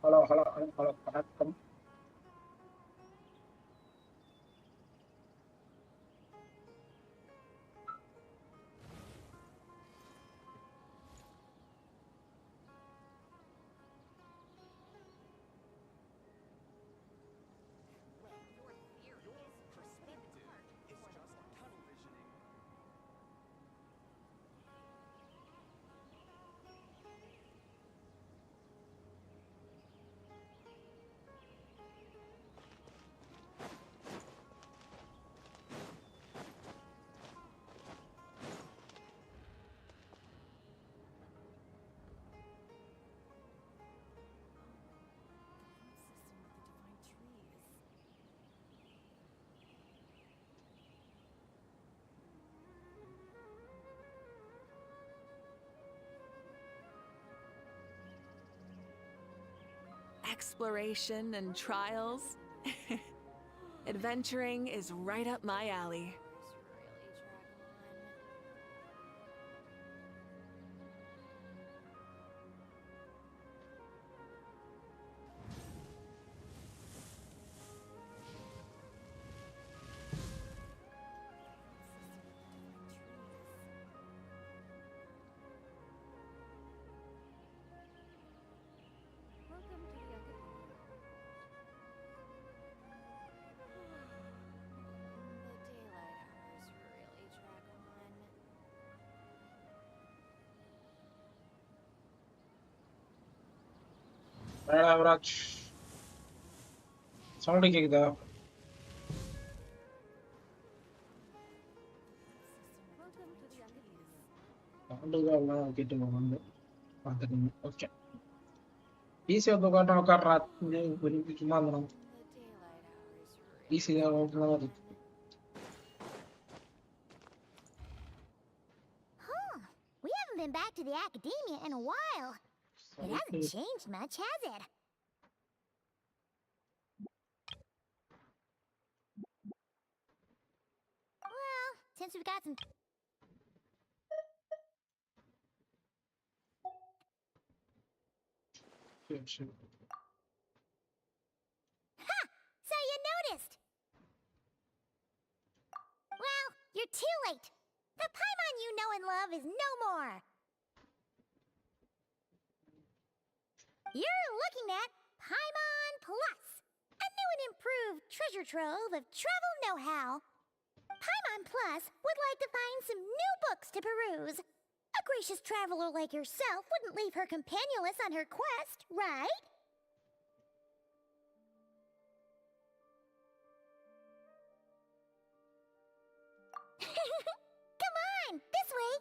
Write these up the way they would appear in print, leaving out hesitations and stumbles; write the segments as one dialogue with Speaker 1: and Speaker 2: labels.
Speaker 1: Hello hello hello hello வணக்கம்.
Speaker 2: Exploration and trials. Adventuring is right up my alley.
Speaker 1: அவராஜ் sound கேக்குதா? Sound தான் கேட்டு வந்து பார்த்துக்கோங்க. ஓகே, ஈஸியா உட்காந்து உட்காடுறா. சும்மா இருந்தாலும் ஈஸியா இருக்கு.
Speaker 3: We haven't been back to the academia in a while. It hasn't changed much, has it? Well, since we've got some... Ha! So you noticed! Well, you're too late. The Paimon you know and love is no more. You're looking at Paimon Plus, a new and improved treasure trove of travel know-how. Paimon Plus would like to find some new books to peruse. A gracious traveler like yourself wouldn't leave her companionless on her quest, right? Come on, this way!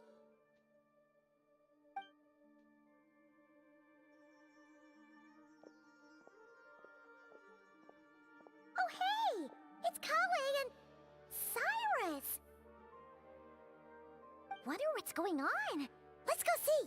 Speaker 3: Oh hey! It's Kale and... Cyrus! Wonder what's going on. Let's go see!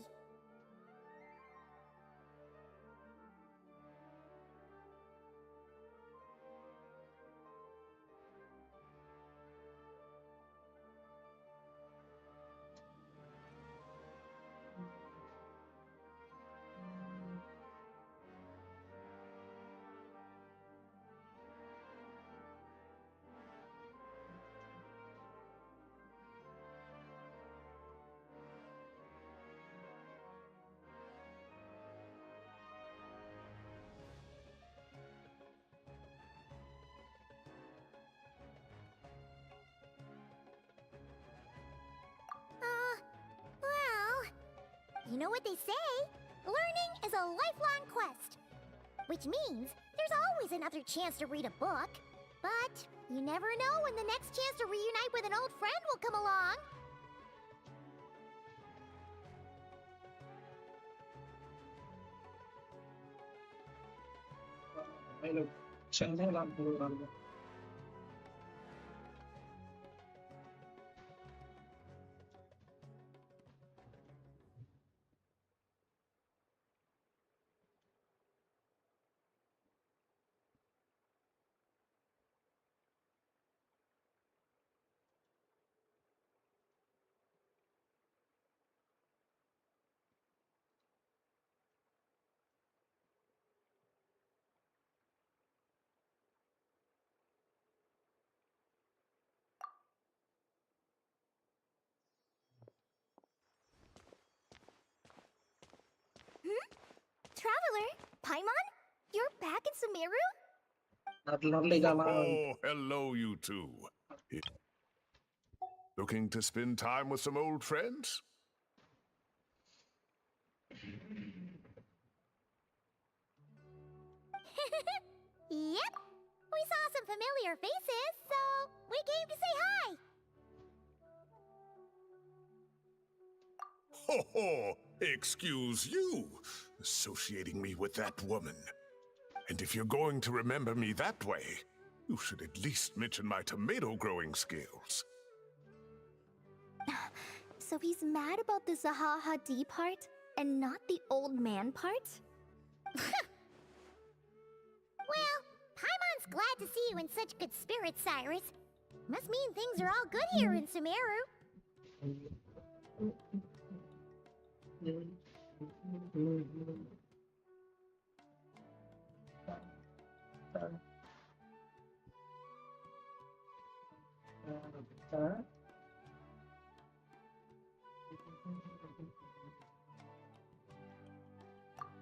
Speaker 3: You know what they say? Learning is a lifelong quest. Which means there's always another chance to read a book. But you never know when the next chance to reunite with an old friend will come along. Sumeru?
Speaker 1: നാട്ടിൽ കാണാൻ
Speaker 4: Oh, hello, you two. Looking to spend time with some old friends?
Speaker 3: Yep. We saw some familiar faces, so we came to say hi.
Speaker 4: Ho ho! Excuse you, associating me with that woman. And if you're going to remember me that way, you should at least mention my tomato growing skills.
Speaker 3: So he's mad about the Zaha D part and not the old man part? Well, Paimon's glad to see you in such good spirits, Cyrus. Must mean things are all good here in Sumeru.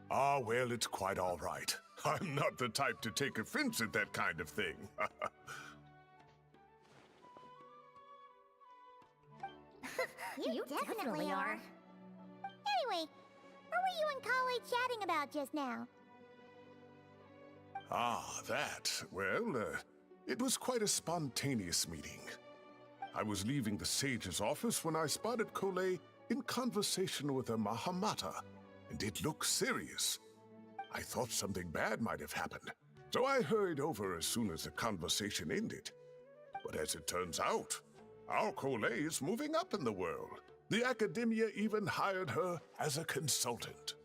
Speaker 4: Ah, well, it's quite all right. I'm not the type to take offense at that kind of thing.
Speaker 3: You definitely are. Anyway, what were you in college chatting about just now?
Speaker 4: Ah, that. Well, it was quite a spontaneous meeting. I was leaving the sage's office when I spotted Kole in conversation with a Mahamata, and it looked serious. I thought something bad might have happened, so I hurried over as soon as the conversation ended. But as it turns out, our Kole is moving up in the world. The academia even hired her as a consultant.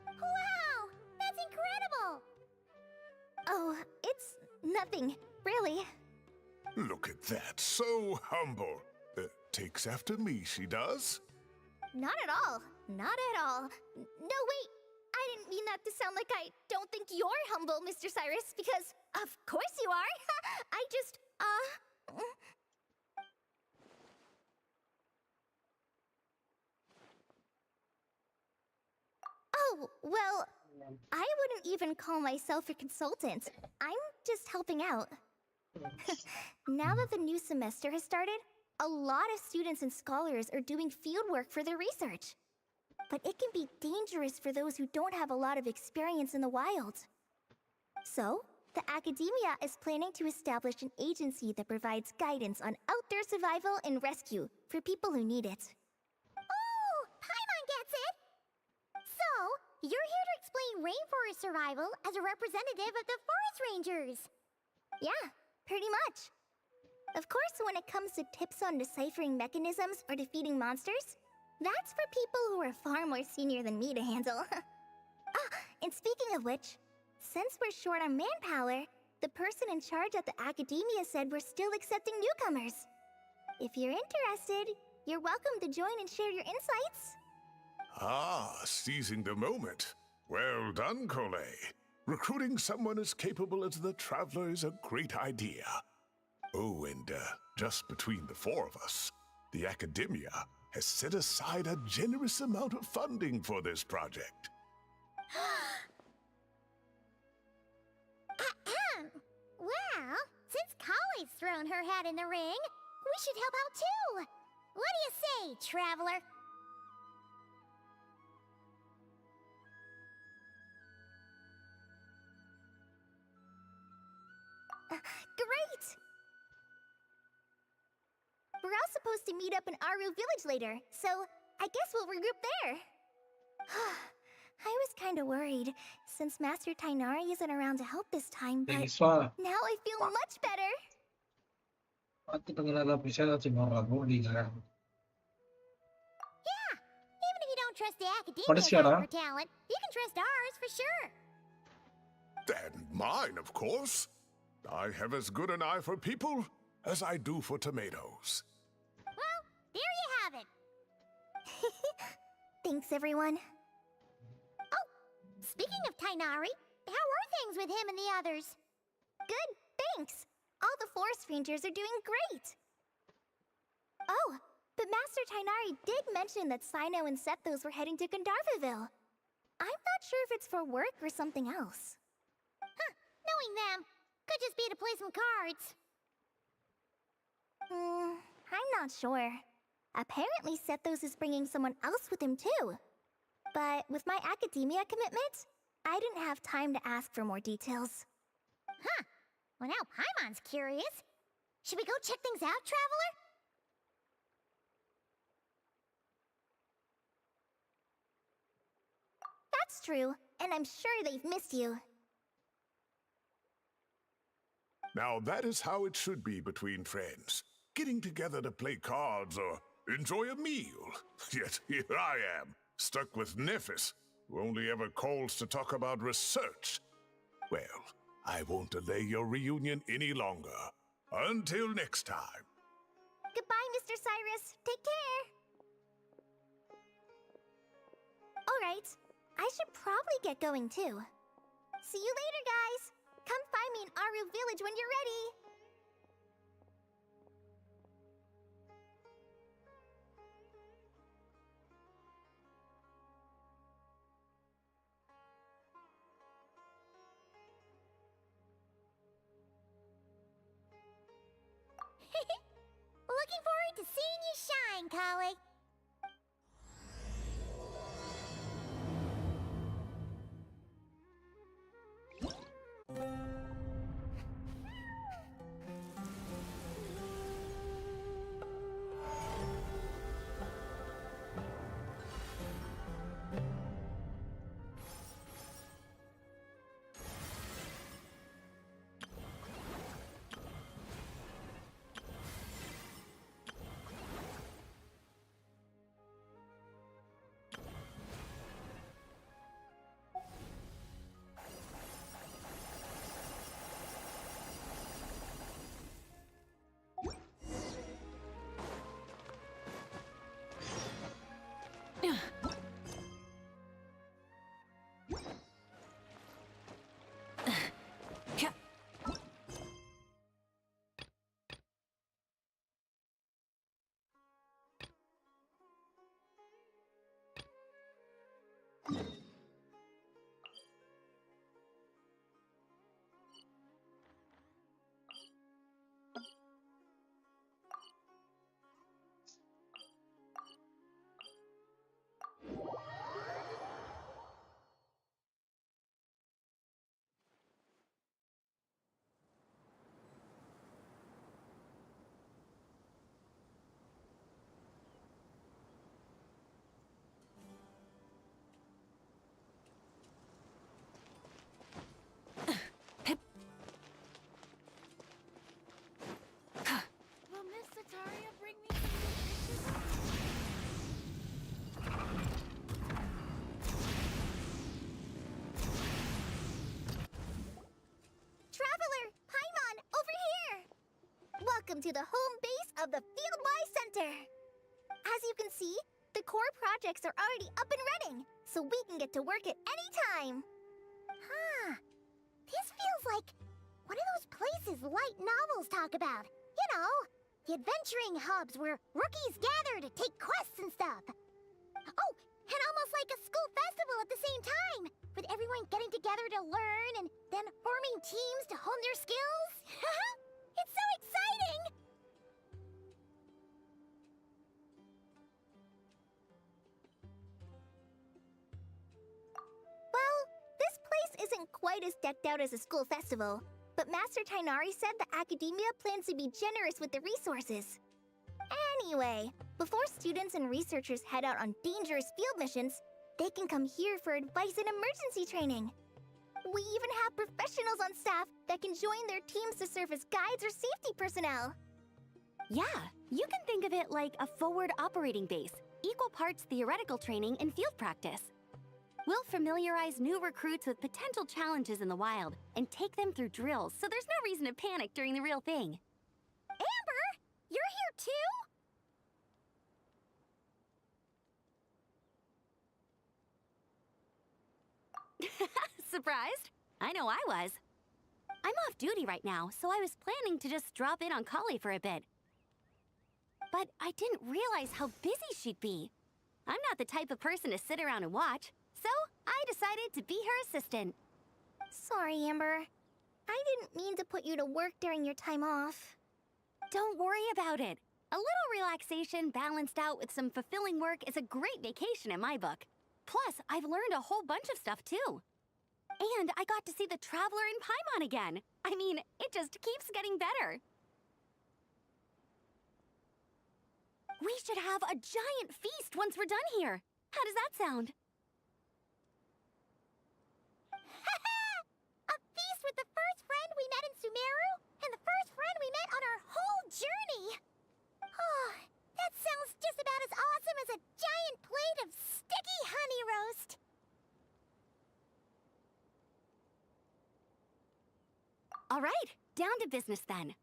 Speaker 3: Wow! That's incredible! Oh, it's nothing, really.
Speaker 4: Look at that, so humble. Takes after me, she does.
Speaker 3: Not at all. Not at all. No, wait. I didn't mean that to sound like I don't think you're humble, Mr. Cyrus, because of course you are. I just, Oh, well, I wouldn't even call myself a consultant. I'm just helping out. Now that the new semester has started, a lot of students and scholars are doing fieldwork for their research. But it can be dangerous for those who don't have a lot of experience in the wild. So, the academia is planning to establish an agency that provides guidance on outdoor survival and rescue for people who need it. Oh, Paimon gets it! So, you're here to explain rainforest survival as a representative of the forest rangers. Yeah, pretty much. Of course, when it comes to tips on deciphering mechanisms or defeating monsters, that's for people who are far more senior than me to handle. And speaking of which, since we're short on manpower, the person in charge at the academia said we're still accepting newcomers. If you're interested, you're welcome to join and share your insights.
Speaker 4: Ah, seizing the moment. Well done, Kole. Recruiting someone as capable as the Traveler is a great idea. Oh, and just between the four of us, the academia has set aside a generous amount of funding for this project.
Speaker 3: Well, since Kali's thrown her hat in the ring, we should help out too. What do you say, Traveler? Great! We're all supposed to meet up in Aru Village later, so I guess we'll regroup there. I was kind of worried, since Master Tainari isn't around to help this time, but
Speaker 1: Suara
Speaker 3: now I feel much better.
Speaker 1: pati pangilala bisa na siguro di ka.
Speaker 3: Yeah, even if you don't trust the
Speaker 1: What is
Speaker 3: academia's
Speaker 1: your,
Speaker 3: eye for talent, you can trust ours for sure.
Speaker 4: And mine, of course. I have as good an eye for people as I do for tomatoes.
Speaker 3: Well, there you have it. Thanks, everyone. Oh, speaking of Tainari, how are things with him and the others? Good, thanks. All the forest rangers are doing great. Oh, but Master Tainari did mention that Sino and Sethos were heading to Gandharvaville. I'm not sure if it's for work or something else. Huh, no following them. Could just be to play some cards. I'm not sure. Apparently Sethos is bringing someone else with him too. But with my academia commitment, I didn't have time to ask for more details. Huh. Well, now Paimon's curious. Should we go check things out, Traveler? That's true, and I'm sure they've missed you.
Speaker 4: Now that is how it should be between friends. Getting together to play cards or enjoy a meal. Yet here I am, stuck with Nephis, who only ever calls to talk about research. Well, I won't delay your reunion any longer. Until next time.
Speaker 3: Goodbye, Mr. Cyrus. Take care. Alright, I should probably get going too. See you later, guys. Come find me in Aru Village when you're ready. Looking forward to seeing you shine, colleague.
Speaker 2: Will Miss Sataria bring me some nutritious?
Speaker 3: Traveler, Paimon, over here! Welcome to the home base of the Fieldwise Center. As you can see, the core projects are already up and running, so we can get to work at any time. Huh. This feels like one of those places light novels talk about. You know, the adventuring hubs where rookies gather to take quests and stuff. Oh, and almost like a school festival at the same time, with everyone getting together to learn and then forming teams to hone their skills. It's so exciting! Well, this place isn't quite as decked out as a school festival, but Master Tainari said the academia plans to be generous with the resources. Anyway, before students and researchers head out on dangerous field missions, they can come here for advice and emergency training. We even have professionals on staff that can join their teams to serve as guides or safety personnel.
Speaker 5: Yeah, you can think of it like a forward operating base, equal parts theoretical training and field practice. We'll familiarize new recruits with potential challenges in the wild and take them through drills so there's no reason to panic during the real thing.
Speaker 3: Amber, you're here too?
Speaker 5: Surprised? I know I was. I'm off duty right now, so I was planning to just drop in on Kali for a bit. But I didn't realize how busy she'd be. I'm not the type of person to sit around and watch, so I decided to be her assistant.
Speaker 3: Sorry, Amber. I didn't mean to put you to work during your time off.
Speaker 5: Don't worry about it. A little relaxation balanced out with some fulfilling work is a great vacation in my book. Plus, I've learned a whole bunch of stuff too. And I got to see the Traveler in Paimon again. I mean, it just keeps getting better. We should have a giant feast once we're done here. How does that sound?
Speaker 3: A feast with the first friend we met in Sumeru, and the first friend we met on our whole journey! Oh, that sounds just about as awesome as a giant plate of sticky honey roast!
Speaker 5: All right, down to business then.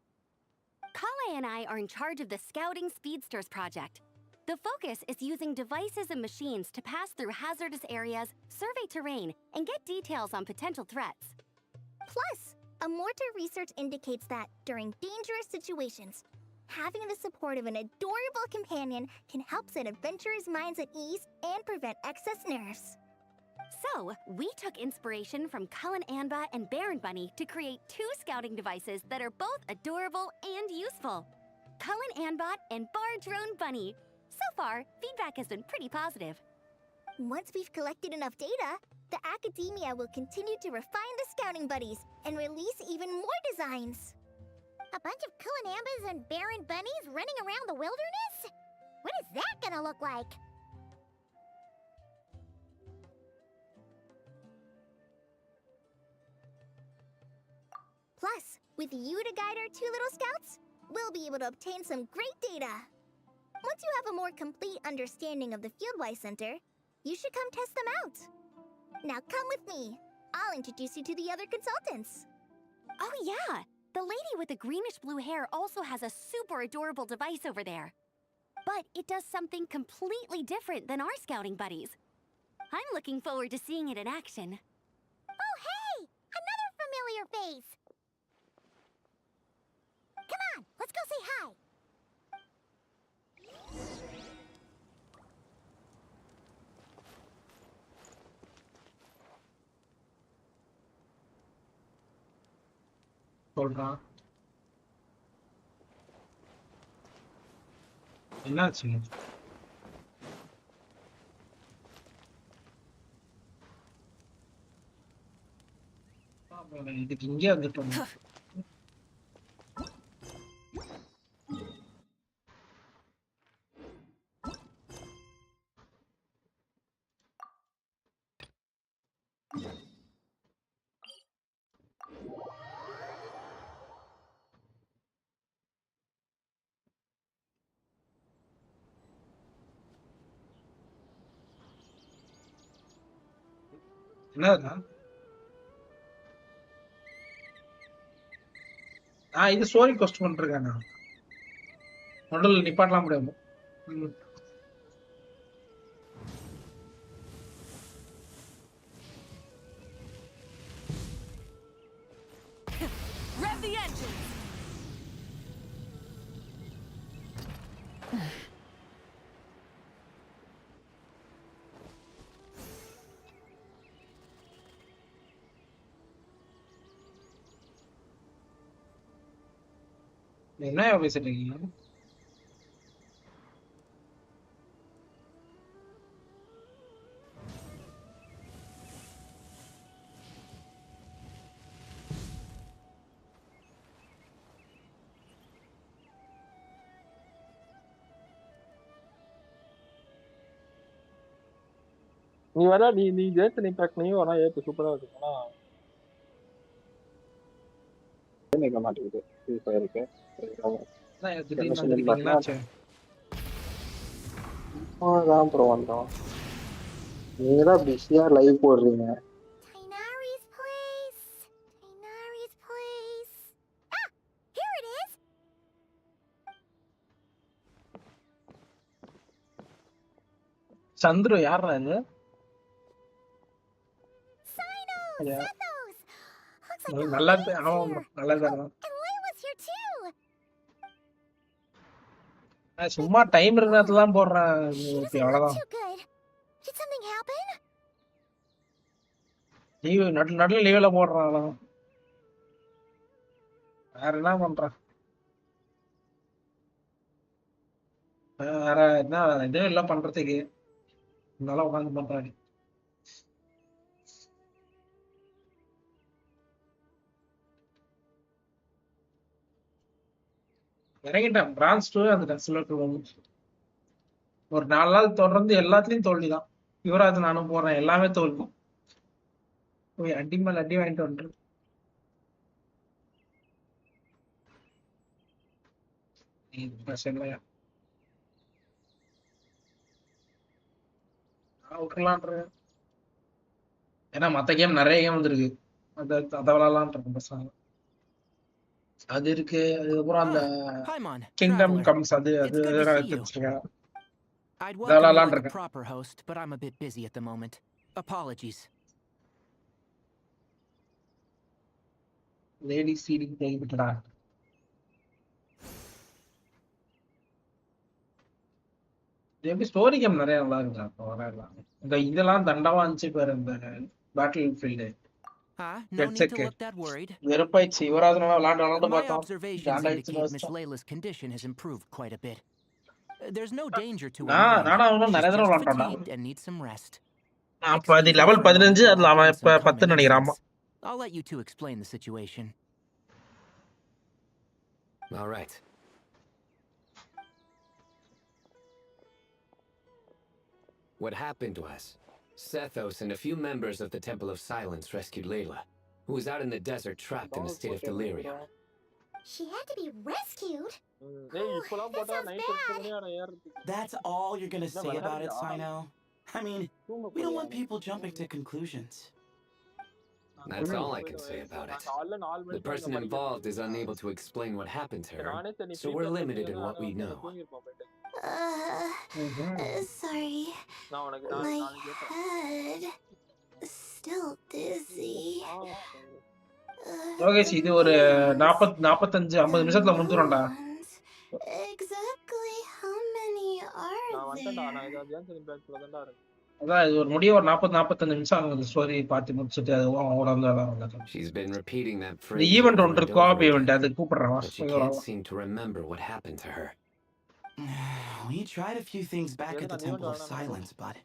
Speaker 5: Kale and I are in charge of the Scouting Speedsters project. The focus is using devices and machines to pass through hazardous areas, survey terrain, and get details on potential threats.
Speaker 3: Plus, a mortar research indicates that, during dangerous situations, having the support of an adorable companion can help set adventurers' minds at ease and prevent excess nerves.
Speaker 5: So, we took inspiration from Cullen Anba and Baron Bunny to create 2 scouting devices that are both adorable and useful. Cullen Anbot and Bar Drone Bunny. So far, feedback has been pretty positive.
Speaker 3: Once we've collected enough data, the Academia will continue to refine the scouting buddies and release even more designs. A bunch of Kulanambas and Baron Bunnies running around the wilderness? What is that gonna look like? Plus, with you to guide our 2 little scouts, we'll be able to obtain some great data. Once you have a more complete understanding of the Fieldwise Center, you should come test them out. Now come with me. I'll introduce you to the other consultants.
Speaker 5: Oh yeah! The lady with the greenish-blue hair also has a super adorable device over there. But it does something completely different than our scouting buddies. I'm looking forward to seeing it in action.
Speaker 3: Oh hey! Another familiar face! Come on, let's go say hi!
Speaker 1: சொல்றான். என்னாச்சு? இதுக்கு இங்கே வந்துட்டோம். என்னதுடா? இது story கொஸ்ட் பண்ணிருக்கானா? நடுவில் நிப்பாட்டலாம் முடியாது.
Speaker 2: Rev the engines!
Speaker 1: என்ன பேசிட்டு இருக்கீங்க?
Speaker 6: நீ வேணா நீ ஜெயித்து நீ பேக் பண்ணி வேணா ஏத்து சூப்பரா இருக்கு. ஆனா நிக்க மாட்டேங்குது. சூப்பரா இருக்கு.
Speaker 1: திடீர்னு வந்துருக்கீங்களா?
Speaker 6: அதான் ப்ரோ வந்தோம். நீங்க தான் பிஸியா லைவ் போடுறீங்க.
Speaker 3: Tainari's place. Tainari's place. Ah! Here it is!
Speaker 1: Chandru யாரா இது?
Speaker 3: Sino!
Speaker 1: Yeah.
Speaker 3: Sethos! Looks like the
Speaker 1: நல்லா
Speaker 3: whole
Speaker 1: இருக்கு.
Speaker 3: gang's
Speaker 1: ஆமா
Speaker 3: here.
Speaker 1: நல்லா இருக்கு.
Speaker 3: And Layla's here too!
Speaker 1: சும்மா டைம் இருக்கிற நேரத்துல தான் போடுறேன்.
Speaker 3: She doesn't look
Speaker 1: அவ்வளவுதான்.
Speaker 3: too good. Did something happen?
Speaker 1: Leave நடுவில் லீவ்ல போடுறான். வேற என்ன பண்றான்? வேற என்ன எதுவும் இல்லை பண்றதுக்கு. இருந்தாலும் உட்காந்து பண்றாரு. இறங்கிட்டேன். பிரான்ஸ் 2 அந்த சில்வர் 2 வந்து ஒரு 4 நாள் தொடர்ந்து எல்லாத்துலயும் தோல்விதான். யுவராஜ் நானும் போறேன், எல்லாமே தோல்வி. போய் அடி மேல அடி வாங்கிட்டு வந்துட்டு பிரச்சனையா விட்டுலான்ற. ஏன்னா மத்த கேம் நிறைய கேம் வந்துருக்கு. அதை விளாடலான் இருக்கும் பசங்க. அது இருக்கு. அதுக்கப்புறம் அந்த
Speaker 7: Paimon,
Speaker 1: கிங்டம்
Speaker 7: traveler.
Speaker 1: கம்ஸ் அது
Speaker 7: It's good to see you.
Speaker 1: வச்சிருக்கேன்.
Speaker 7: I'd
Speaker 1: Da
Speaker 7: welcome
Speaker 1: la
Speaker 7: you
Speaker 1: la
Speaker 7: like a
Speaker 1: இருக்கேன்.
Speaker 7: proper host, but I'm a bit busy at the moment. Apologies.
Speaker 1: Lady seating தேங்கிட்டடா. இது எப்படி ஸ்டோரி கேம் நிறைய நல்லா இருக்குடா. இப்போ வரலாம் இந்த இதெல்லாம் தண்டமா இருந்துச்சு பாரு. இந்த பேட்டில் field
Speaker 7: No need to
Speaker 1: headset
Speaker 7: look that worried.
Speaker 1: வெறுப்பாயிடுச்சு. யுவராஜ் விளாண்டு விளாண்டு
Speaker 7: My
Speaker 1: பார்த்தோம்.
Speaker 7: observations
Speaker 1: காண்டாயிடுச்சு
Speaker 7: indicate Miss
Speaker 1: வச்சிட்டோம்.
Speaker 7: Layla's condition has improved quite a bit. There's no danger to her
Speaker 1: நானும்
Speaker 7: mind.
Speaker 1: அவனும்
Speaker 7: She's
Speaker 1: நிறைய தடவை
Speaker 7: just
Speaker 1: விளாண்டோம்டா.
Speaker 7: fatigued and needs some rest.
Speaker 1: அப்ப அது
Speaker 7: Excuse me
Speaker 1: level
Speaker 7: for a moment
Speaker 1: 15.
Speaker 7: while
Speaker 1: அதுல
Speaker 7: I
Speaker 1: அவன்
Speaker 7: gain
Speaker 1: இப்ப
Speaker 7: some
Speaker 1: 10
Speaker 7: common
Speaker 1: நினைக்கிறான்.
Speaker 7: insights. I'll let you two explain the situation.
Speaker 8: All right. What happened was, Sethos and a few members of the Temple of Silence rescued Layla, who was out in the desert trapped in a state of delirium.
Speaker 3: She had to be rescued?
Speaker 6: டேய் இப்பலாம் போட்டா night 8 மணி ஆன ஏறதுக்கு.
Speaker 9: That's all you're gonna say about it, Sino? I mean, we don't want people jumping to conclusions.
Speaker 8: That's all I can say about it. The person involved is unable to explain what happened to her, so we're limited in what we know.
Speaker 3: Sorry. My head still dizzy.
Speaker 1: Yogesh இது ஒரு 45 நிமிஷத்துல முடிஞ்சிடும்டா.
Speaker 3: Exactly how many are there?
Speaker 1: அதான் இது ஒரு முடிய ஒரு 45 நிமிஷம் அந்த ஸ்டோரி பார்த்து முடிச்சுட்டு அது ஓட.
Speaker 8: She's been repeating that
Speaker 1: இந்த
Speaker 8: phrase
Speaker 1: ஈவெண்ட்
Speaker 8: over
Speaker 1: ஒன்று
Speaker 8: and
Speaker 1: co-op
Speaker 8: over
Speaker 1: event
Speaker 8: again,
Speaker 1: அது கூப்பிடுறேன்.
Speaker 8: but she can't seem to remember what happened to her.
Speaker 9: We tried a few things back at the Temple of Silence, but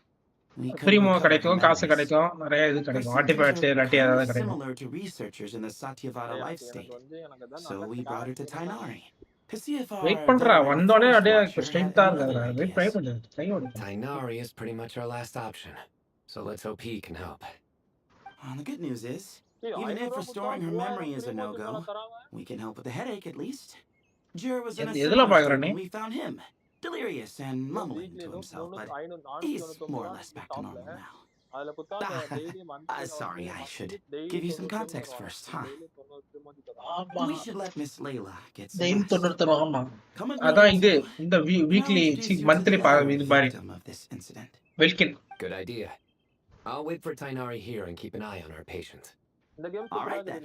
Speaker 9: we couldn't
Speaker 1: ஃப்ரீமோ
Speaker 9: recover her
Speaker 1: கிடைக்கும், காசு
Speaker 9: memories.
Speaker 1: கிடைக்கும், நிறைய இது
Speaker 9: Her
Speaker 1: கிடைக்கும்.
Speaker 9: symptoms
Speaker 1: artefacts
Speaker 9: are
Speaker 1: இல்லாட்டி
Speaker 9: kind
Speaker 1: ஏதாவது
Speaker 9: of
Speaker 1: கிடைக்கும்.
Speaker 9: similar to researchers in the Satyavada life state, so we brought her to Tainari to see if our
Speaker 1: wait பண்றா
Speaker 9: veteran
Speaker 1: வந்தோடனே
Speaker 9: forest
Speaker 1: அப்படியே
Speaker 9: watcher had
Speaker 1: ஸ்ட்ரெயிட்டா
Speaker 9: any other
Speaker 1: இருக்காதுடா. Wait
Speaker 9: ideas.
Speaker 1: பண்ணி try பண்ணு.
Speaker 8: Tainari is pretty much our last option, so let's hope he can help.
Speaker 9: The good news is, even if restoring her memory is a no-go, we can help with the headache at least. Jur was in a
Speaker 1: எதுல
Speaker 9: similar
Speaker 1: பாக்குற
Speaker 9: state
Speaker 1: நீ?
Speaker 9: when we found him, delirious and mumbling to himself, but he's more or less back to normal now. Sorry, I should give you some context first, huh?
Speaker 1: ஆமா.
Speaker 9: We should let Miss Layla get some
Speaker 1: daily
Speaker 9: rest.
Speaker 1: 90 ஆமா.
Speaker 9: Come with
Speaker 1: அதான்
Speaker 9: me,
Speaker 1: இது
Speaker 9: Unga.
Speaker 1: இந்த
Speaker 9: I'll
Speaker 1: weekly
Speaker 9: introduce you to
Speaker 1: monthly
Speaker 9: the other
Speaker 1: இது மாதிரி
Speaker 9: victim of this incident.
Speaker 1: வெல்கின்.
Speaker 8: Good idea. I'll wait for Tainari here and keep an eye on our patient.
Speaker 6: இந்த game
Speaker 9: All right then.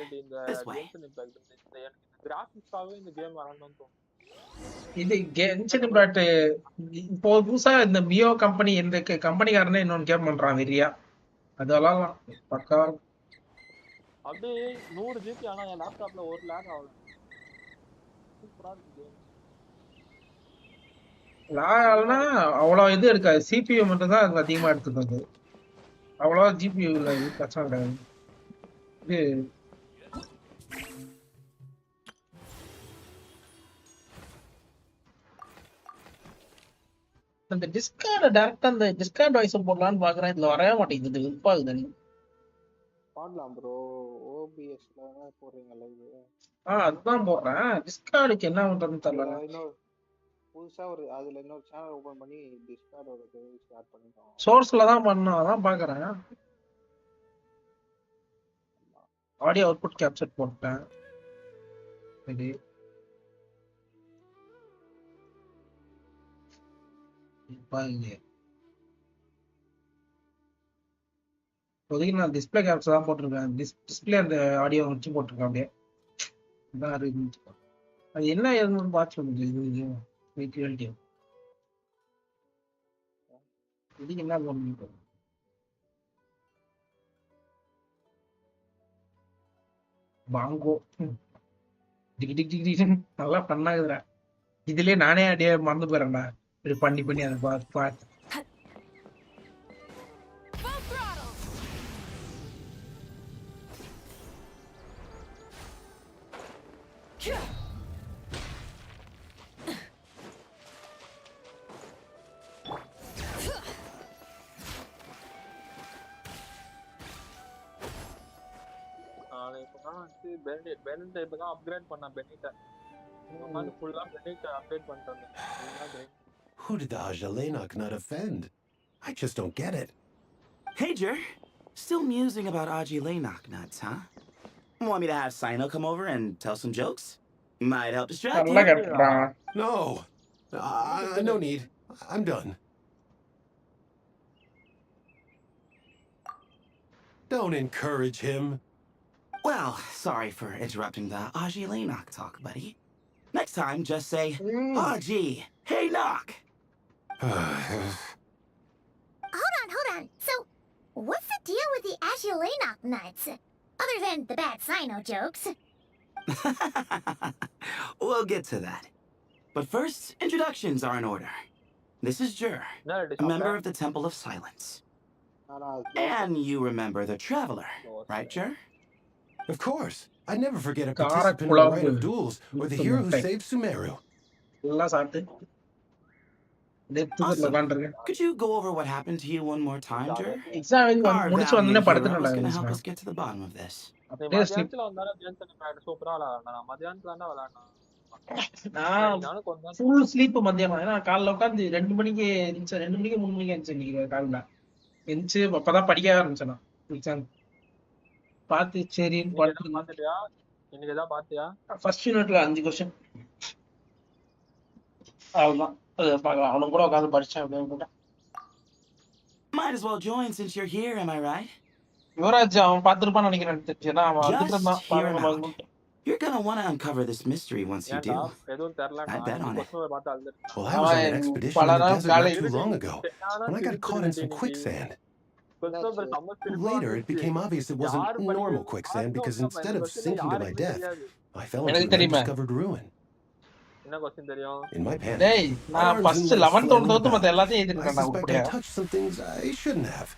Speaker 9: This way.
Speaker 6: கிராபிக்ஸாவே இந்த game வரணும்னு தோணுது.
Speaker 1: இது கென்ஷன் impact இப்போ புதுசா இந்த மியோ கம்பெனி இந்த கம்பெனிக்காரனே இன்னொன்னு கேம் பண்றான் வெறியா. அதெல்லாம் பக்கா
Speaker 6: அப்படியே 100 ஜிபி ஆனா என் லேப்டாப்ல 1 லேக் ஆகல. சூப்பரா இருக்கு கேம்.
Speaker 1: லால்னா அவ்வளோ இது இருக்காது. சிபியூ மட்டும் தான் அது அதிகமா எடுத்துக்கிறது. அவ்வளோ ஜிபியூ இல்லை, இது பிரச்சனை கிடையாது. இது அந்த டிஸ்கார்ட டைரக்டா அந்த டிஸ்கார்ட் வாய்ஸ் போடலான்னு பாக்குறேன். இதுல வரவே மாட்டேங்குது. விருப்பாகுது நீ.
Speaker 6: பாடலாம் ப்ரோ. ஓபிஎஸ்ல போடுறீங்க லைவ்.
Speaker 1: அதுதான் போடுறேன். டிஸ்கார்டுக்கு என்ன பண்றதுன்னு தெரியல.
Speaker 6: இன்னொரு புதுசா ஒரு அதுல இன்னொரு சேனல் ஓபன் பண்ணி டிஸ்கார்டோட ஸ்டார்ட் பண்ணிட்டோம்.
Speaker 1: சோர்ஸ்ல தான் பண்ணோம். அதான் பாக்குறேன். ஆடியோ அவுட்புட் கேப்சர் போட்டேன். சரி பாருங்க. இப்போதைக்கு நான் டிஸ்பிளே கேப்சர் தான் போட்டிருக்கேன். டிஸ்பிளே அந்த ஆடியோ வச்சு போட்டிருக்கேன். அப்படியே இதான் இருந்துச்சு. அது என்ன ஏதுன்னு பார்த்து சொல்லுங்க. இதுக்கு என்ன பண்ணுங்க. பாங்கோ டிக் டிக் டிக் டிக்னு நல்லா பண்ணாகுதுடா. இதுலயே நானே அப்படியே மறந்து போயிடுறேன்டா. இப்படி பண்ணி பண்ணி அதை பார்த்து.
Speaker 2: Full throttle.
Speaker 6: நாளைக்கு இப்பதான் வந்து பெனிட்ட இப்பதான் அப்கிரேட் பண்ண பெனிட்ட உட்காந்து ஃபுல்லா பெனிட்ட அப்டேட் பண்ணிட்டு வந்தேன்.
Speaker 10: Who did the Ajalenok not offend? I just don't get it.
Speaker 9: Hey, Jer. Still musing about Aji-Lenok nuts, huh? Want me to have Sino come over and tell some jokes? Might help distract
Speaker 1: நல்லா
Speaker 9: you.
Speaker 1: கேட்டுறான்.
Speaker 10: No. No need. I'm done. Don't encourage him.
Speaker 9: Well, sorry for interrupting the Aji-Lenok talk, buddy. Next time, just say, Aji, hey, knock.
Speaker 3: Hold on. So, what's the deal with the Agilenok nuts? Other than the bad Sino jokes.
Speaker 9: We'll get to that. But first, introductions are in order. This is Jer, a member of the Temple of Silence. And you remember the Traveler, right, Jer?
Speaker 10: Of course. I'd never forget a
Speaker 1: Karak
Speaker 10: participant in the Rite
Speaker 1: Kulam.
Speaker 10: of Duels or the hero who saved Sumeru.
Speaker 1: எல்லாம் சாப்பிட்டு டெத்துக்குள்ள உட்காந்துருக்கேன்.
Speaker 9: Could you go over what happened to you one more time, Jer?
Speaker 1: Exam
Speaker 9: Our
Speaker 1: முடிச்சு
Speaker 9: valiant
Speaker 1: வந்தோடனே
Speaker 9: hero is
Speaker 1: படுத்துட்டு
Speaker 9: gonna help us get to the bottom of this.
Speaker 1: அப்படியே sleep.
Speaker 6: மத்தியானத்துல வந்தாலும் Jensen mat சூப்பரா விளையாடுறேன். நான் மத்தியானத்துல தான் விளையாடுனேன்.
Speaker 1: நான்
Speaker 6: நானும் கொஞ்ச நேரம்
Speaker 1: ஃபுல் ஸ்லீப் மத்தியானம். ஏன்னா காலைல உட்காந்து 2 மணிக்கு எந்திரிச்சேன். 2 மணிக்கு 3 மணிக்கு எந்திரிச்சேன் இன்னைக்கு காலைல. எந்திரிச்சு அப்பதான் படிக்க ஆரம்பிச்சேன் நான் எக்ஸாம் பார்த்து சரின்னு
Speaker 6: இன்னைக்கு
Speaker 1: படுத்து.
Speaker 6: பாத்துட்டியா? இன்னைக்கு ஏதாவது பாத்தியா?
Speaker 1: ஃபர்ஸ்ட் யூனிட்ல 5 கொஸ்டின் அவ்வளவுதான். அது பார்க்கலாம். அவனுக்கு கூட உட்காந்து படிச்சேன் அப்படின்னு.
Speaker 9: Might as well join since you're here, am I right?
Speaker 1: Yuvraj அவன் பார்த்துருப்பான்னு நினைக்கிறேன். தெரிஞ்சுன்னா அவன் வந்துட்டு இருந்தான்.
Speaker 9: Just hear him
Speaker 1: பாருங்க
Speaker 9: out. You're gonna want to uncover this mystery once you
Speaker 6: ஏன்டா
Speaker 9: do.
Speaker 6: எதுவும் தெரியல.
Speaker 9: I bet on it.
Speaker 6: Question பார்த்து அழுதுட்டு
Speaker 10: Well, I was on an expedition in the
Speaker 1: Palaram
Speaker 10: desert not
Speaker 1: college.
Speaker 10: too long ago, and I got caught in some quicksand. Later, it became obvious it wasn't normal quicksand because instead of sinking to my death, I fell into an undiscovered ruin.
Speaker 6: என்ன question தெரியும்?
Speaker 10: In my panic,
Speaker 1: டேய் நான்
Speaker 10: arms
Speaker 1: first
Speaker 10: and legs
Speaker 1: 11th
Speaker 10: flailing
Speaker 1: ஒன்று
Speaker 10: about.
Speaker 1: மத்த எல்லாத்தையும்
Speaker 10: I
Speaker 1: எழுதிருக்கேன்டா
Speaker 10: suspect
Speaker 1: உருப்படியா.
Speaker 10: I touched some things I shouldn't have.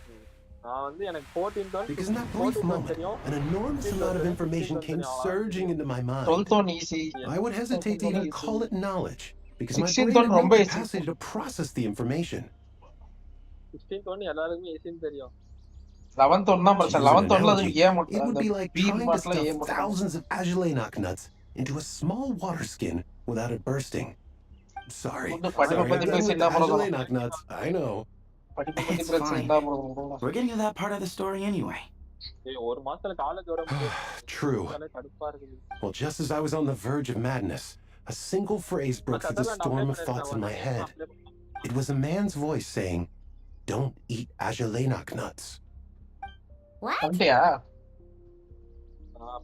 Speaker 6: நான் வந்து எனக்கு 14
Speaker 10: Because in that brief moment, an enormous amount of information came surging into my mind.
Speaker 1: 12th one easy.
Speaker 10: I would hesitate to even call it knowledge, because my
Speaker 1: 16th
Speaker 10: brain
Speaker 1: one
Speaker 10: had no
Speaker 1: ரொம்ப easy.
Speaker 10: capacity to process the information.
Speaker 6: 16th ஒன்னு எல்லாருக்குமே ஈஸின்னு தெரியும்.
Speaker 1: 11th one தான்
Speaker 10: To
Speaker 1: பிரச்சனை.
Speaker 10: use an
Speaker 1: 11th ஒன்ல அது
Speaker 10: analogy,
Speaker 1: ஏன்
Speaker 10: it would be like
Speaker 1: beam
Speaker 10: trying to
Speaker 1: பாட்ல ஏன்
Speaker 10: stuff thousands of Agilenok nuts into a small water skin without it bursting. Sorry.
Speaker 1: வந்து
Speaker 10: Sorry,
Speaker 1: படிப்பை
Speaker 10: I'm
Speaker 1: பத்தி
Speaker 10: done with
Speaker 1: பேசினா
Speaker 10: the
Speaker 1: போதும்.
Speaker 10: Agilenok nuts. I know.
Speaker 1: படிப்பை பத்தி
Speaker 9: It's
Speaker 1: பிரச்சனை
Speaker 9: fine.
Speaker 1: தான் போதும்.
Speaker 9: We're getting to that part of the story anyway.
Speaker 6: ஏய் ஒரு மாசத்துல காலேஜ் வர
Speaker 10: True.
Speaker 6: கடுப்பா இருக்குது.
Speaker 10: Well, just as I was on the verge of madness, a single phrase broke through the storm of thoughts in my head. It was a man's voice saying, "Don't eat Agilenok nuts."
Speaker 3: What?
Speaker 1: பண்ணிட்டியா?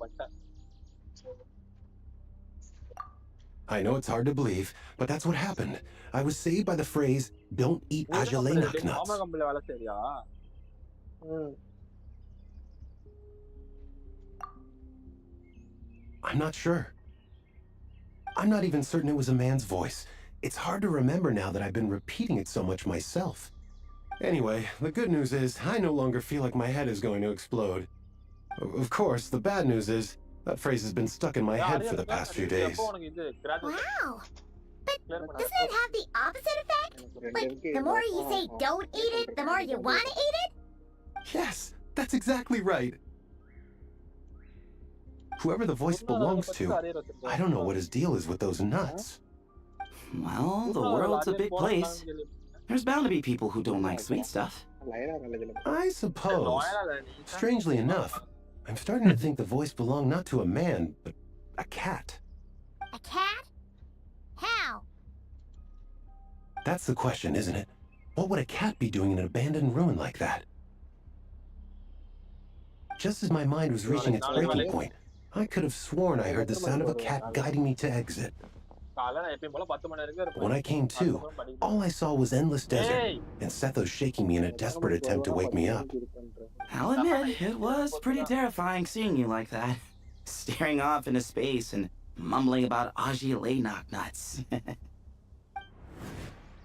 Speaker 6: பண்ணிட்டேன்.
Speaker 10: I know it's hard to believe, but that's what happened. I was saved by the phrase, "Don't eat Agilenok nuts."
Speaker 6: மாமா கம்பெனில வேலை செய்றியா?
Speaker 10: I'm not sure. I'm not even certain it was a man's voice. It's hard to remember now that I've been repeating it so much myself. Anyway, the good news is I no longer feel like my head is going to explode. Of course, the bad news is that phrase has been stuck in my head for the past few days.
Speaker 3: Wow. But doesn't it have the opposite effect? Like, the more you say don't eat it, the more you want to eat it?
Speaker 10: Yes, that's exactly right. Whoever the voice belongs to, I don't know what his deal is with those nuts.
Speaker 9: Well, the world's a big place. There's bound to be people who don't like sweet stuff.
Speaker 10: I suppose. Strangely enough, I'm starting to think the voice belonged not to a man, but a cat.
Speaker 3: A cat? How?
Speaker 10: That's the question, isn't it? What would a cat be doing in an abandoned ruin like that? Just as my mind was reaching its breaking point, I could have sworn I heard the sound of a cat guiding me to exit. But when I came to, all I saw was endless desert, and Sethos shaking me in a desperate attempt to wake me up.
Speaker 9: I'll admit, it was pretty terrifying seeing you like that. Staring off into space and mumbling about Ajile knocknuts.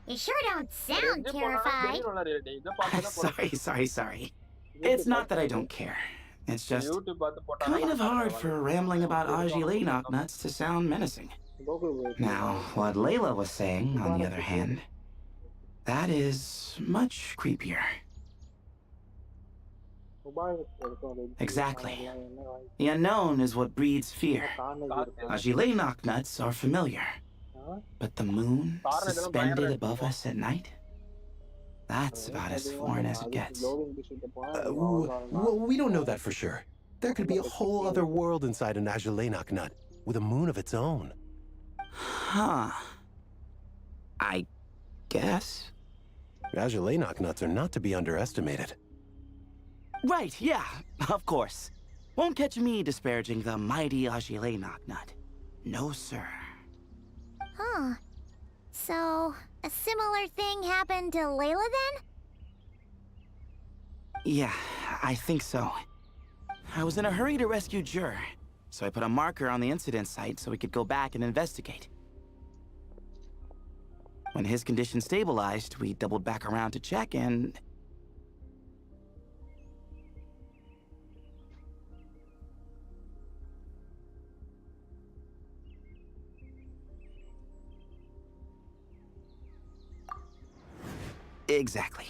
Speaker 3: You sure don't sound terrified.
Speaker 9: Sorry. It's not that I don't care. It's just kind of hard for rambling about Ajile knocknuts to sound menacing. Now, what Layla was saying, on the other hand, that is much creepier. Exactly. The unknown is what breeds fear. Ajile knocknuts are familiar. But the moon suspended above us at night? That's about as foreign as it gets.
Speaker 10: We don't know that for sure. There could be a whole other world inside an Ajile knocknut, with a moon of its own.
Speaker 9: Huh. I guess.
Speaker 10: Ajile knocknuts are not to be underestimated.
Speaker 9: Right, yeah, of course. Won't catch me disparaging the mighty Ajile knocknut. No, sir.
Speaker 3: Huh. So, a similar thing happened to Layla then?
Speaker 9: Yeah, I think so. I was in a hurry to rescue Jur, so I put a marker on the incident site so we could go back and investigate. When his condition stabilized, we doubled back around to check and... Exactly.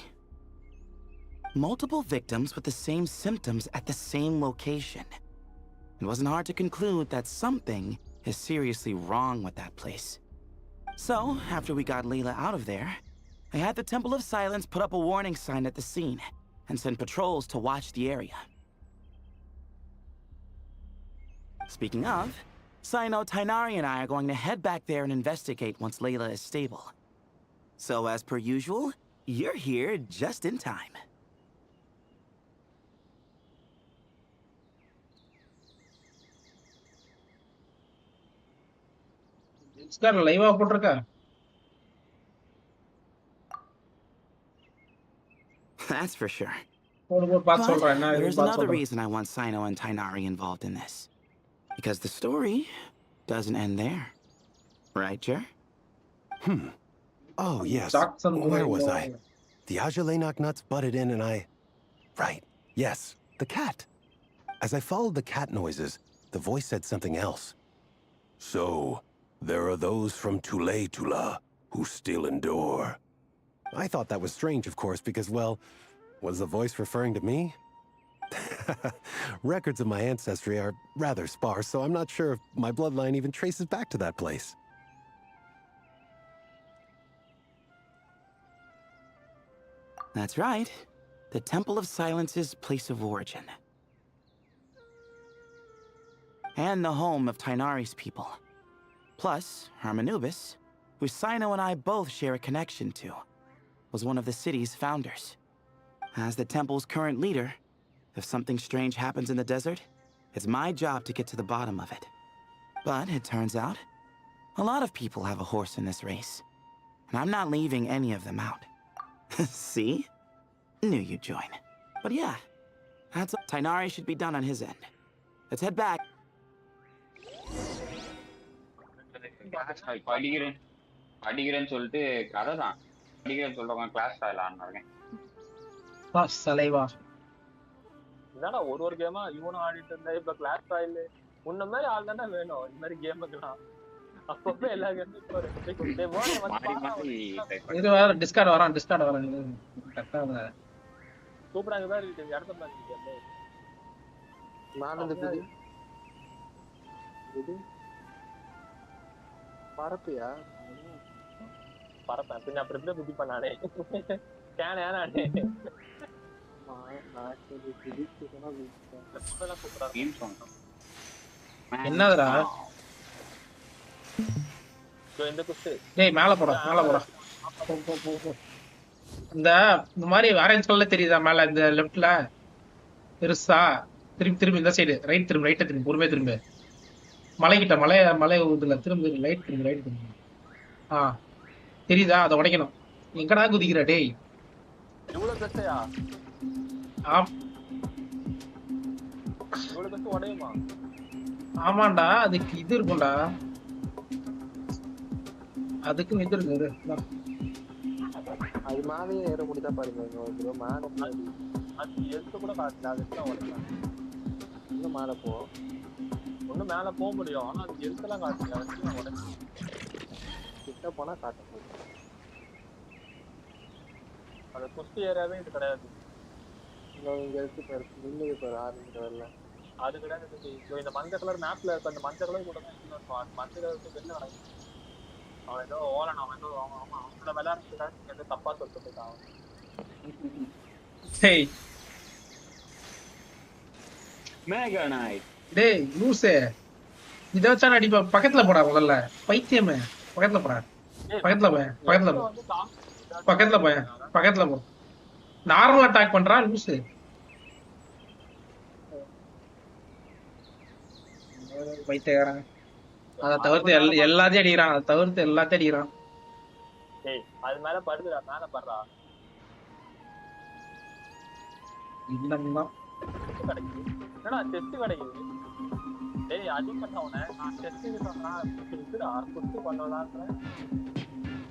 Speaker 9: Multiple victims with the same symptoms at the same location. It wasn't hard to conclude that something is seriously wrong with that place. So, after we got Layla out of there, I had the Temple of Silence put up a warning sign at the scene and send patrols to watch the area. Speaking of, Sino, Tainari, and I are going to head back there and investigate once Layla is stable. So, as per usual, you're here just in time.
Speaker 1: Discord live போட்டுருக்கா?
Speaker 9: That's for sure.
Speaker 1: But
Speaker 9: there's another reason I want Sino and Tainari involved in this. Because the story doesn't end there. Right, Jer?
Speaker 10: Oh, yes. Where was I? The Ajile knocknuts butted in and I... Right. Yes. The cat. As I followed the cat noises, the voice said something else. So, there are those from Tula who still endure. I thought that was strange, of course, because, well, was the voice referring to me? Records of my ancestry are rather sparse, so I'm not sure if my bloodline even traces back to that place.
Speaker 9: That's right. The Temple of Silence's place of origin. And the home of Tainari's people. Plus, Hermanubis, who Sino and I both share a connection to, was one of the city's founders. As the temple's current leader, if something strange happens in the desert, it's my job to get to the bottom of it. But it turns out, a lot of people have a horse in this race. And I'm not leaving any of them out. See? Knew you'd join. But yeah, that's Tainari should be done on his end. Let's head back.
Speaker 6: படிக்கிறேன்னு சொல்லிட்டு கதை தான் படிக்கிறேன்னு சொல்றவங்க class trial ஆனாங்க. என்னடா ஒரு கேமா இவனும் ஆடிட்டு இருந்தா இப்ப கிளாஸ் ட்ரையல் முன்ன மாதிரி ஆள் தானே வேணும் இந்த மாதிரி கேமுக்குலாம். அப்பப்போ எல்லா கேமும்
Speaker 1: டிஸ்கார்ட் வரான்
Speaker 6: சூப்பராக தான் இருக்கு இடத்த பாத்துக்கிட்டே நானது இது பரப்பியா பரப்பேன் பின்ன அப்புறம் எப்படி புத்தி பண்ணானே கேன ஏனானே
Speaker 1: என்னதுடா டேய் மேல போடா இந்த மாதிரி ஆரஞ்சு கலர்ல தெரியுதா மேல இந்த லெஃப்ட்ல பெருசா திரும்பி இந்த சைடு ரைட் திரும்பி பொறுமையா திரும்ப மலைகிட்ட மலை ஊதுல திரும்ப ரைட் திரும்ப தெரியுதா? அதை உடைக்கணும். எங்கடா குதிக்கிற டேய்?
Speaker 6: இவ்வளவு கஷ்டம் உடையுமா?
Speaker 1: ஆமாண்டா, அதுக்கு இது இருக்கும்டா. அதுக்கு இது இருக்கு.
Speaker 11: அது மேலேயே ஏற முடியுதா பாருங்க. மேலே
Speaker 6: அது எடுத்து கூட காட்டல. அதுக்கு உடைக்கலாம்.
Speaker 11: இன்னும் மேலே போ.
Speaker 6: ஒன்னும் மேல போக முடியும். ஆனா அது எடுத்துலாம் காட்டல. அதுக்கு நான் உடைச்சேன்.
Speaker 11: கிட்ட போனா காட்ட போகுது.
Speaker 6: அது குஸ்தி ஏரியாவே இது கிடையாது.
Speaker 11: இங்க எடுத்து பாரு. நின்று பாரு ஆரம்பிக்கிற வரல.
Speaker 6: அது கிடையாது. இந்த மஞ்சள் கலர் மேப்ல இருக்க அந்த மஞ்சள் கலர் கூட தான் இருக்கும். அந்த மஞ்சள் கலருக்கு வெளில நடக்கும். அவன் ஏதோ ஓலன் அவன் ஏதோ அவங்கள விளையாடுறதுக்காக எதோ தப்பா சொல்லிட்டு போயிட்டான்.
Speaker 1: டேய்
Speaker 12: மேகா நைட்.
Speaker 1: டேய் லூசே, இத வச்சா அடிப்பா. பக்கத்துல போடா முதல்ல. பைத்தியமே, பக்கத்துல போடா. பக்கத்துல போய் பக்கத்துல போய் பக்கத்துல போ. நார்மல் அட்டாக் பண்றான் லூசு. பைத்தியக்காரன். அதை தவிர்த்து எல்லாத்தையும் அடிக்கிறான். அதை தவிர்த்து எல்லாத்தையும் அடிக்கிறான்.
Speaker 6: டேய் அது மேல படுதுடா. மேல படுறா.
Speaker 1: இல்லம்மா
Speaker 6: கிடைக்குது. என்னடா செஸ்ட் கிடைக்குது. டேய் அடி பண்ணவனே நான் செஸ்ட் இதுடா குஸ்தி பண்ணலாம்ன்ற.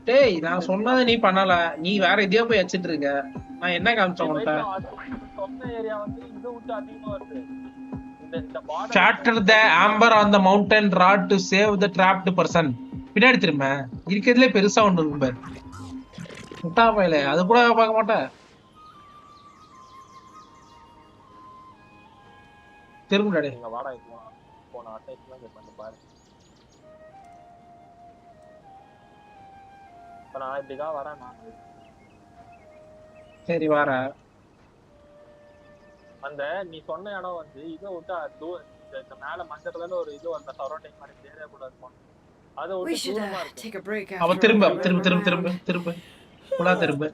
Speaker 1: டேய் நான் சொன்னதை நீ பண்ணல. நீ வேற எதையோ போய் வச்சிட்டு இருக்க. நான் என்ன காமிச்சேன் உன்கிட்ட?
Speaker 6: சொன்ன ஏரியா வந்து இதை விட்டு அதிகமா வருது.
Speaker 1: Shatter the amber on the mountain rod to save the trapped person. பின்னாடி திரும்ப இருக்கிறதுலே பெருசா ஒண்ணு இருக்கும் பாரு. முட்டா பையல அது கூட பார்க்க மாட்டேன். திரும்படா.
Speaker 6: இங்க வாடா இப்போ. போன அட்டாக்லாம் செட் பண்ணி பாரு. நான் இப்படிதான் வரேன் நான்.
Speaker 1: சரி வார.
Speaker 6: அந்த நீ சொன்ன இடம் வந்து இதை விட்டா இந்த மேல மஞ்சள் கலர்ல ஒரு இது அந்த சரௌண்டிங் மாதிரி ஏரியா கூட இருக்கும். அதை விட்டு தூரமா இருக்கு.
Speaker 1: அவ திரும்ப திரும்ப திரும்ப திரும்ப திரும்ப புலா திரும்ப.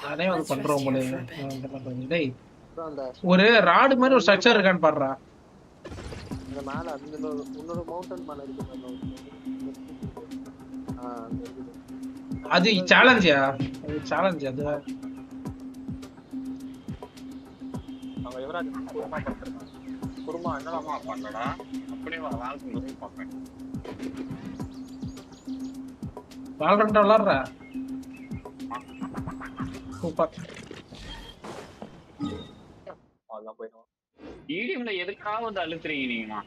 Speaker 1: நானே வந்து பண்றோம் போல. டேய் ஒரு ராடு மாதிரி ஒரு ஸ்ட்ரக்சர் இருக்கான்னு பாடுறா.
Speaker 11: அந்த மேல அந்த இன்னொரு மவுண்டன் மேல இருக்கு.
Speaker 1: அது சேலஞ்சா? சேலஞ்ச் அது.
Speaker 6: அவங்க யுவராஜ் குருமா பண்றாங்க. குருமா என்னடா பண்ணடா? அப்படியே வாழ்க்கை போய் பாப்பேன்.
Speaker 1: வால்ரண்ட் விளையாடுற. சூப்பர்.
Speaker 6: அதெல்லாம் போயிடும்.
Speaker 12: ஈடியம்ல எதுக்காக வந்து அழுத்துறீங்க நீங்கமா?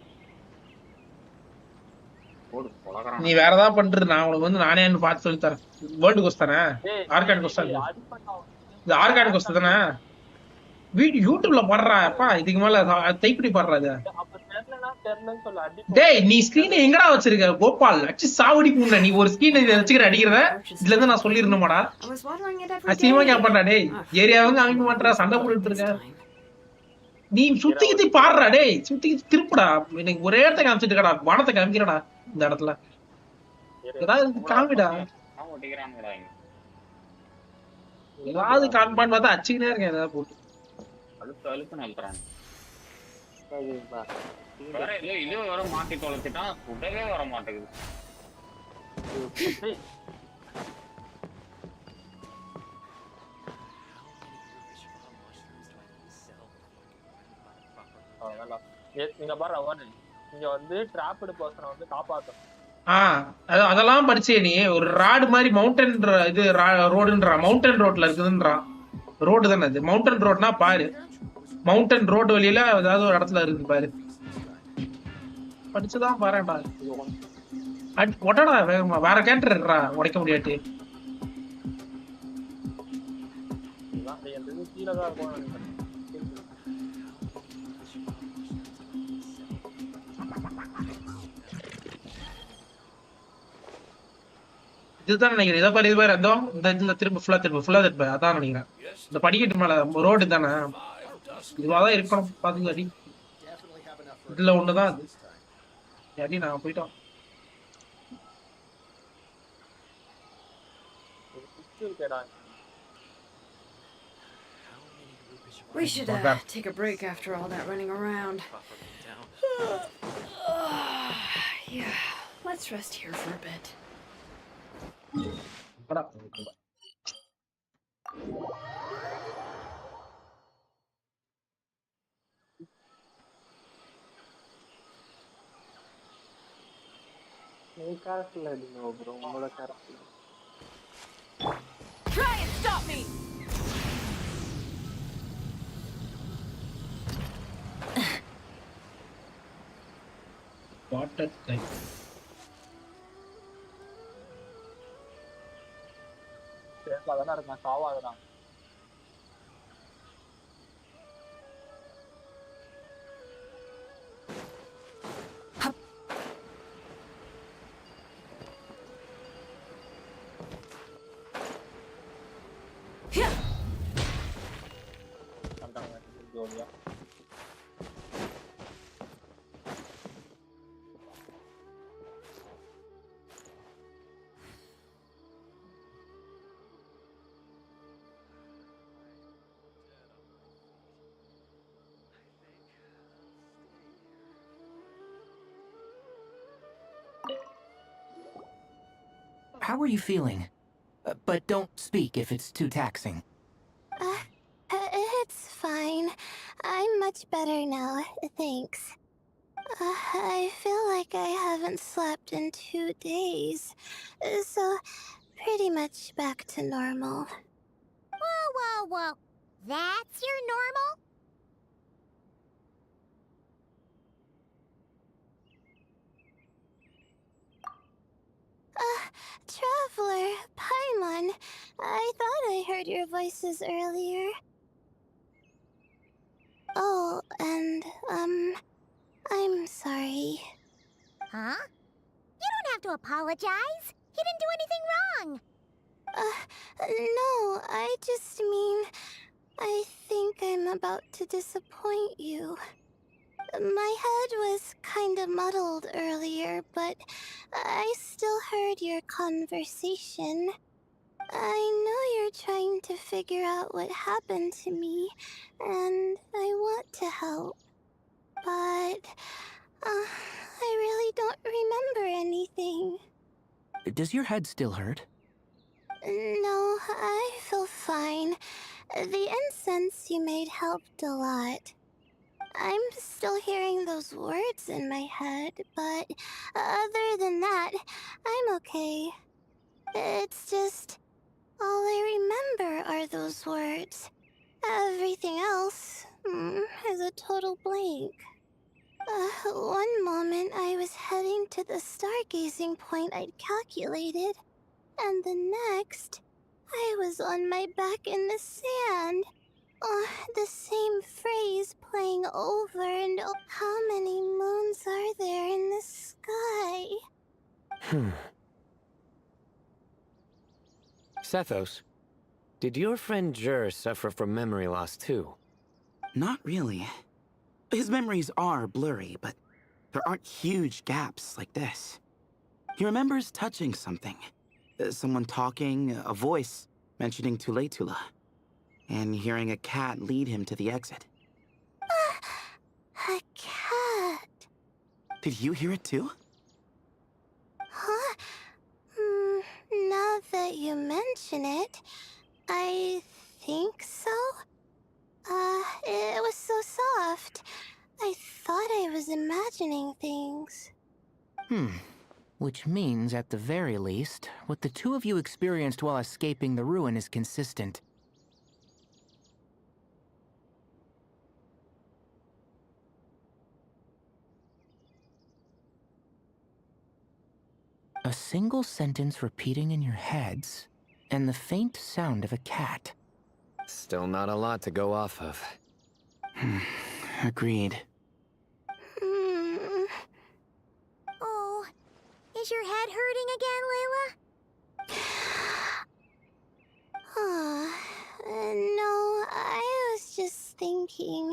Speaker 1: நீ வேற ஏதாவது பண்றது. நான் உனக்கு வந்து நானே பார்த்து சொல்லி தரேன். வேர்ல்டு கோஸ்ட் தானே? ஆர்கான் கோஸ்ட் தானே? இது ஆர்கான் கோஸ்ட் தானே? வீடியோ யூடியூப்ல பண்றாப்பா. இதுக்கு மேல டைப்டி பண்றாது. டேய் நீ ஸ்கிரீன் எங்கடா வச்சிருக்க கோபால்? அச்சு சாவடி பூண்ட. நீ ஒரு ஸ்கிரீன் இதை வச்சுக்கிற அடிக்கிறத. இதுல இருந்து நான் சொல்லிருந்தோமாடா. அசியமா கேப்பா. டேய் ஏரியா வந்து அமைக்க மாட்டா. சண்டை போட்டுட்டு இருக்க. நீ சுத்தி கித்தி பாடுறா. டேய் சுத்தி கித்தி திருப்புடா. எனக்கு ஒரே இடத்த காமிச்சிட்டு இருக்கடா. வானத்தை காமிக்கிறடா இந்த இடத்துல. ஏதாவது காமிடா. ஏதாவது காண்பான்னு பார்த்தா அச்சுக்கினே இருக்கேன். ஏதாவது போட்டு
Speaker 12: அழுத்து அழுத்துன்னு அழுத்துறாங்க. வேற ஏதோ இது வர மாட்டி தொலைச்சிட்டா உடவே வர மாட்டேங்குது.
Speaker 6: நீங்க பாரு இங்க வந்து டிராப்டு பர்சனை வந்து காப்பாத்தணும்.
Speaker 1: அதெல்லாம் படிச்சே நீ. ஒரு ராடு மாதிரி மவுண்டன் இது ரோடுன்றா. மவுண்டன் ரோட்ல இருக்குதுன்றா. ரோடு தானே அது. மவுண்டன் ரோட்னா பாரு. மவுண்டன் ரோடு வழியில ஏதாவது ஒரு இடத்துல இருக்கு பாரு. படிச்சுதான் பாருடா. ஒட்டடா வேகமா. வேற கேரக்டர் இருக்கா உடைக்க முடியாட்டி.
Speaker 6: கீழதான் இருக்கும்.
Speaker 1: இதுதான் நினைக்கிறேன். இதை பாரு இது பாரு. அதோ இந்த திரும்ப ஃபுல்லா திரும்ப அதான் நினைக்கிறேன். இந்த படிக்கட்டு மேல ரோடு தானே? இதுவாதான் இருக்கணும். பாத்துங்க அடி. இதுல ஒண்ணுதான் அது. அடி நான் போயிட்டோம்.
Speaker 2: We should take a break after all that running around. Yeah, let's rest here for a bit.
Speaker 11: உன் கேரக்டர்ல எடுங்க ப்ரோ, உங்களோட கேரக்டர்ல.
Speaker 2: Try and stop me!
Speaker 1: Water type.
Speaker 6: சேஃப்ல தானே இருக்கேன், சாவாதுதான். ஜோலியா
Speaker 7: How are you feeling? But don't speak if it's too taxing.
Speaker 3: It's fine. I'm much better now, thanks. I feel like I haven't slept in 2 days, so pretty much back to normal.
Speaker 13: Whoa. That's your normal?
Speaker 3: Traveler, Paimon, I thought I heard your voices earlier. Oh, and, I'm sorry.
Speaker 13: Huh? You don't have to apologize. He didn't do anything wrong.
Speaker 3: No, I just mean, I think I'm about to disappoint you. My head was kinda muddled earlier, but I still heard your conversation. I know you're trying to figure out what happened to me, and I want to help. But, I really don't remember anything.
Speaker 7: Does your head still hurt?
Speaker 3: No, I feel fine. The incense you made helped a lot. I'm still hearing those words in my head, but other than that, I'm okay. It's just, all I remember are those words. Everything else is a total blank. One moment I was heading to the stargazing point I'd calculated, and the next, I was on my back in the sand. The same phrase playing over and over. How many moons are there in the sky?
Speaker 8: Sethos, did your friend Jur suffer from memory loss too?
Speaker 9: Not really. His memories are blurry, but there aren't huge gaps like this. He remembers touching something. Someone talking, a voice mentioning Tuletula, and hearing a cat lead him to the exit.
Speaker 3: A cat.
Speaker 9: Did you hear it too?
Speaker 3: Huh? Now that you mention it, I think so. It was so soft. I thought I was imagining things.
Speaker 7: Which means, at the very least, what the two of you experienced while escaping the ruin is consistent. A single sentence repeating in your heads, and the faint sound of a cat.
Speaker 8: Still not a lot to go off of.
Speaker 9: Agreed.
Speaker 13: Oh, is your head hurting again, Layla?
Speaker 3: No, I was just thinking.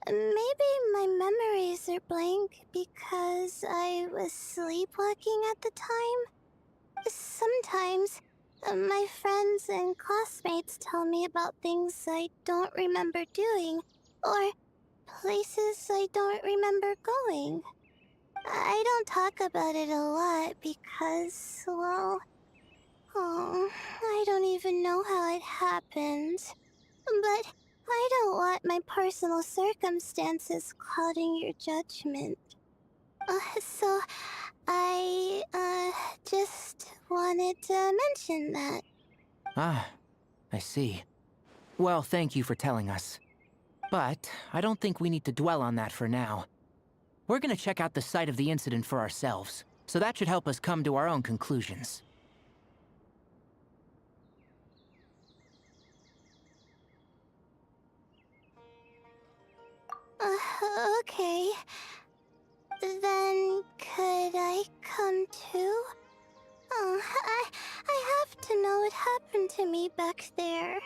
Speaker 3: Maybe my memories are blank because I was sleepwalking at the time. Sometimes, my friends and classmates tell me about things I don't remember doing, or places I don't remember going. I don't talk about it a lot because, well, I don't even know how it happened. But I don't want my personal circumstances clouding your judgment.
Speaker 13: So I just wanted to mention that.
Speaker 7: Ah, I see. Well, thank you for telling us. But I don't think we need to dwell on that for now. We're gonna check out the site of the incident for ourselves, so that should help us come to our own conclusions.
Speaker 13: Okay. Then could I come too? Oh, I have to know what happened to me back there.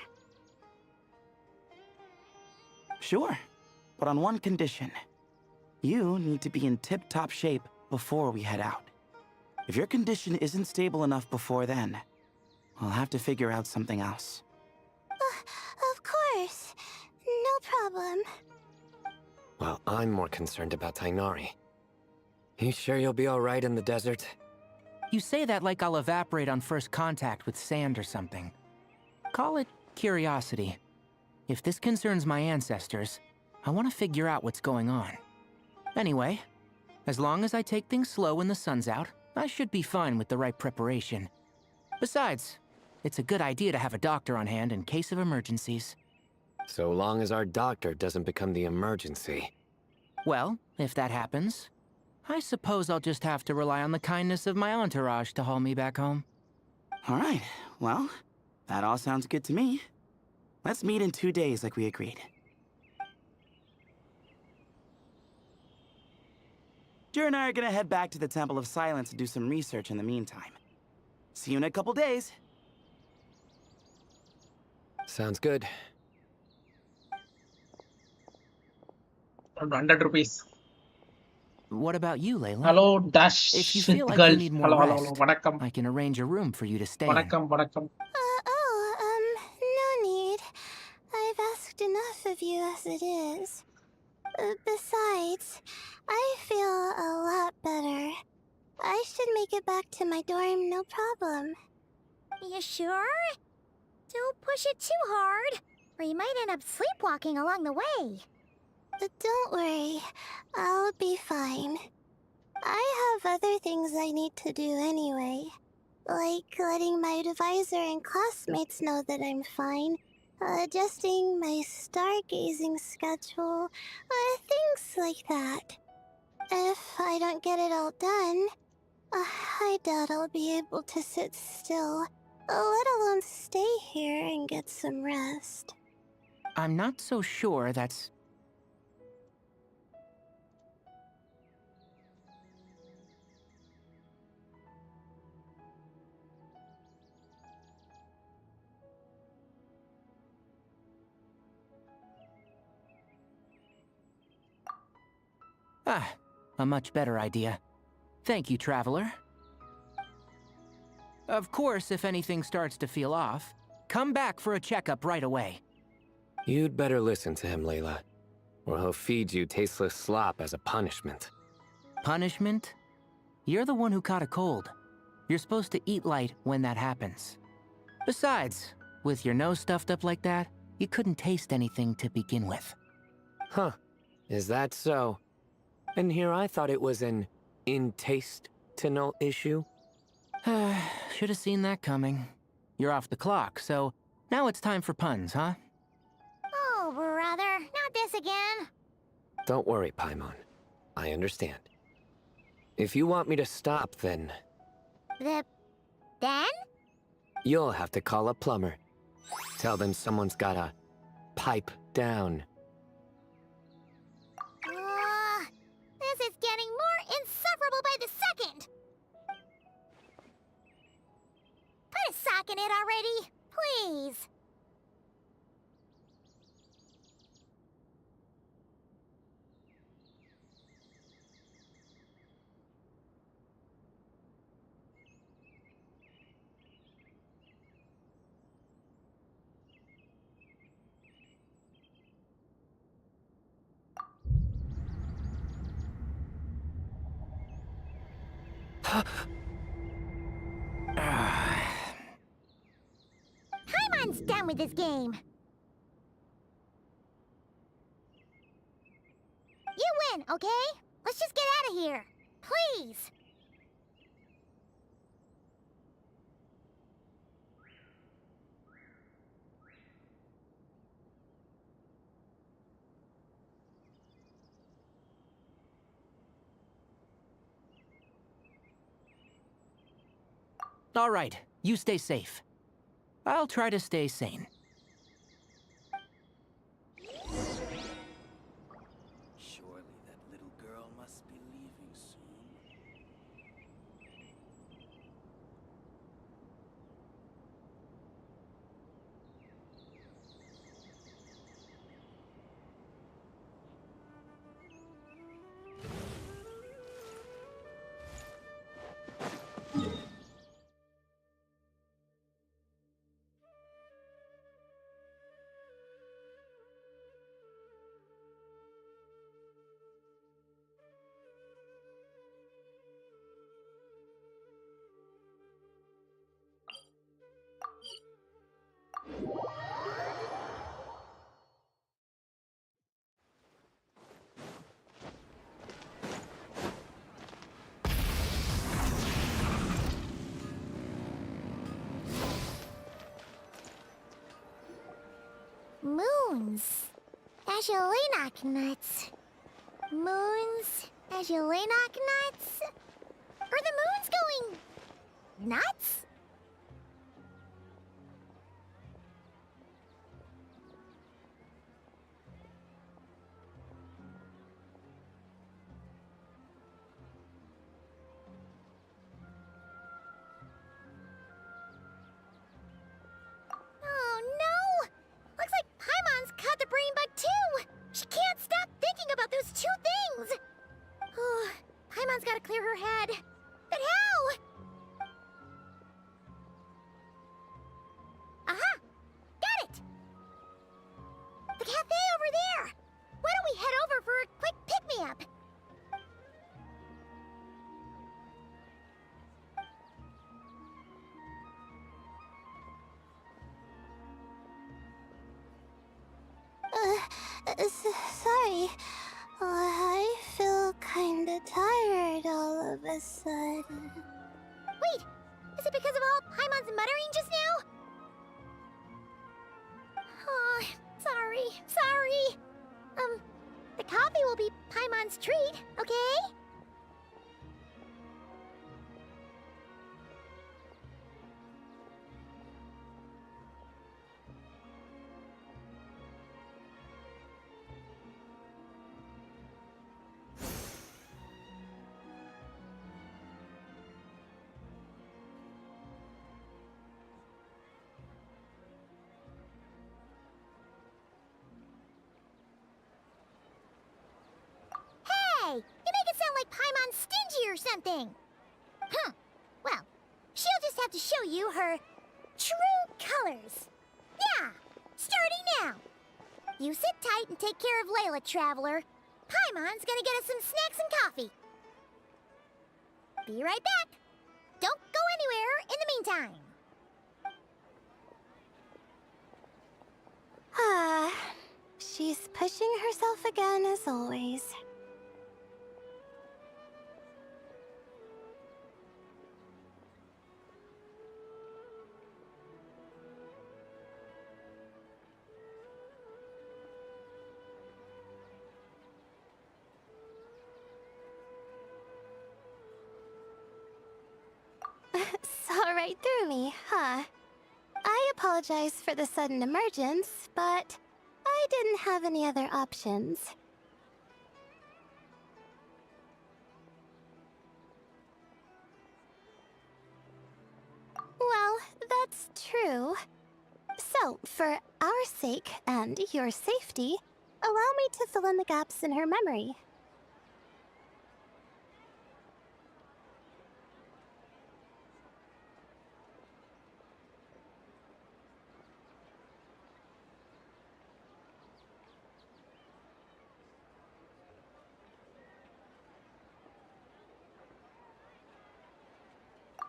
Speaker 9: Sure, but on one condition. You need to be in tip-top shape before we head out. If your condition isn't stable enough before then, we'll have to figure out something else.
Speaker 13: Of course. No problem.
Speaker 8: Well, I'm more concerned about Tainari. You sure you'll be alright in the desert?
Speaker 7: You say that like I'll evaporate on first contact with sand or something. Call it curiosity. If this concerns my ancestors, I want to figure out what's going on. Anyway, as long as I take things slow when the sun's out, I should be fine with the right preparation. Besides, it's a good idea to have a doctor on hand in case of emergencies.
Speaker 8: So long as our doctor doesn't become the emergency.
Speaker 7: Well, if that happens, I suppose I'll just have to rely on the kindness of my entourage to haul me back home.
Speaker 9: Alright, well, that all sounds good to me. Let's meet in 2 days like we agreed. Jer and I are gonna head back to the Temple of Silence to do some research in the meantime. See you in a couple days.
Speaker 8: Sounds good.
Speaker 1: 100 rupees.
Speaker 7: What about you, Layla?
Speaker 1: Hello, Dash
Speaker 7: If you feel like
Speaker 1: girl.
Speaker 7: you need more
Speaker 1: Hello,
Speaker 7: rest,
Speaker 1: வணக்கம்.
Speaker 7: I can arrange a room for you to stay in.
Speaker 1: வணக்கம்.
Speaker 13: No need. I've asked enough of you as it is. Besides, I feel a lot better. I should make it back to my dorm, no problem.
Speaker 3: You sure? Don't push it too hard, or you might end up sleepwalking along the way.
Speaker 13: Don't worry, I'll be fine. I have other things I need to do anyway. Like letting my advisor and classmates know that I'm fine, adjusting my stargazing schedule, things like that. If I don't get it all done, I doubt I'll be able to sit still, let alone stay here and get some rest.
Speaker 7: I'm not so sure that's... Ah, a much better idea. Thank you, Traveler. Of course, if anything starts to feel off, come back for a checkup right away.
Speaker 8: You'd better listen to him, Layla, or he'll feed you tasteless slop as a punishment.
Speaker 7: Punishment? You're the one who caught a cold. You're supposed to eat light when that happens. Besides, with your nose stuffed up like that, you couldn't taste anything to begin with.
Speaker 8: Huh. Is that so? And here I thought it was an intestinal issue.
Speaker 7: Should have seen that coming. You're off the clock, so now it's time for puns, huh?
Speaker 3: Oh, brother, not this again.
Speaker 8: Don't worry, Paimon. I understand. If you want me to stop, then...
Speaker 3: Then?
Speaker 8: You'll have to call a plumber. Tell them someone's gotta pipe down.
Speaker 3: This is getting more insufferable by the second. Put a sock in it already, please. Paimon's done with this game. You win, okay? Let's just get out of here. Please!
Speaker 7: All right, you stay safe. I'll try to stay sane.
Speaker 9: Surely that little girl must be leaving soon.
Speaker 3: Moons. Ashalinak nuts. Moons. Ashalinak nuts. Are the moons going nuts? Oh no! Looks like Paimon's caught the brain bug too! She can't stop thinking about those two things! Oh, Paimon's gotta clear her head. But how? Aha! Got it! The cafe over there! Why don't we head over for a quick pick-me-up?
Speaker 13: Sorry. I feel kinda tired all of a sudden.
Speaker 3: Wait! Is it because of all Paimon's muttering just now? Oh, sorry. The coffee will be Paimon's treat, okay? Hey! You make it sound like Paimon's stingy or something! Well, she'll just have to show you her true colors. Yeah! Starting now! You sit tight and take care of Layla, Traveler. Paimon's gonna get us some snacks and coffee. Be right back. Don't go anywhere in the meantime.
Speaker 13: She's pushing herself again as always. Saw right through me, huh? I apologize for the sudden emergence, but I didn't have any other options. Well, that's true. So, for our sake and your safety, allow me to fill in the gaps in her memory.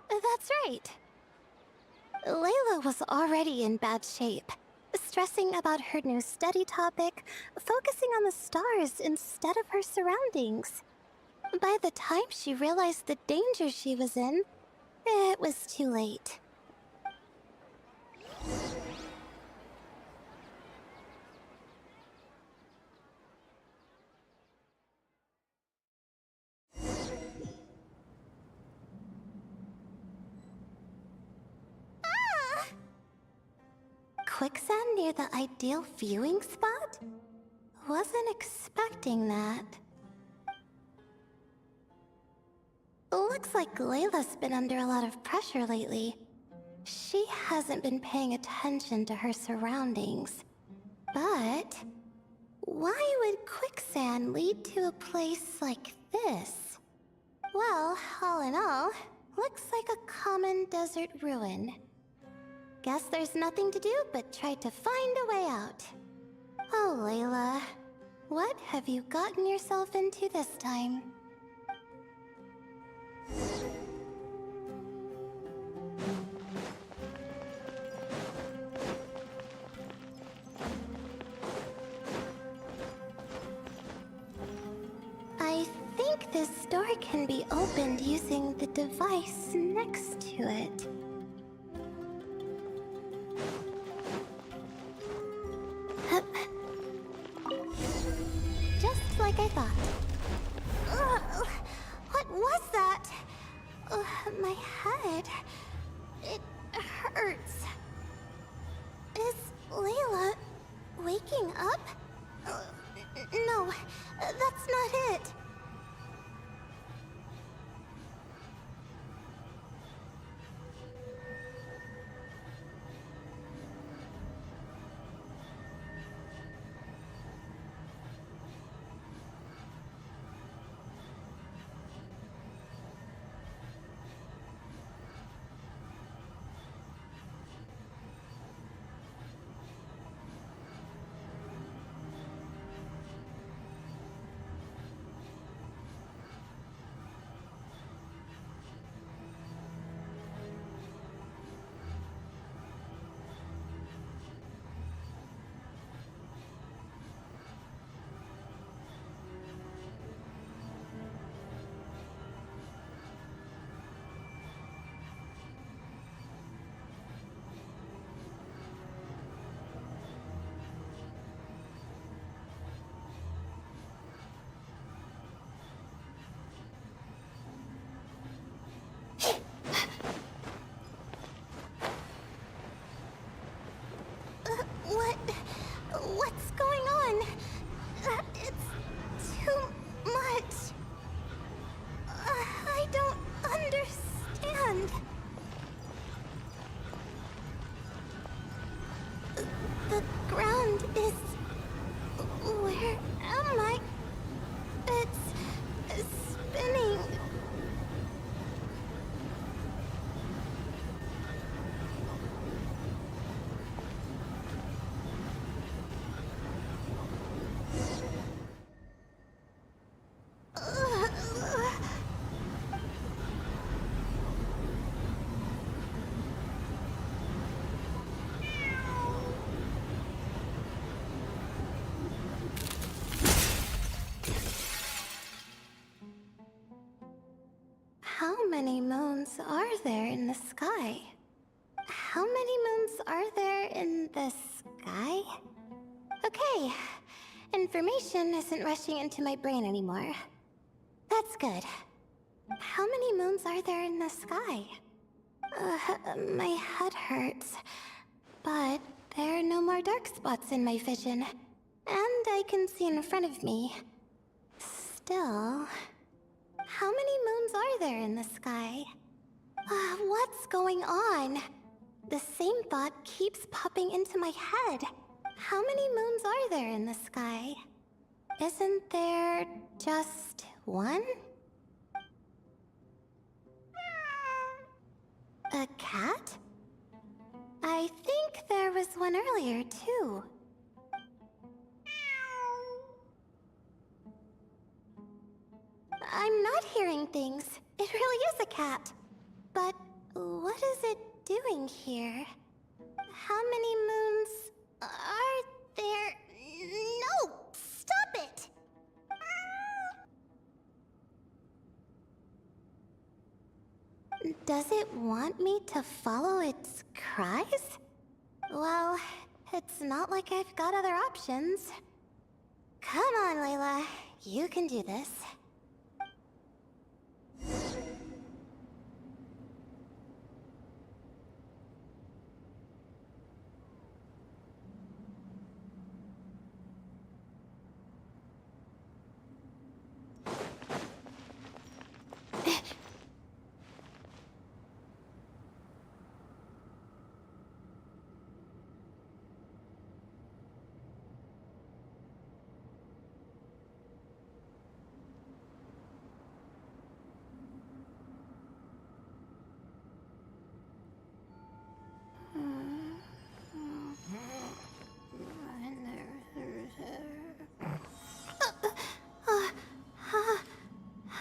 Speaker 13: That's right. Layla was already in bad shape, stressing about her new study topic, focusing on the stars instead of her surroundings. by the time she realized the danger she was in, it was too late. Quicksand near the ideal viewing spot? Wasn't expecting that. Looks like Layla's been under a lot of pressure lately. She hasn't been paying attention to her surroundings. But why would quicksand lead to a place like this? Well, all in all, looks like a common desert ruin. Guess there's nothing to do but try to find a way out. Oh, Layla, what have you gotten yourself into this time? I think this door can be opened using the device next to it. Just like I thought. Ugh, what was that? My head. It hurts. Is Layla waking up? No, that's not it. What's going on? It's too much. I don't understand. The ground is... Where am I? It's spinning. How many moons are there in the sky? How many moons are there in the sky? Okay, information isn't rushing into my brain anymore. That's good. How many moons are there in the sky? My head hurts. But there are no more dark spots in my vision. And I can see in front of me. Still... How many moons are there in the sky? What's going on? The same thought keeps popping into my head. How many moons are there in the sky? Isn't there just one? A cat? I think there was one earlier, too. I'm not hearing things. It really is a cat. But what is it doing here? How many moons are there? No! Stop it! Does it want me to follow its cries? Well, it's not like I've got other options. Come on, Layla. You can do this.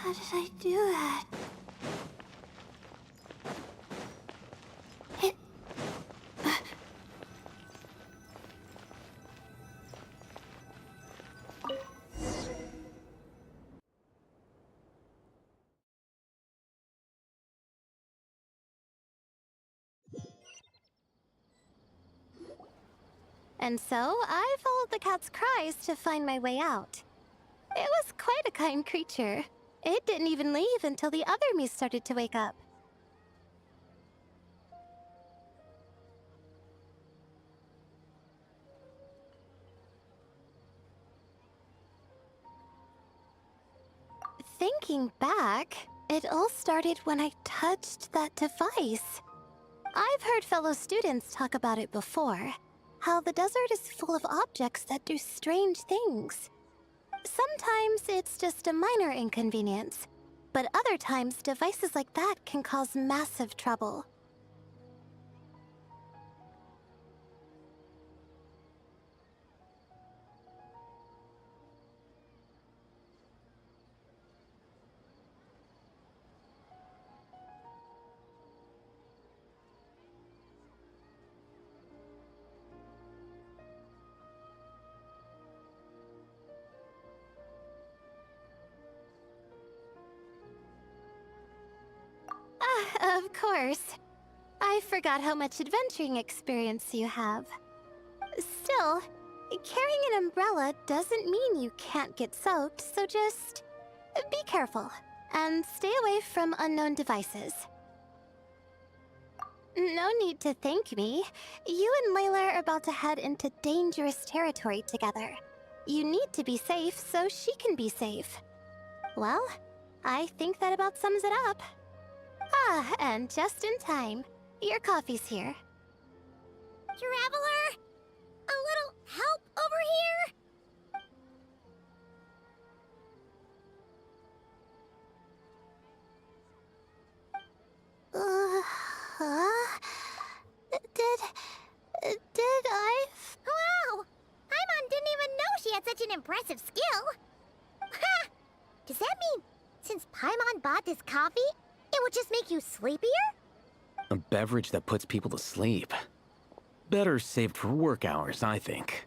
Speaker 13: How did I do that? And so, I followed the cat's cries to find my way out. It was quite a kind creature. It didn't even leave until the other me started to wake up. Thinking back, it all started when I touched that device. I've heard fellow students talk about it before. How the desert is full of objects that do strange things. Sometimes it's just a minor inconvenience, but other times devices like that can cause massive trouble. Of course. I forgot how much adventuring experience you have. Still, carrying an umbrella doesn't mean you can't get soaked, so just be careful and stay away from unknown devices. No need to thank me. You and Layla are about to head into dangerous territory together. You need to be safe so she can be safe. Well, I think that about sums it up. Ah, and just in time. Your coffee's here.
Speaker 3: Traveler? A little help over here?
Speaker 13: Did I?
Speaker 3: Wow! Paimon didn't even know she had such an impressive skill. Ha! Does that mean since Paimon bought this coffee, it would just make you sleepier?
Speaker 14: A beverage that puts people to sleep. Better saved for work hours, I think.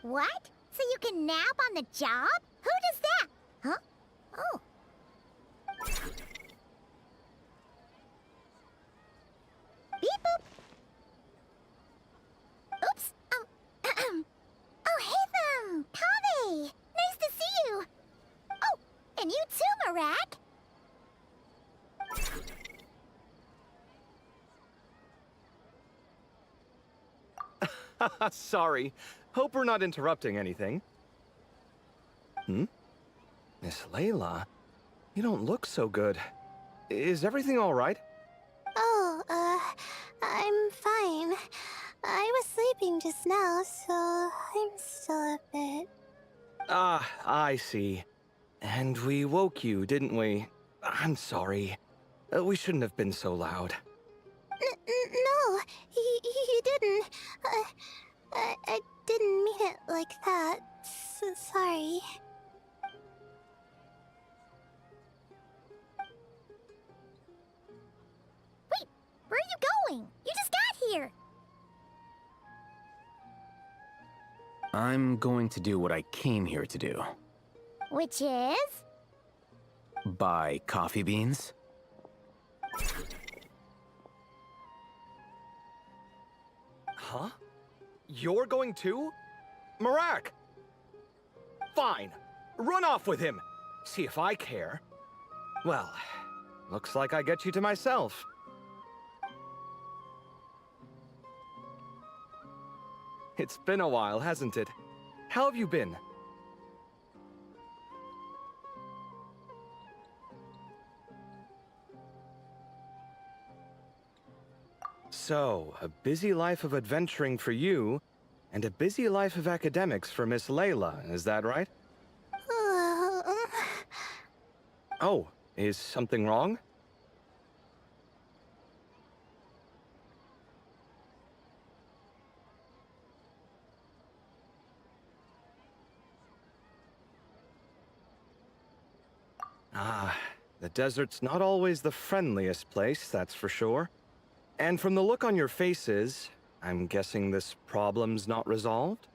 Speaker 3: What? So you can nap on the job? Who does that? Huh? Oh. Beep boop. Oops. Oh, hey, Kave! Nice to see you. Oh, and you too, Marak.
Speaker 15: Sorry. Hope we're not interrupting anything. Miss Layla, you don't look so good. Is everything all right?
Speaker 13: Oh, I'm fine. I was sleeping just now, so I'm still a bit...
Speaker 15: Ah, I see. And we woke you, didn't we? I'm sorry. We shouldn't have been so loud.
Speaker 13: No, you didn't. I didn't mean it like that. Sorry.
Speaker 3: Wait, where are you going? You just got here.
Speaker 14: I'm going to do what I came here to do.
Speaker 3: Which is?
Speaker 14: Buy coffee beans.
Speaker 15: Huh? You're going too? Marak! Fine. Run off with him. See if I care. Well, looks like I get you to myself. It's been a while, hasn't it? How have you been? So, a busy life of adventuring for you, and a busy life of academics for Miss Layla, is that right? Oh, is something wrong? Ah, the desert's not always the friendliest place, that's for sure. And from the look on your faces, I'm guessing this problem's not resolved?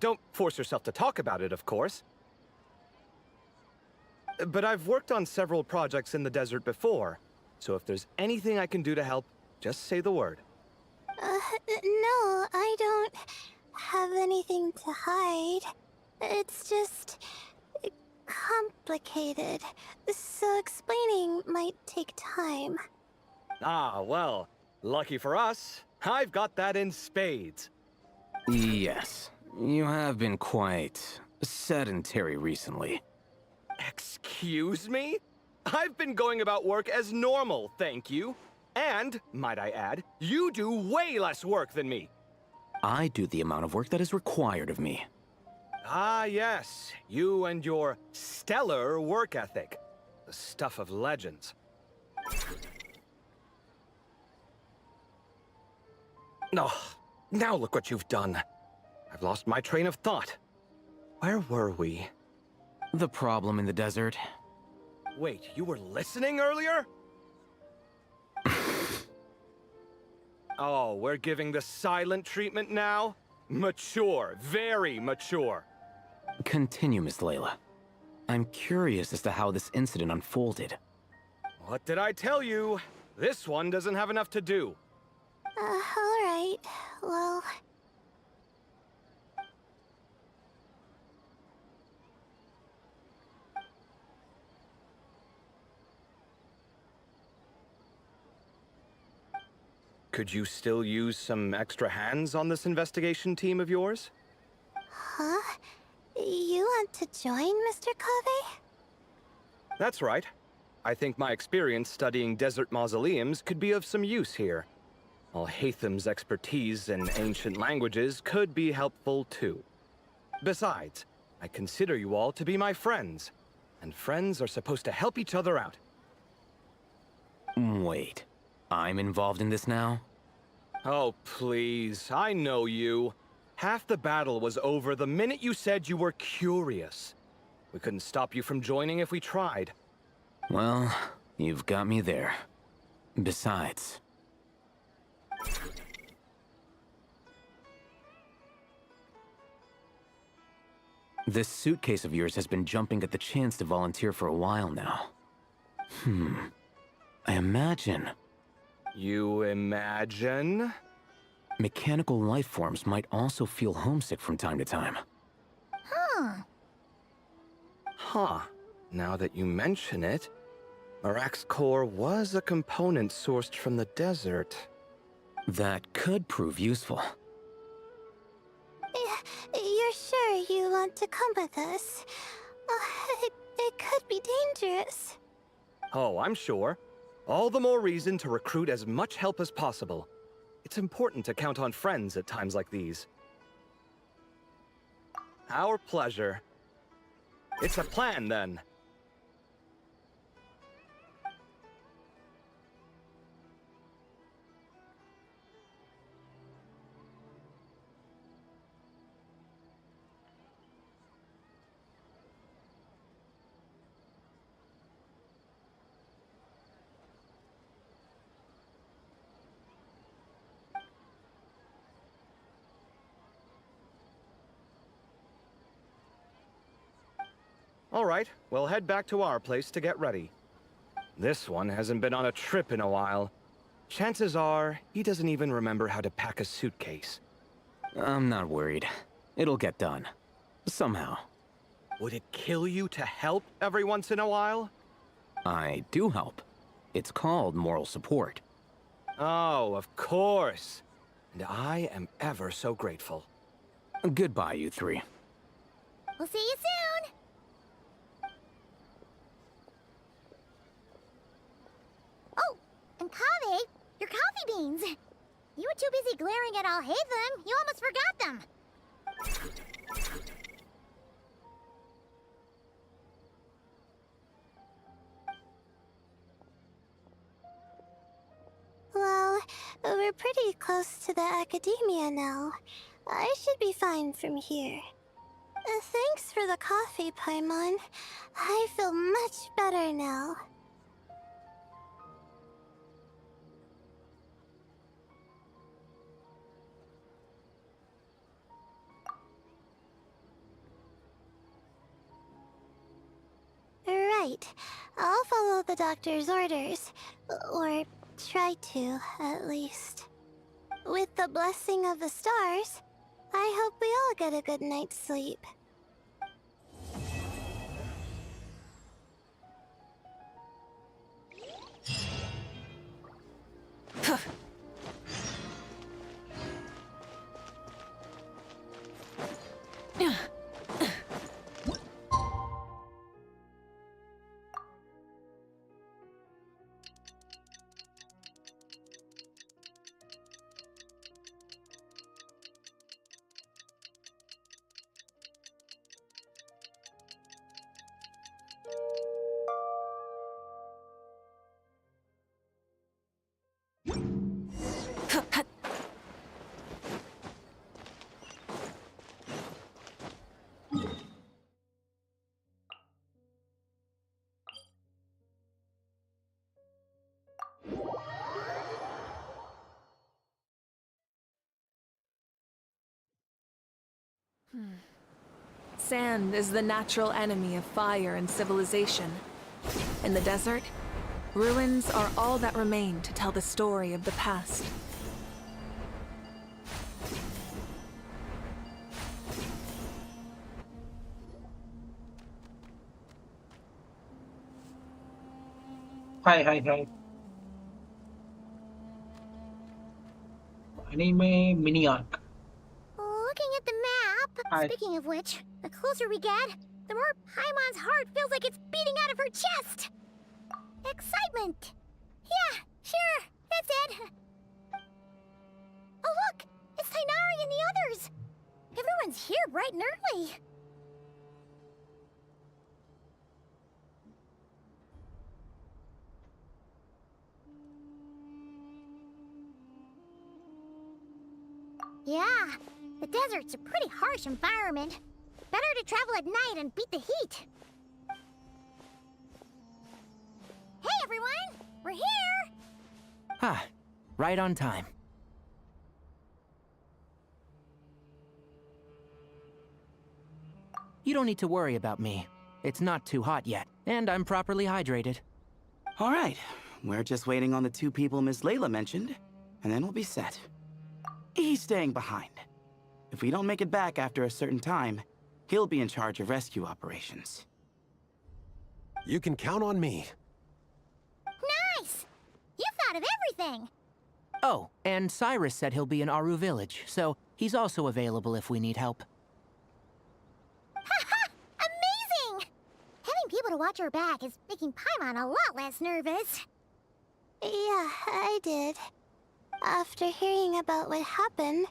Speaker 15: Don't force yourself to talk about it, of course. But I've worked on several projects in the desert before, so if there's anything I can do to help, just say the word.
Speaker 13: No, I don't have anything to hide. It's just complicated, so explaining might take time.
Speaker 15: Ah, well, lucky for us, I've got that in spades.
Speaker 14: Yes, you have been quite sedentary recently.
Speaker 15: Excuse me? I've been going about work as normal, thank you. And, might I add, you do way less work than me.
Speaker 14: I do the amount of work that is required of me.
Speaker 15: Ah, yes. You and your stellar work ethic. The stuff of legends. Oh, now look what you've done. I've lost my train of thought. Where were we?
Speaker 14: The problem in the desert.
Speaker 15: Wait, you were listening earlier? Oh, we're giving the silent treatment now? Mature, very mature.
Speaker 14: Continue, Miss Layla. I'm curious as to how this incident unfolded.
Speaker 15: What did I tell you? This one doesn't have enough to do.
Speaker 13: Alright. Well...
Speaker 15: Could you still use some extra hands on this investigation team of yours?
Speaker 13: Huh? You want to join, Mr. Cave?
Speaker 15: That's right. I think my experience studying desert mausoleums could be of some use here. While Hatham's expertise in ancient languages could be helpful too. Besides, I consider you all to be my friends, and friends are supposed to help each other out.
Speaker 14: Wait, I'm involved in this now?
Speaker 15: Oh, please, I know you. Half the battle was over the minute you said you were curious. We couldn't stop you from joining if we tried.
Speaker 14: Well, you've got me there. Besides... This suitcase of yours has been jumping at the chance to volunteer for a while now. I imagine...
Speaker 15: You imagine?
Speaker 14: Mechanical life forms might also feel homesick from time to time.
Speaker 15: Huh. Now that you mention it, Marak's core was a component sourced from the desert.
Speaker 14: That could prove useful.
Speaker 13: You're sure you want to come with us? It could be dangerous.
Speaker 15: Oh, I'm sure. All the more reason to recruit as much help as possible. It's important to count on friends at times like these. Our pleasure. It's a plan, then. All right, we'll head back to our place to get ready. This one hasn't been on a trip in a while. Chances are, he doesn't even remember how to pack a suitcase.
Speaker 14: I'm not worried. It'll get done. Somehow.
Speaker 15: Would it kill you to help every once in a while?
Speaker 14: I do help. It's called moral support.
Speaker 15: Oh, of course. And I am ever so grateful.
Speaker 14: Goodbye, you three.
Speaker 3: We'll see you soon! Oh, and Kaveh, your coffee beans! You were too busy glaring at Alhaitham, you almost forgot them!
Speaker 13: Well, we're pretty close to the academia now. I should be fine from here. Thanks for the coffee, Paimon. I feel much better now. Right. I'll follow the doctor's orders. Or try to, at least. With the blessing of the stars, I hope we all get a good night's sleep.
Speaker 16: Sand is the natural enemy of fire and civilization. In the desert, ruins are all that remain to tell the story of the past.
Speaker 1: Hi. Anime mini arc.
Speaker 3: Looking at the map,
Speaker 1: Hi.
Speaker 3: speaking of which, the closer we get, the more Paimon's heart feels like it's beating out of her chest. Excitement. Yeah, sure, that's it. Oh look, it's Tainari and the others. Everyone's here bright and early. Yeah, the desert's a pretty harsh environment. Better to travel at night and beat the heat. Hey everyone, we're here!
Speaker 7: Ah, right on time. You don't need to worry about me. It's not too hot yet, and I'm properly hydrated.
Speaker 9: All right, we're just waiting on the two people Miss Layla mentioned, and then we'll be set. He's staying behind. If we don't make it back after a certain time, he'll be in charge of rescue operations.
Speaker 10: You can count on me.
Speaker 3: Nice! You thought of everything!
Speaker 7: Oh, and Cyrus said he'll be in Aru Village, so he's also available if we need help.
Speaker 3: Haha! Amazing! Having people to watch our back is making Paimon a lot less nervous.
Speaker 13: Yeah, I did. After hearing about what happened,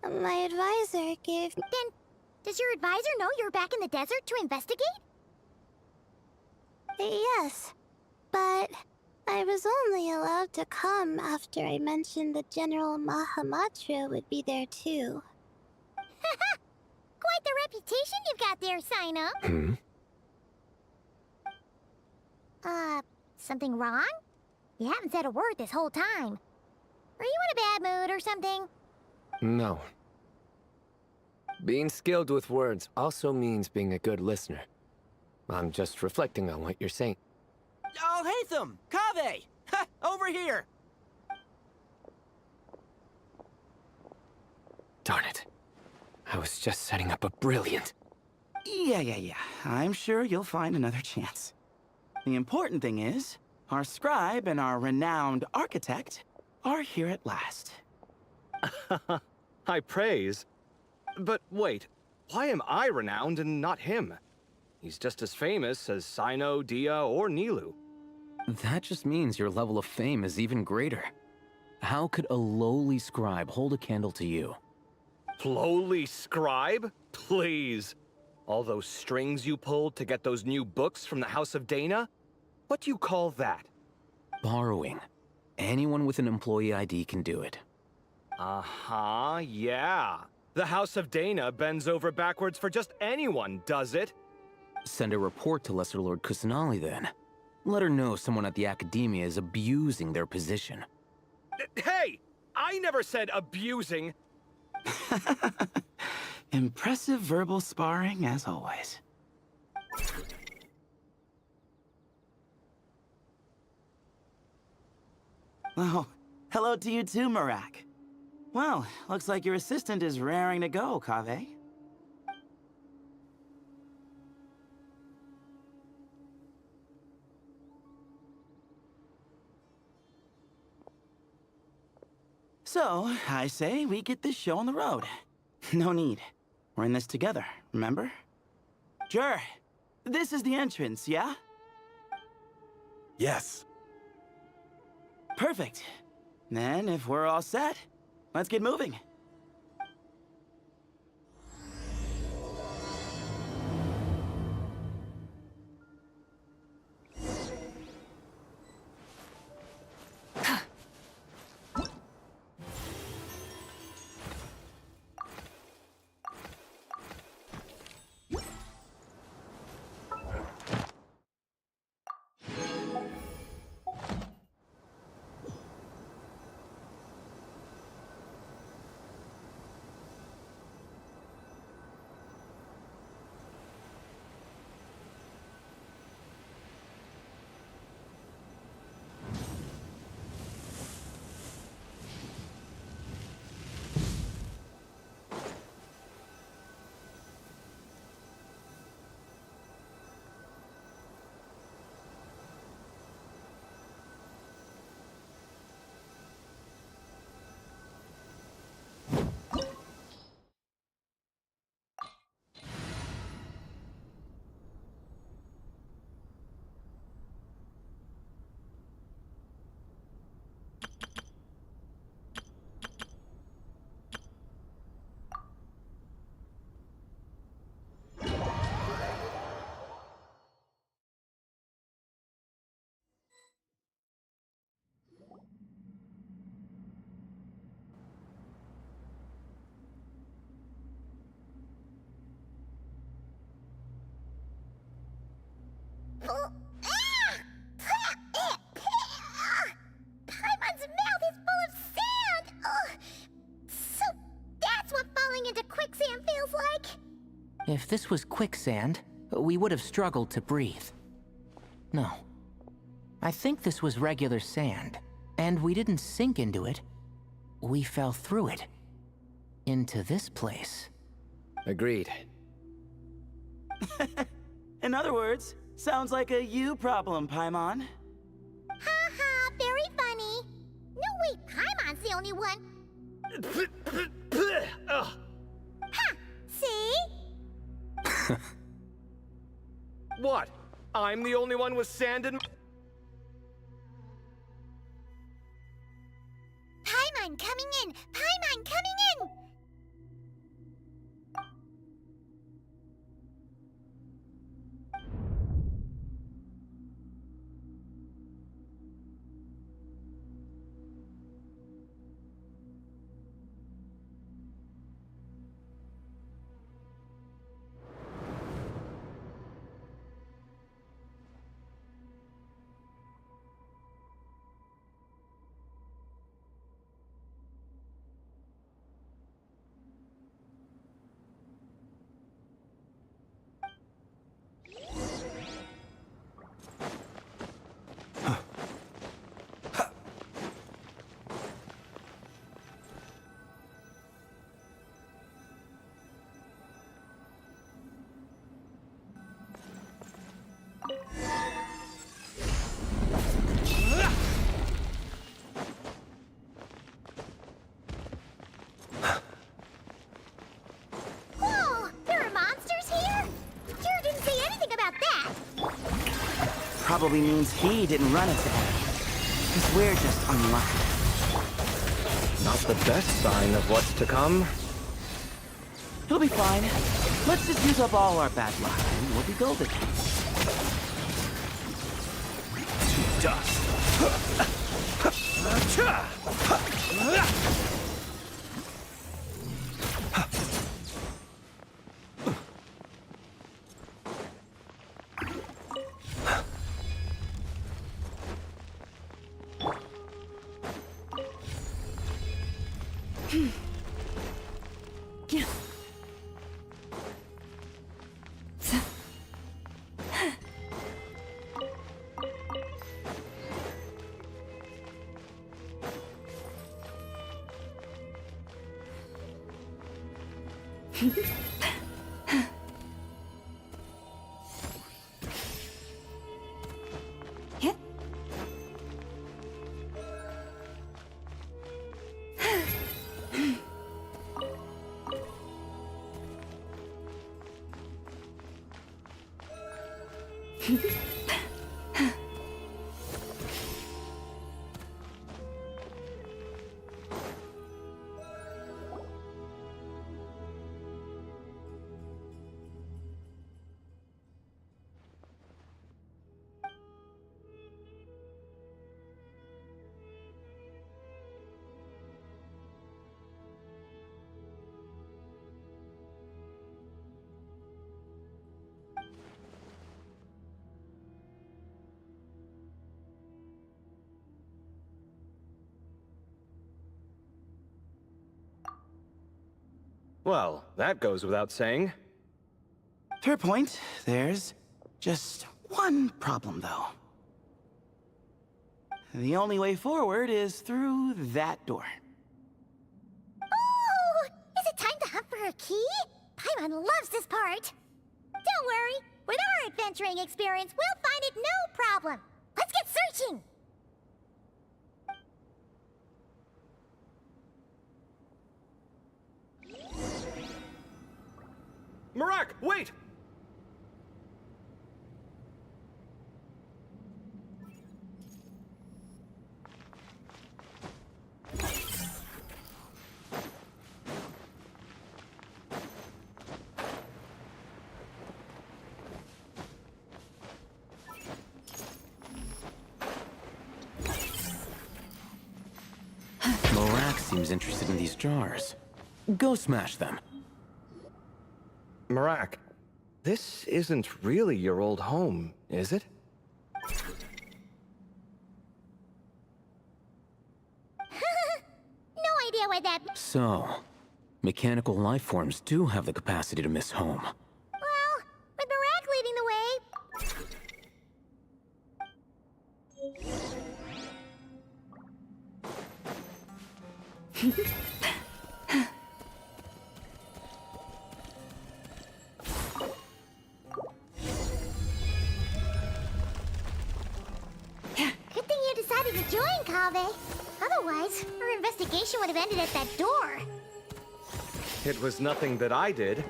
Speaker 13: my advisor gave me...
Speaker 3: Then, does your advisor know you're back in the desert to investigate?
Speaker 13: Yes, but I was only allowed to come after I mentioned that General Mahamatra would be there too.
Speaker 3: Haha! Quite the reputation you've got there, Sino. Something wrong? You haven't said a word this whole time. Are you in a bad mood or something?
Speaker 8: No. Being skilled with words also means being a good listener. I'm just reflecting on what you're saying.
Speaker 7: Oh, Hatham! Kaveh! Ha! Over here!
Speaker 14: Darn it. I was just setting up a brilliant...
Speaker 9: Yeah. I'm sure you'll find another chance. The important thing is, our scribe and our renowned architect are here at last.
Speaker 15: High praise. But wait, why am I renowned and not him? He's just as famous as Sino, Dia, or Nilu.
Speaker 14: That just means your level of fame is even greater. How could a lowly scribe hold a candle to you?
Speaker 15: Lowly scribe? Please. All those strings you pulled to get those new books from the House of Dana? What do you call that?
Speaker 14: Borrowing. Anyone with an employee ID can do it.
Speaker 15: Uh-huh, yeah. The House of Dana bends over backwards for just anyone, does it?
Speaker 14: Send a report to Lesser Lord Kusanali then. Let her know someone at the Academia is abusing their position.
Speaker 15: Hey! I never said abusing!
Speaker 9: Impressive verbal sparring, as always. Oh, hello to you too, Marak. Well, looks like your assistant is raring to go, Kaveh. So, I say we get this show on the road. No need. We're in this together, remember? Jur, this is the entrance, yeah?
Speaker 10: Yes.
Speaker 9: Perfect. Then, if we're all set, let's get moving.
Speaker 3: Paimon's mouth is full of sand! Ugh. So that's what falling into quicksand feels like?
Speaker 7: If this was quicksand, we would have struggled to breathe. No. I think this was regular sand, and we didn't sink into it. We fell through it. Into this place.
Speaker 8: Agreed.
Speaker 9: In other words, sounds like a you problem, Paimon.
Speaker 3: Ha ha, very funny. No, wait, Paimon's the only one. Ha! See?
Speaker 15: What? I'm the only one with sand in...
Speaker 3: Paimon coming in! Paimon coming in!
Speaker 9: probably means he didn't run it today. Because we're just unlucky.
Speaker 15: Not the best sign of what's to come.
Speaker 9: He'll be fine. Let's just use up all our bad luck, and we'll be golden.
Speaker 15: To dust. Well, that goes without saying.
Speaker 9: Fair point. There's just one problem, though. The only way forward is through that door.
Speaker 3: Oh! Is it time to hunt for a key? Paimon loves this part. Don't worry. With our adventuring experience, we'll find it no problem. Let's get searching!
Speaker 15: Marak, wait!
Speaker 14: Marak seems interested in these jars. Go smash them.
Speaker 15: Marak, this isn't really your old home, is it?
Speaker 3: No idea why that...
Speaker 14: So, mechanical life forms do have the capacity to miss home.
Speaker 3: Well, with Barak leading the way... Good thing you decided to join, Kaveh. Otherwise, our investigation would have ended at that door.
Speaker 15: It was nothing that I did.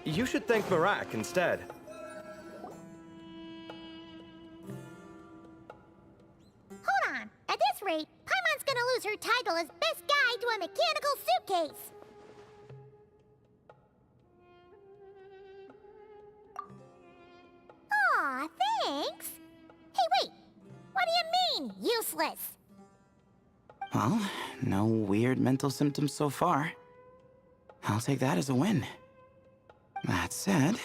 Speaker 15: You should thank Marak instead.
Speaker 3: Hold on. At this rate, Paimon's gonna lose her title as best guide to a mechanical suitcase. Aw, thanks. Hey, wait. What do you mean, useless?
Speaker 9: Well, no weird mental symptoms so far. I'll take that as a win. That said...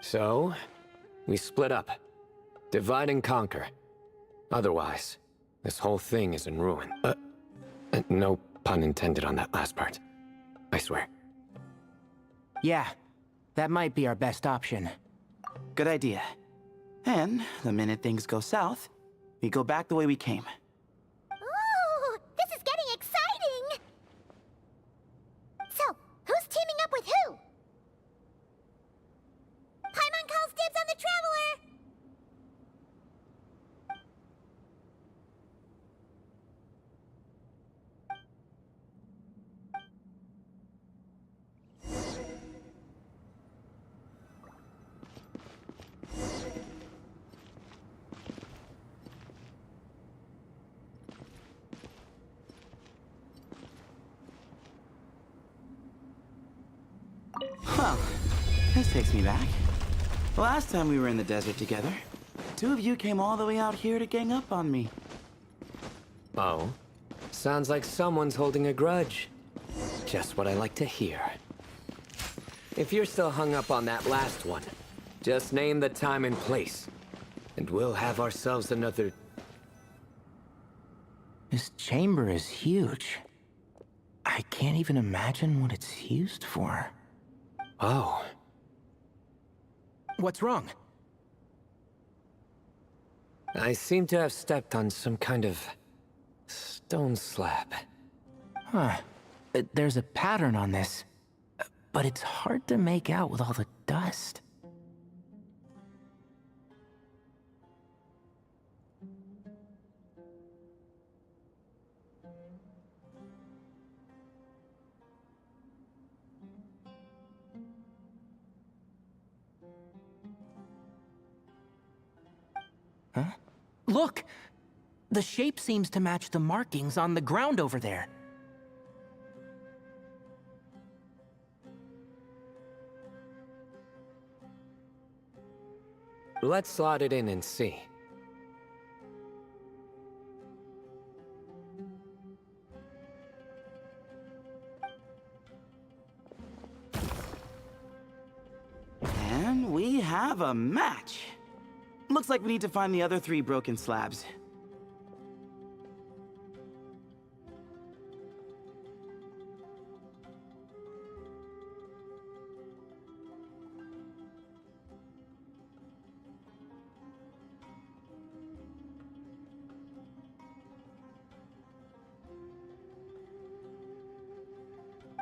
Speaker 8: So, we split up. Divide and conquer. Otherwise, this whole thing is in ruin. No pun intended on that last part. I swear.
Speaker 7: Yeah, that might be our best option.
Speaker 9: Good idea. And the minute things go south, we go back the way we came.
Speaker 3: Ooh, this is getting exciting! So, who's teaming up with who? Paimon calls dibs on the Traveler!
Speaker 9: Well, this takes me back. The last time we were in the desert together, two of you came all the way out here to gang up on me.
Speaker 8: Oh? Sounds like someone's holding a grudge. Just what I like to hear. If you're still hung up on that last one, just name the time and place, and we'll have ourselves another...
Speaker 7: This chamber is huge. I can't even imagine what it's used for.
Speaker 8: Oh.
Speaker 7: What's wrong?
Speaker 8: I seem to have stepped on some kind of stone slab.
Speaker 7: Huh. There's a pattern on this, but it's hard to make out with all the dust. Huh? Look! The shape seems to match the markings on the ground over there.
Speaker 8: Let's slot it in and see.
Speaker 9: And we have a match. Looks like we need to find the other 3 broken slabs.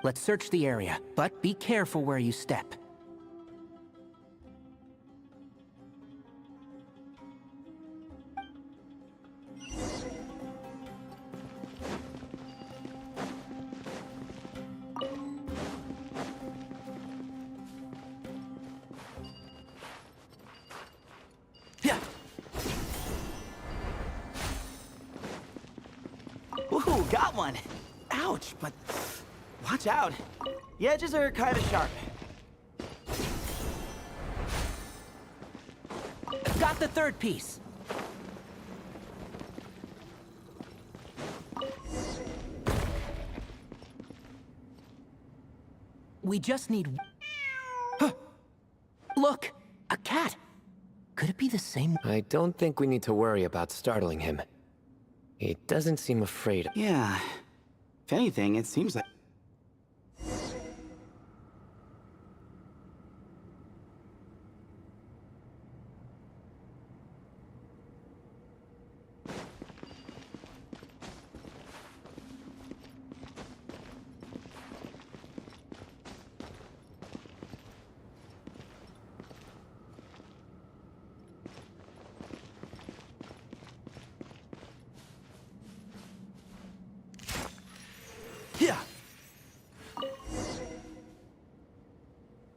Speaker 7: Let's search the area, but be careful where you step.
Speaker 9: Ooh, got one! Ouch, but watch out. The edges are kind of sharp.
Speaker 7: Got the 3rd piece. We just need... Huh. Look! A cat! Could it be the same...
Speaker 8: I don't think we need to worry about startling him. He doesn't seem afraid.
Speaker 9: Yeah. If anything, it seems like...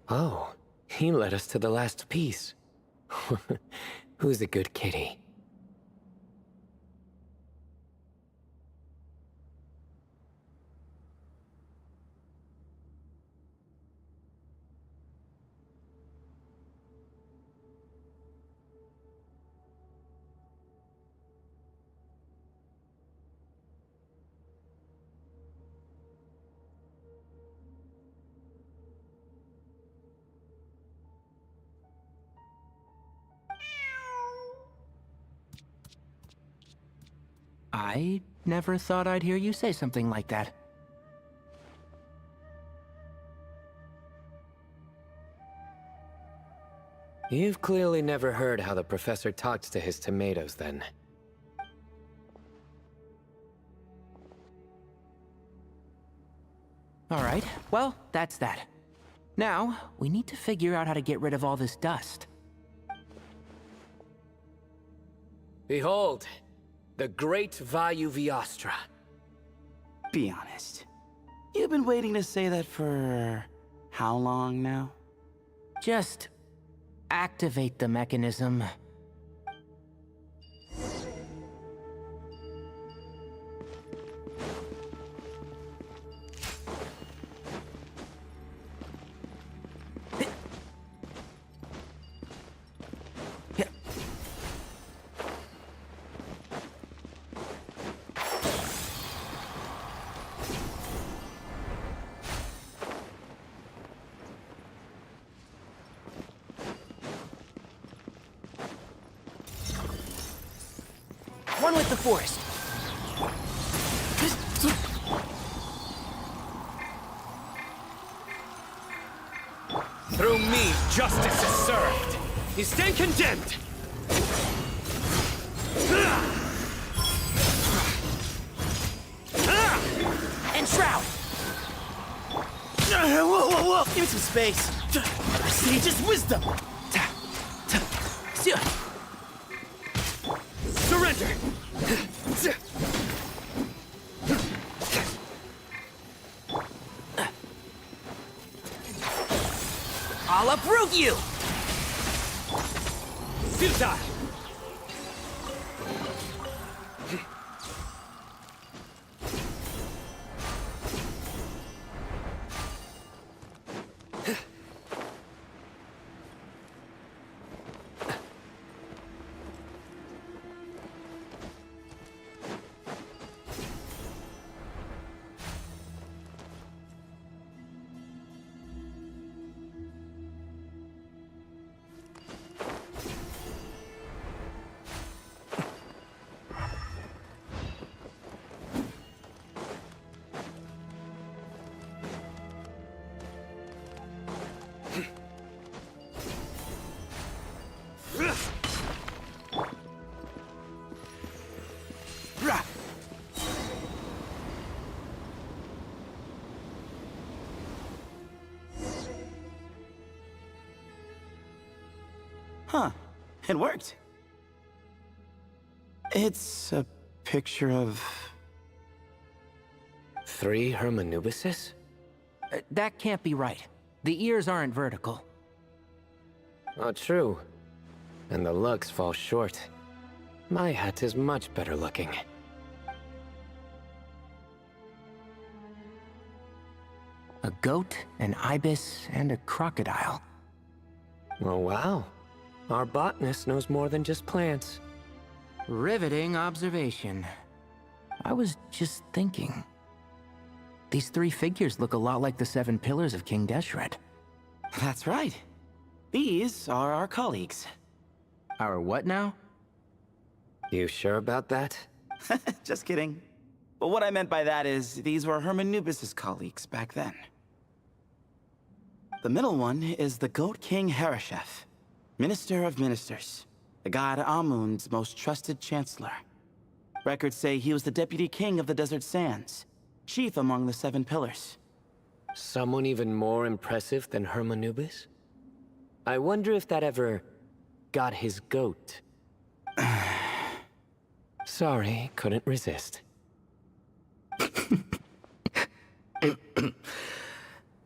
Speaker 8: Oh, he led us to the last piece. Who's a good kitty?
Speaker 7: I never thought I'd hear you say something like that.
Speaker 8: You've clearly never heard how the professor talks to his tomatoes, then.
Speaker 7: Alright, well, that's that. Now, we need to figure out how to get rid of all this dust.
Speaker 8: Behold, the great Vayu Vyastra.
Speaker 9: Be honest. You've been waiting to say that for... how long now?
Speaker 7: Just... activate the mechanism. One with the forest.
Speaker 14: Through me, justice is served. You stand condemned.
Speaker 7: And Shroud!
Speaker 9: Whoa, whoa, whoa! Give me some space. Sage's wisdom.
Speaker 14: Surrender.
Speaker 7: I'll uproot you!
Speaker 14: Futile.
Speaker 9: Huh. It worked. It's a picture of...
Speaker 8: 3 Hermanubises?
Speaker 7: That can't be right. The ears aren't vertical.
Speaker 8: Oh, true. And the lugs fall short. My hat is much better looking.
Speaker 7: A goat, an ibis, and a crocodile.
Speaker 8: Oh, wow. Our botanist knows more than just plants.
Speaker 7: Riveting observation. I was just thinking. These 3 figures look a lot like the 7 pillars of King Deshret.
Speaker 9: That's right. These are our colleagues.
Speaker 7: Our what now?
Speaker 8: You sure about that?
Speaker 9: Just kidding. But what I meant by that is, these were Hermanubis' colleagues back then. The middle one is the Goat King Hereshef, Minister of Ministers, the god Amun's most trusted chancellor. Records say he was the deputy king of the Desert Sands, chief among the 7 pillars.
Speaker 8: Someone even more impressive than Hermanubis? I wonder if that ever got his goat. Sorry, couldn't resist.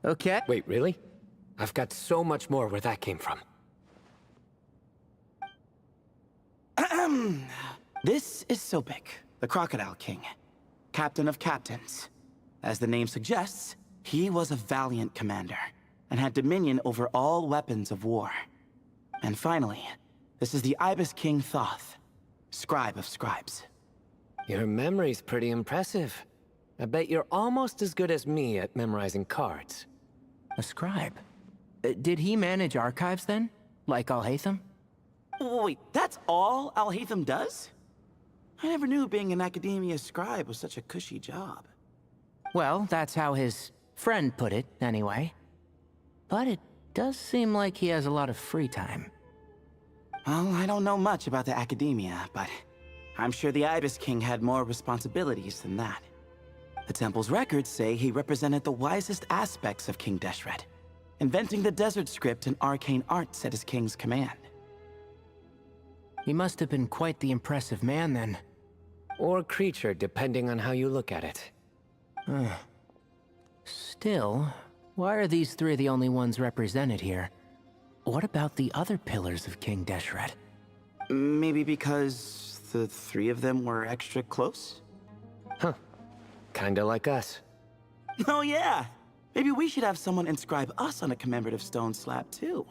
Speaker 7: Okay.
Speaker 8: Wait, really? I've got so much more where that came from.
Speaker 9: This is Sobek, the Crocodile King, captain of captains. As the name suggests, he was a valiant commander and had dominion over all weapons of war. And finally, this is the Ibis King Thoth, scribe of scribes.
Speaker 8: Your memory's pretty impressive. I bet you're almost as good as me at memorizing cards.
Speaker 7: A scribe? Did he manage archives then? Like Alhaitham?
Speaker 9: Wait, that's all Alhaitham does? I never knew being an academia scribe was such a cushy job.
Speaker 7: Well, that's how his friend put it, anyway. But it does seem like he has a lot of free time.
Speaker 9: Well, I don't know much about the academia, but I'm sure the Ibis King had more responsibilities than that. The temple's records say he represented the wisest aspects of King Deshret, inventing the desert script and arcane arts at his king's command.
Speaker 7: He must have been quite the impressive man, then.
Speaker 8: Or creature, depending on how you look at it.
Speaker 7: Still, why are these 3 the only ones represented here? What about the other pillars of King Deshret?
Speaker 9: Maybe because the 3 of them were extra close?
Speaker 8: Huh. Kinda like us.
Speaker 9: Oh yeah! Maybe we should have someone inscribe us on a commemorative stone slab, too.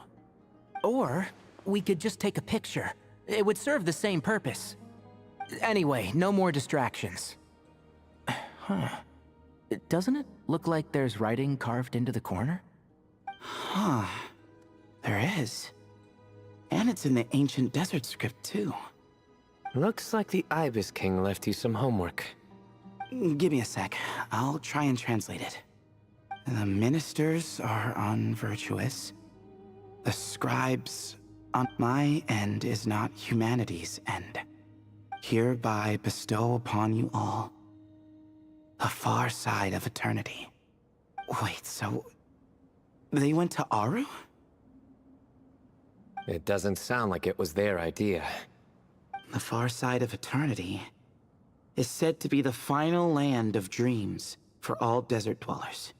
Speaker 7: Or, we could just take a picture. It would serve the same purpose. Anyway, no more distractions. Huh. Doesn't it look like there's writing carved into the corner?
Speaker 9: Huh. There is. And it's in the ancient desert script, too.
Speaker 8: Looks like the Ibis King left you some homework.
Speaker 9: Give me a sec. I'll try and translate it. The ministers are unvirtuous. The scribes on my end is not humanity's end. Hereby bestow upon you all the far side of eternity. Wait, so they went to Aru?
Speaker 8: It doesn't sound like it was their idea.
Speaker 9: The far side of eternity is said to be the final land of dreams for all desert dwellers.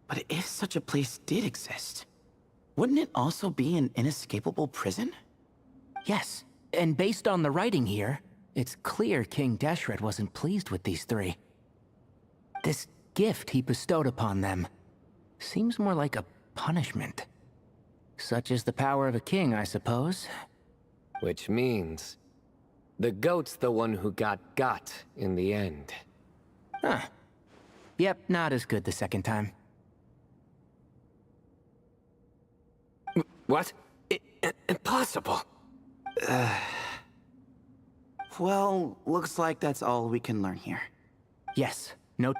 Speaker 9: But if such a place did exist, wouldn't it also be an inescapable prison?
Speaker 7: Yes, and based on the writing here, it's clear King Deshret wasn't pleased with these three. This gift he bestowed upon them seems more like a punishment. Such is the power of a king, I suppose.
Speaker 8: Which means the goat's the one who got in the end.
Speaker 7: Huh. Yep, not as good the second time.
Speaker 8: What? Impossible.
Speaker 9: Well, looks like that's all we can learn here.
Speaker 7: Yes. No.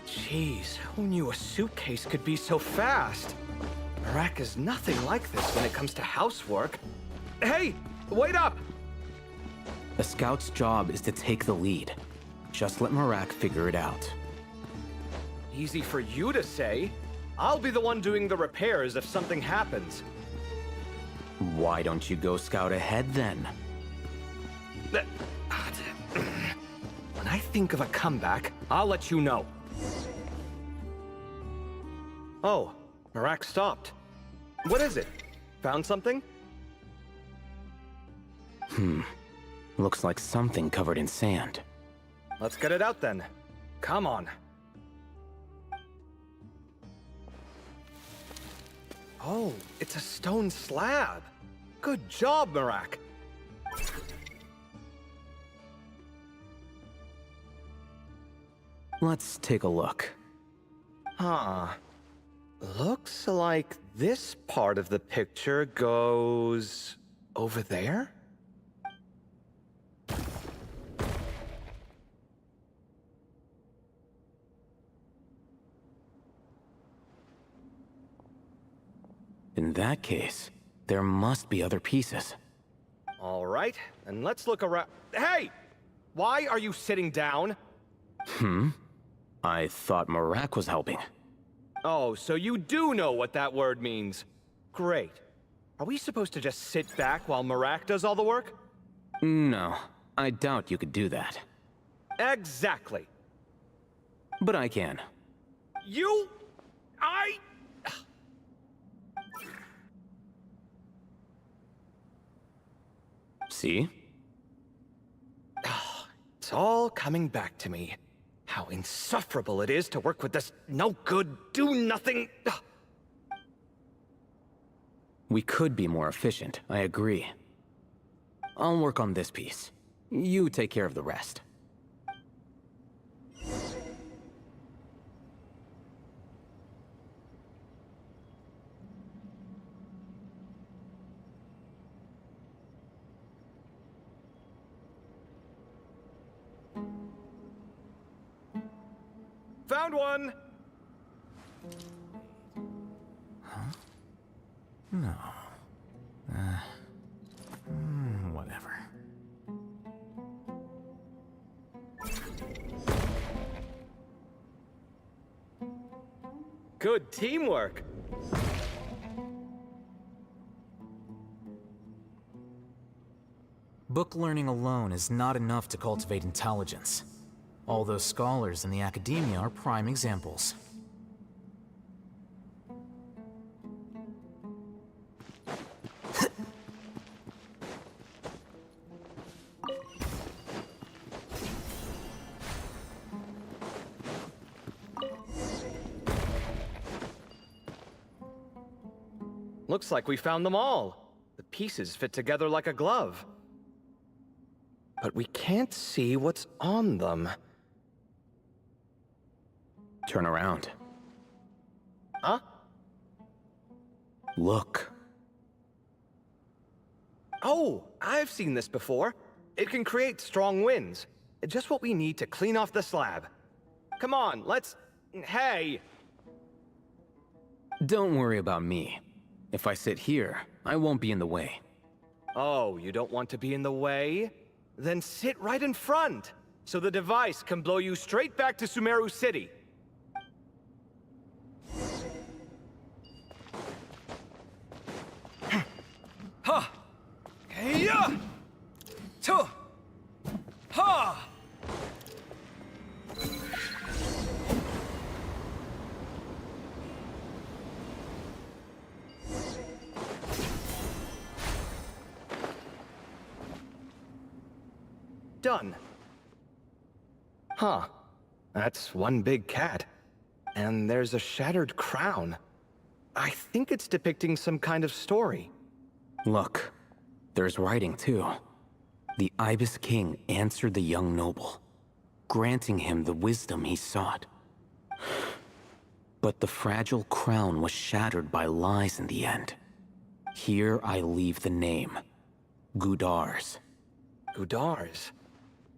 Speaker 15: Jeez, who knew a suitcase could be so fast? Marak is nothing like this when it comes to housework. Hey, wait up!
Speaker 14: A scout's job is to take the lead. Just let Marak figure it out.
Speaker 15: Easy for you to say. I'll be the one doing the repairs if something happens.
Speaker 14: Why don't you go scout ahead then?
Speaker 15: When I think of a comeback, I'll let you know. Oh, Marak stopped. What is it? Found something?
Speaker 14: Looks like something covered in sand.
Speaker 15: Let's get it out then. Come on. Oh, it's a stone slab. Good job, Marak.
Speaker 14: Let's take a look.
Speaker 15: Huh. Looks like this part of the picture goes over there?
Speaker 14: In that case, there must be other pieces.
Speaker 15: All right, and let's look around. Hey! Why are you sitting down?
Speaker 14: I thought Marak was helping.
Speaker 15: Oh, so you do know what that word means. Great. Are we supposed to just sit back while Marak does all the work?
Speaker 14: No, I doubt you could do that.
Speaker 15: Exactly.
Speaker 14: But I can. See?
Speaker 15: It's all coming back to me. How insufferable it is to work with this no-good, do-nothing...
Speaker 14: We could be more efficient, I agree. I'll work on this piece. You take care of the rest.
Speaker 15: Found one!
Speaker 14: No. Whatever.
Speaker 15: Good teamwork.
Speaker 17: Book learning alone is not enough to cultivate intelligence.
Speaker 14: All those scholars in the academia are prime examples.
Speaker 15: Looks like we found them all. The pieces fit together like a glove. But we can't see what's on them.
Speaker 14: Turn around.
Speaker 15: Huh?
Speaker 14: Look.
Speaker 15: Oh, I've seen this before. It can create strong winds. Just what we need to clean off the slab. Come on, let's... Hey!
Speaker 14: Don't worry about me. If I sit here, I won't be in the way.
Speaker 15: Oh, you don't want to be in the way? Then sit right in front, so the device can blow you straight back to Sumeru City.
Speaker 17: Ha! Hey-ya! To! Ha!
Speaker 15: Done. Huh. That's one big cat. And there's a shattered crown. I think it's depicting some kind of story.
Speaker 14: Look, there's writing too. The Ibis King answered the young noble, granting him the wisdom he sought. But the fragile crown was shattered by lies in the end. Here I leave the name, Gudar's.
Speaker 15: Gudar's?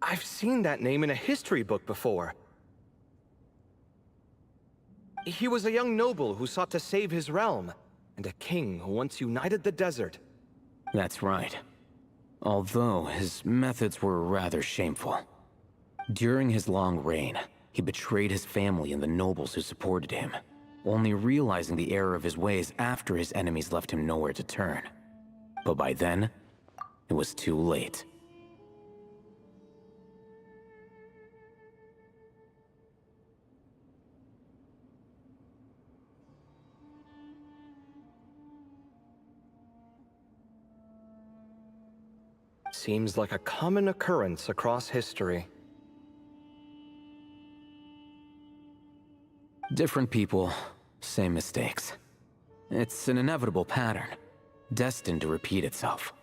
Speaker 15: I've seen that name in a history book before. He was a young noble who sought to save his realm, and a king who once united the desert.
Speaker 14: That's right. Although his methods were rather shameful. During his long reign, he betrayed his family and the nobles who supported him, only realizing the error of his ways after his enemies left him nowhere to turn. But by then, it was too late.
Speaker 15: Seems like a common occurrence across history.
Speaker 14: Different people, same mistakes. It's an inevitable pattern, destined to repeat itself.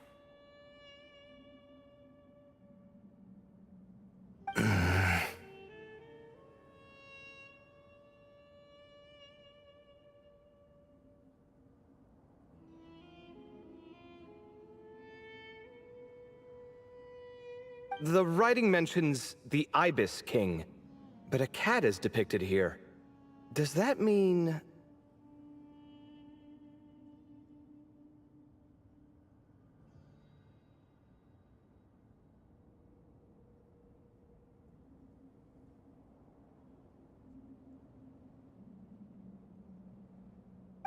Speaker 15: The writing mentions the Ibis King, but a cat is depicted here. Does that mean...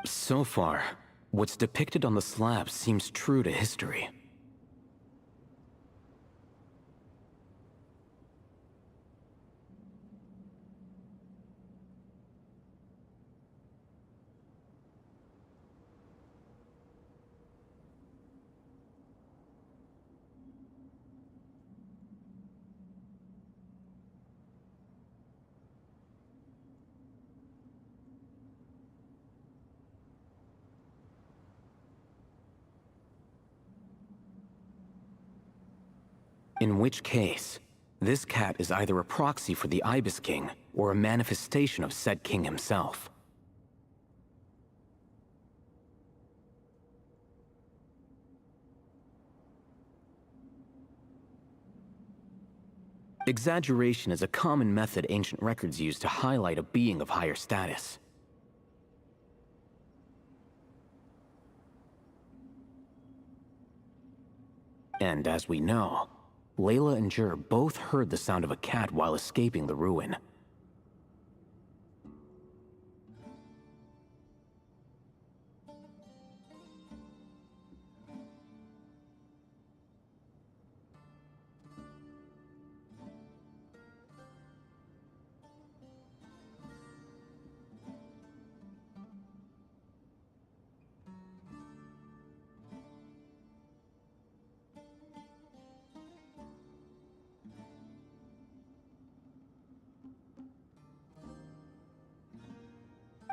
Speaker 14: So far, what's depicted on the slab seems true to history. In which case, this cat is either a proxy for the Ibis King, or a manifestation of said king himself. Exaggeration is a common method ancient records use to highlight a being of higher status. And as we know, Layla and Jur both heard the sound of a cat while escaping the ruin.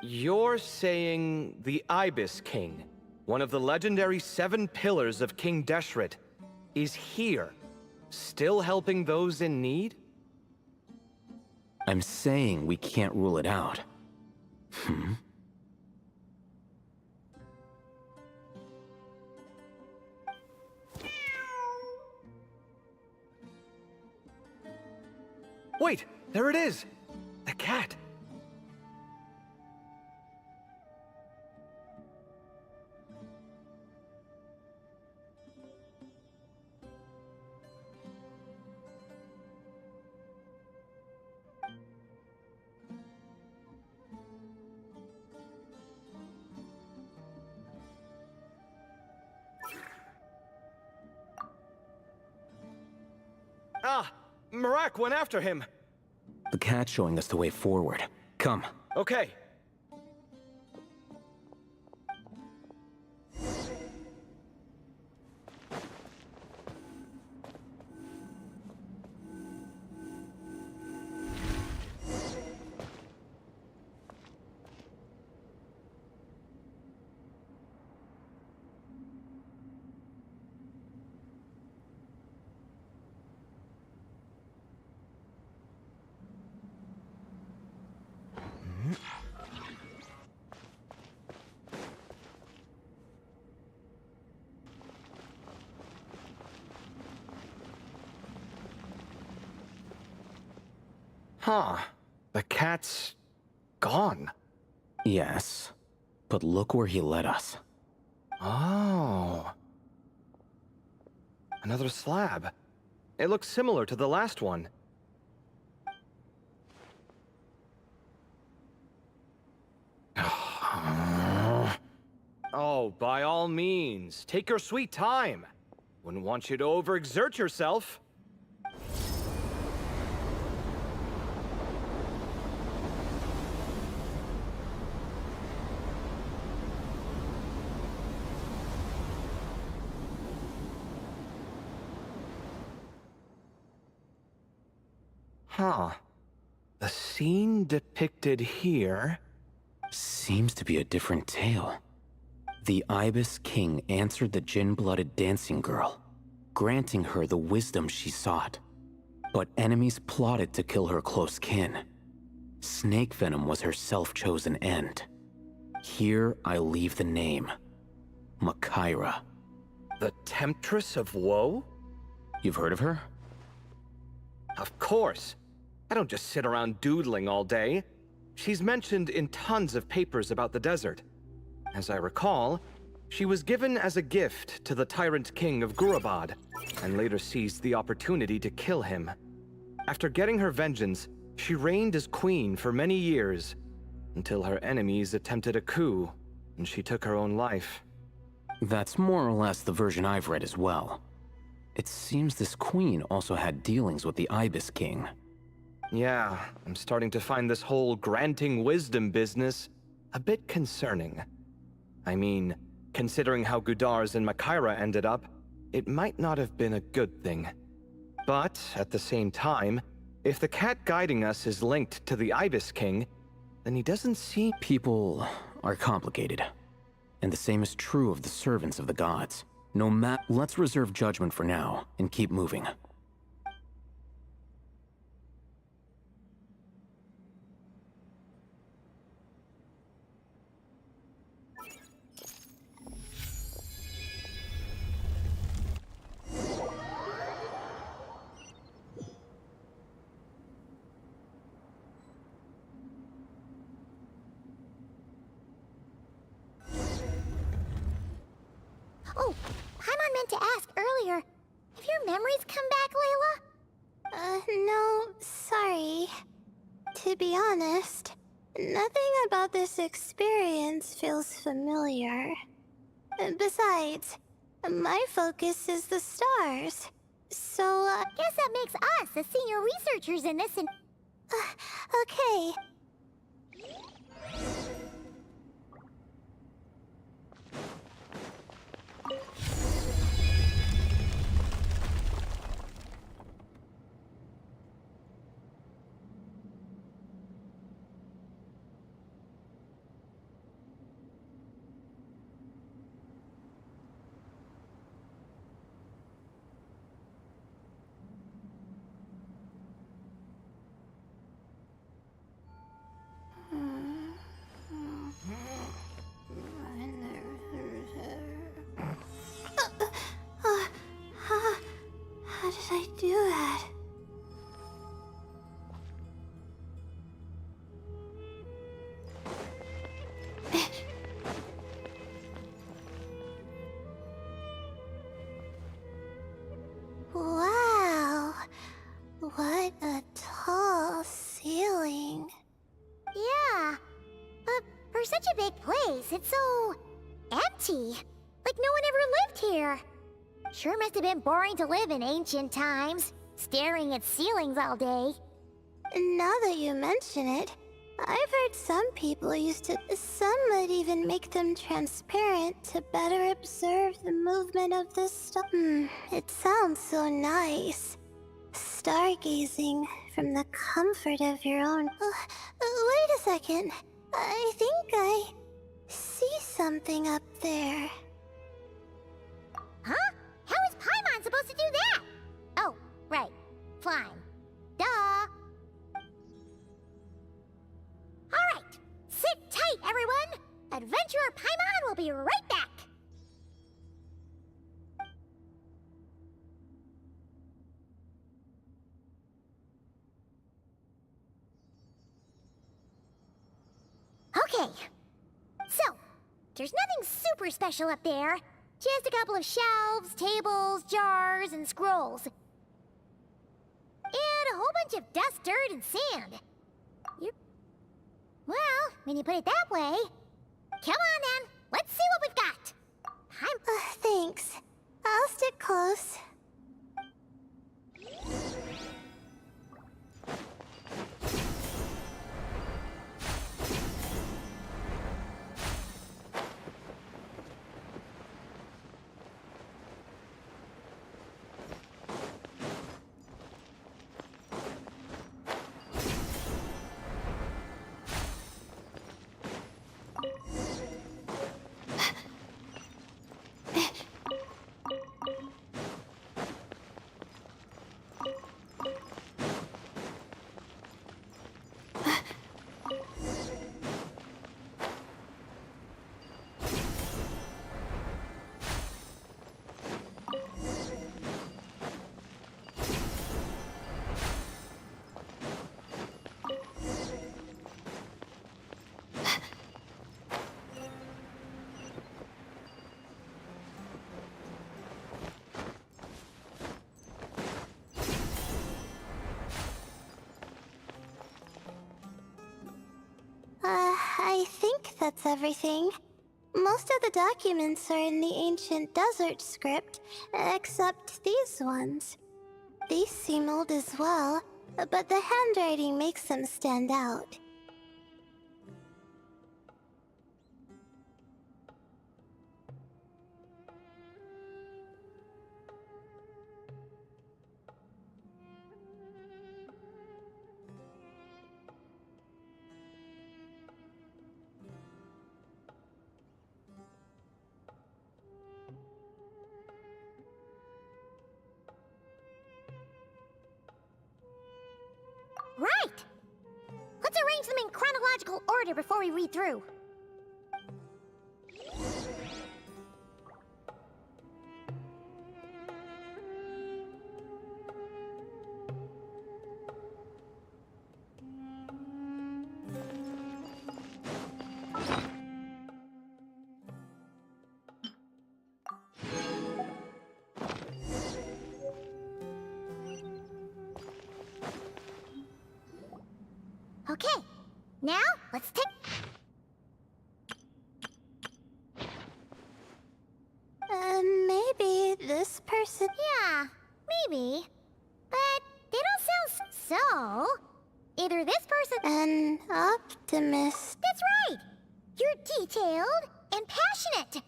Speaker 15: You're saying the Ibis King, one of the legendary 7 pillars of King Deshret, is here, still helping those in need?
Speaker 14: I'm saying we can't rule it out.
Speaker 15: Wait, there it is! The cat! Ah! Marak went after him!
Speaker 14: The cat's showing us the way forward. Come.
Speaker 15: Okay. Huh. The cat's gone.
Speaker 14: Yes, but look where he led us.
Speaker 15: Oh. Another slab. It looks similar to the last one. Oh, by all means, take your sweet time. Wouldn't want you to overexert yourself. Huh. The scene depicted here
Speaker 14: seems to be a different tale. The Ibis King answered the Jinn-blooded dancing girl, granting her the wisdom she sought. But enemies plotted to kill her close kin. Snake venom was her self-chosen end. Here I leave the name. Makaira.
Speaker 15: The Temptress of Woe?
Speaker 14: You've heard of her?
Speaker 15: Of course. I don't just sit around doodling all day. She's mentioned in tons of papers about the desert. As I recall, she was given as a gift to the tyrant king of Gurabad, and later seized the opportunity to kill him. After getting her vengeance, she reigned as queen for many years, until her enemies attempted a coup, and she took her own life.
Speaker 14: That's more or less the version I've read as well. It seems this queen also had dealings with the Ibis King.
Speaker 15: Yeah, I'm starting to find this whole granting wisdom business a bit concerning. I mean, considering how Gudars and Makaira ended up, it might not have been a good thing. But, at the same time, if the cat guiding us is linked to the Ibis King, then he doesn't seem—
Speaker 14: People are complicated. And the same is true of the servants of the gods. Let's reserve judgment for now, and keep moving.
Speaker 3: Oh, Paimon meant to ask earlier. Have your memories come back, Layla?
Speaker 13: No, sorry. To be honest, nothing about this experience feels familiar. Besides, my focus is the stars. So,
Speaker 3: guess that makes us the senior researchers in this and...
Speaker 13: okay.
Speaker 3: For such a big place, it's so empty. Like no one ever lived here. Sure must have been boring to live in ancient times, staring at ceilings all day.
Speaker 13: Now that you mention it, I've heard some people used to... Some might even make them transparent to better observe the movement of the star. It sounds so nice. Stargazing from the comfort of your own... wait a second. I think I see something up there.
Speaker 3: Huh? How is Paimon supposed to do that? Oh, right. Flying. Duh. Alright. Sit tight, everyone. Adventurer Paimon will be right back. Okay. So, there's nothing super special up there. Just a couple of shelves, tables, jars, and scrolls. And a whole bunch of dust, dirt, and sand. Well, when you put it that way... Come on, then. Let's see what we've got.
Speaker 13: Thanks. I'll stick close. I think that's everything. Most of the documents are in the ancient desert script, except these ones. These seem old as well, but the handwriting makes them stand out.
Speaker 3: Right! Let's arrange them in chronological order before we read through. Okay, now let's take...
Speaker 13: Maybe this person...
Speaker 3: Yeah, maybe. But they don't sound so... Either this person...
Speaker 13: An optimist.
Speaker 3: That's right! You're detailed and passionate.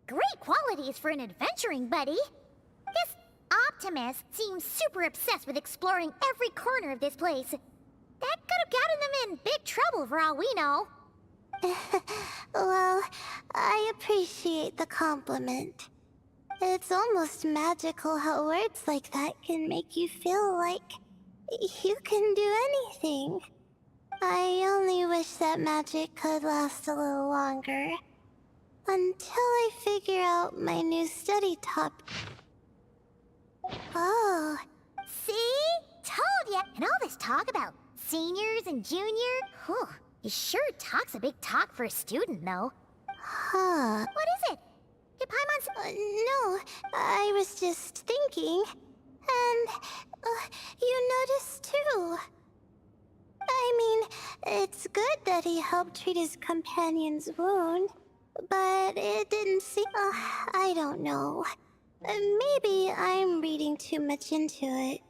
Speaker 3: Great qualities for an adventuring buddy. This optimist seems super obsessed with exploring every corner of this place. That could have gotten them in big trouble for all we know.
Speaker 13: Well, I appreciate the compliment. It's almost magical how words like that can make you feel like you can do anything. I only wish that magic could last a little longer. Until I figure out my new study topic.
Speaker 3: Oh, see? Told ya! And all this talk about seniors and junior? Whew, he sure talks a big talk for a student, though.
Speaker 13: Huh.
Speaker 3: What is it? Hey, Paimon's...
Speaker 13: No, I was just thinking. And, you noticed too. I mean, it's good that he helped treat his companion's wound, but it didn't seem... I don't know. Maybe I'm reading too much into it.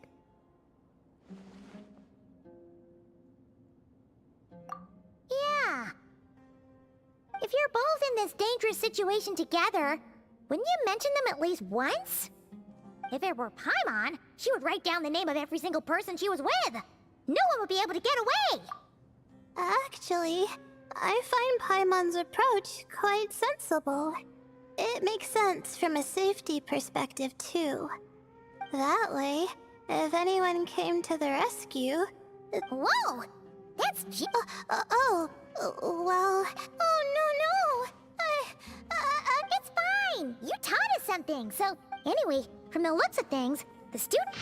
Speaker 3: Yeah. If you're both in this dangerous situation together, wouldn't you mention them at least once? If it were Paimon, she would write down the name of every single person she was with. No one would be able to get away.
Speaker 13: Actually, I find Paimon's approach quite sensible. It makes sense from a safety perspective, too. That way, if anyone came to the rescue...
Speaker 3: Whoa! That's...
Speaker 13: well... Oh, no!
Speaker 3: It's fine! You taught us something, so... Anyway, from the looks of things, the student...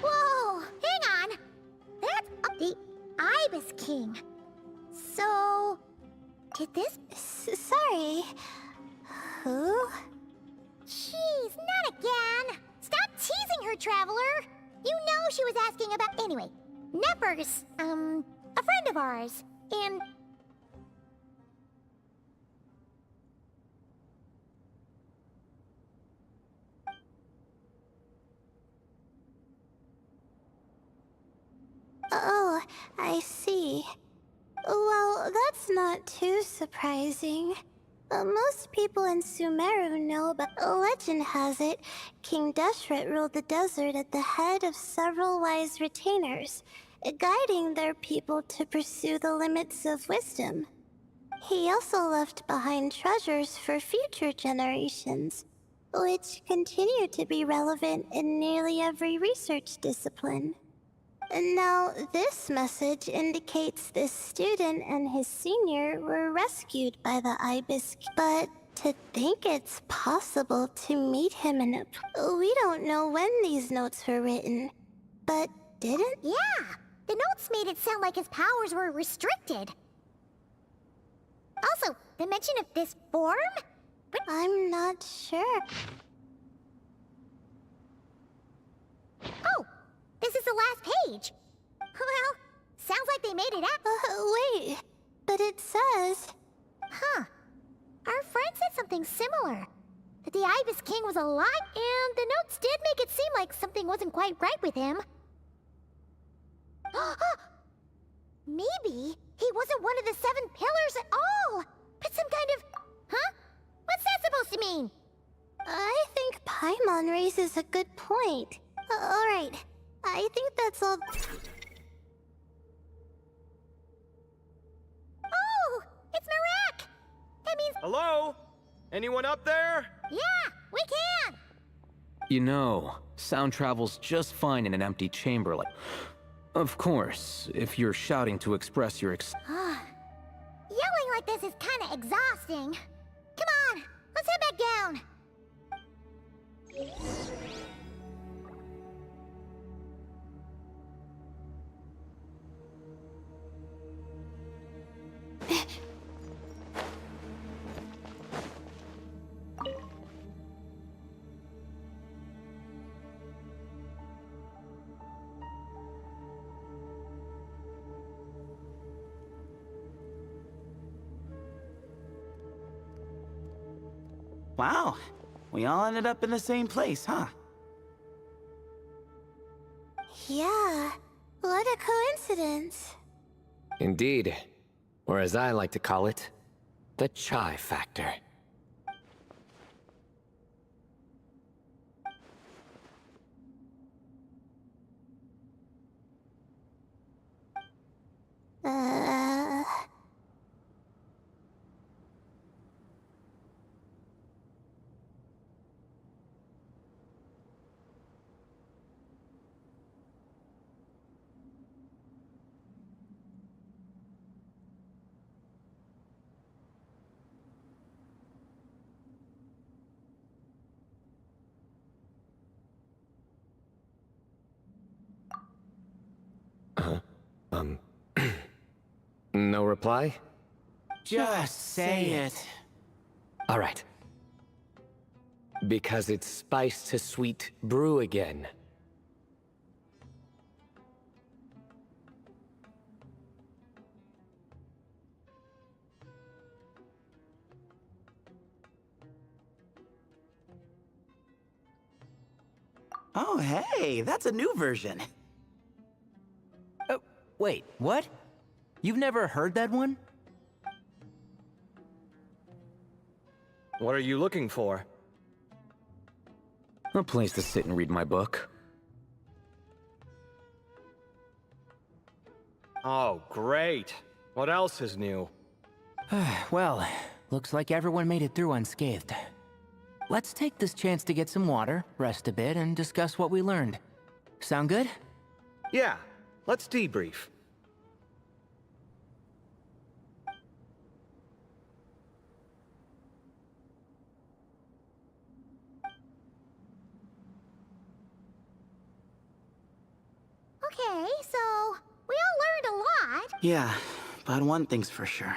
Speaker 3: Whoa! Hang on! That's the Ibis King. So... Did this...
Speaker 13: Sorry. Who?
Speaker 3: Jeez, not again! Stop teasing her, Traveler! You know she was asking about... Anyway, Neppers, a friend of ours, and...
Speaker 13: Oh, I see. Well, that's not too surprising. Most people in Sumeru know about... Legend has it, King Deshret ruled the desert at the head of several wise retainers, guiding their people to pursue the limits of wisdom. He also left behind treasures for future generations, which continue to be relevant in nearly every research discipline. Now, this message indicates this student and his senior were rescued by the Ibis, but to think it's possible to meet him in a... We don't know when these notes were written, but didn't?
Speaker 3: Yeah, the notes made it sound like his powers were restricted. Also, the mention of this form?
Speaker 13: I'm not sure.
Speaker 3: Oh! This is the last page. Well, sounds like they made it up.
Speaker 13: Wait, but it says...
Speaker 3: Huh. Our friend said something similar. That the Ibis King was alive, and the notes did make it seem like something wasn't quite right with him. Maybe he wasn't one of the 7 pillars at all, but some kind of... Huh? What's that supposed to mean?
Speaker 13: I think Paimon raises a good point. Alright. I think that's all...
Speaker 3: Oh! It's Marek! That means...
Speaker 15: Hello? Anyone up there?
Speaker 3: Yeah! We can!
Speaker 14: You know, sound travels just fine in an empty chamber like... Of course, if you're shouting to express your
Speaker 3: Yelling like this is kinda exhausting. Come on! Let's head back down!
Speaker 9: Wow, we all ended up in the same place, huh?
Speaker 13: Yeah, what a coincidence.
Speaker 8: Indeed. Or as I like to call it, the chai factor. No reply?
Speaker 9: Just say it.
Speaker 8: All right. Because it's spice to sweet brew again.
Speaker 9: Oh, hey, that's a new version.
Speaker 7: Oh, wait, what? You've never heard that one?
Speaker 15: What are you looking for?
Speaker 14: A place to sit and read my book.
Speaker 15: Oh, great. What else is new?
Speaker 7: Well, looks like everyone made it through unscathed. Let's take this chance to get some water, rest a bit, and discuss what we learned. Sound good?
Speaker 15: Yeah, let's debrief.
Speaker 3: Okay, so we all learned a lot.
Speaker 9: Yeah, but one thing's for sure.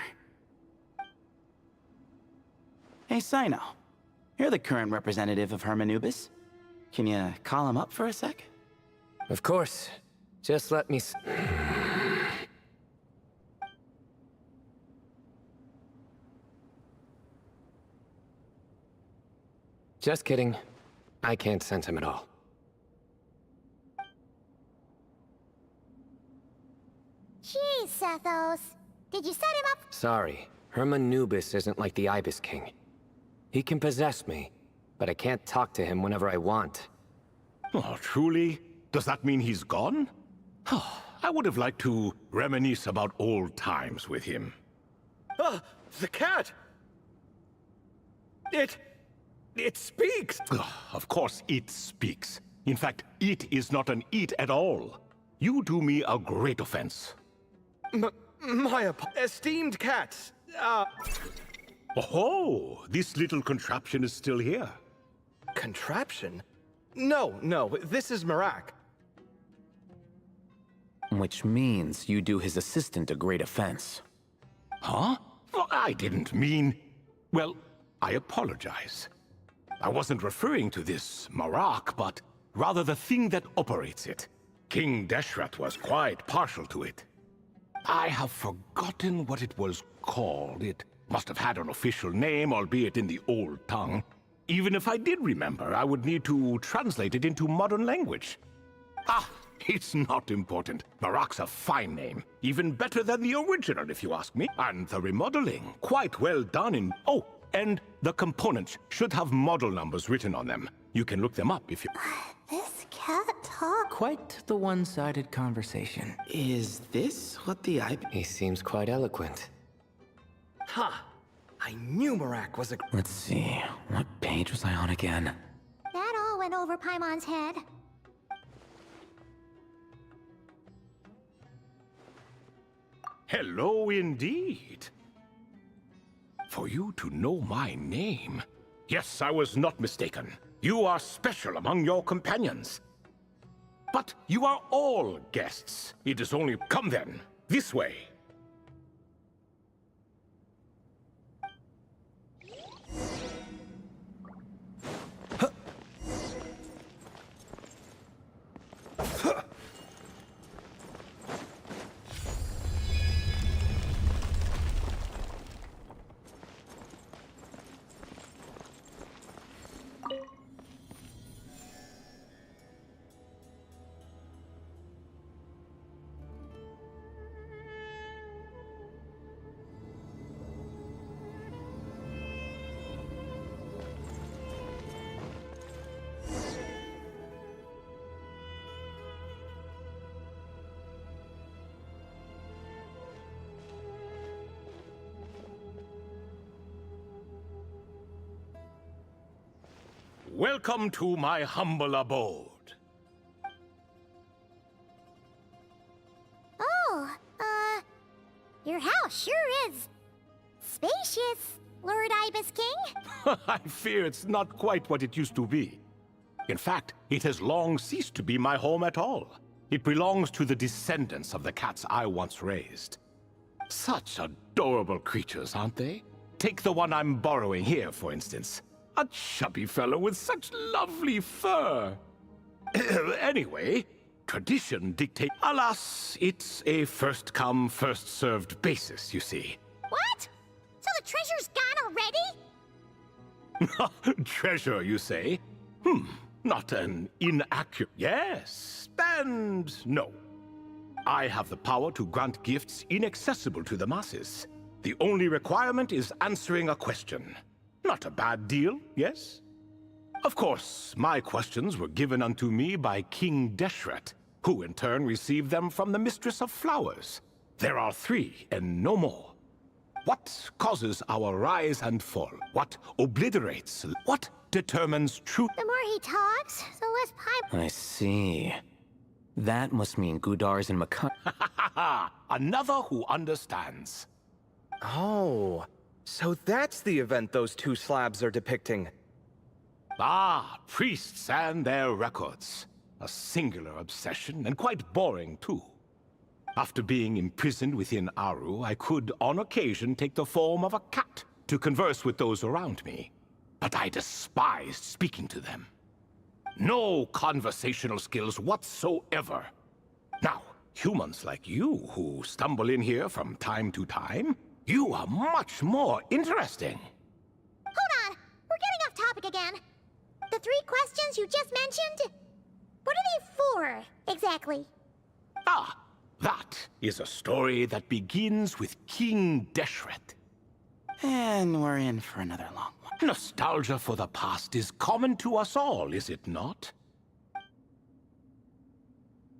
Speaker 9: Hey, Sino. You're the current representative of Hermanubis. Can you call him up for a sec?
Speaker 8: Of course. Just let me Just kidding. I can't sense him at all.
Speaker 3: Jeez, Sethos. Did you set him up?
Speaker 8: Sorry. Hermanubis isn't like the Ibis King. He can possess me, but I can't talk to him whenever I want.
Speaker 18: Oh, truly? Does that mean he's gone? I would have liked to reminisce about old times with him.
Speaker 15: Ah, the cat! It speaks!
Speaker 18: Of course it speaks. In fact, it is not an it at all. You do me a great offense.
Speaker 15: My esteemed cats,
Speaker 18: Oh, this little contraption is still here.
Speaker 15: Contraption? No, this is Marak.
Speaker 14: Which means you do his assistant a great offense.
Speaker 18: Huh? Well, I didn't mean... Well, I apologize. I wasn't referring to this Marak, but rather the thing that operates it. King Deshret was quite partial to it. I have forgotten what it was called. It must have had an official name, albeit in the old tongue. Even if I did remember, I would need to translate it into modern language. Ah, it's not important. Marak's a fine name. Even better than the original, if you ask me. And the remodeling, quite well done in... Oh, and the components should have model numbers written on them. You can look them up if you...
Speaker 13: This cat talk.
Speaker 7: Quite the one-sided conversation.
Speaker 9: Is this what the
Speaker 8: He seems quite eloquent.
Speaker 15: Ha! I knew Marak was a...
Speaker 14: Let's see, what page was I on again?
Speaker 3: That all went over Paimon's head.
Speaker 18: Hello indeed. For you to know my name... Yes, I was not mistaken. You are special among your companions. But you are all guests. It is only... Come then, this way. Welcome to my humble abode.
Speaker 3: Oh, your house sure is spacious, Lord Ibis King.
Speaker 18: I fear it's not quite what it used to be. In fact, it has long ceased to be my home at all. It belongs to the descendants of the cats I once raised. Such adorable creatures, aren't they? Take the one I'm borrowing here, for instance. A chubby fellow with such lovely fur. Anyway, tradition dictates... Alas, it's a first-come, first-served basis, you see.
Speaker 3: What? So the treasure's gone already?
Speaker 18: Treasure, you say? Not an inaccurate... Yes, and no. I have the power to grant gifts inaccessible to the masses. The only requirement is answering a question. Not a bad deal, yes? Of course, my questions were given unto me by King Deshret, who in turn received them from the Mistress of Flowers. There are 3, and no more. What causes our rise and fall? What obliterates? What determines truth?
Speaker 3: The more he talks, the less pipe.
Speaker 14: I see. That must mean Gudar's and Makan.
Speaker 18: Another who understands.
Speaker 15: Oh, so that's the event those 2 slabs are depicting.
Speaker 18: Ah, priests and their records. A singular obsession, and quite boring, too. After being imprisoned within Aru, I could, on occasion, take the form of a cat to converse with those around me. But I despised speaking to them. No conversational skills whatsoever. Now, humans like you who stumble in here from time to time, you are much more interesting.
Speaker 3: Hold on, we're getting off topic again. The 3 questions you just mentioned? What are they for, exactly?
Speaker 18: Ah, that is a story that begins with King Deshret.
Speaker 9: And we're in for another long one.
Speaker 18: Nostalgia for the past is common to us all, is it not?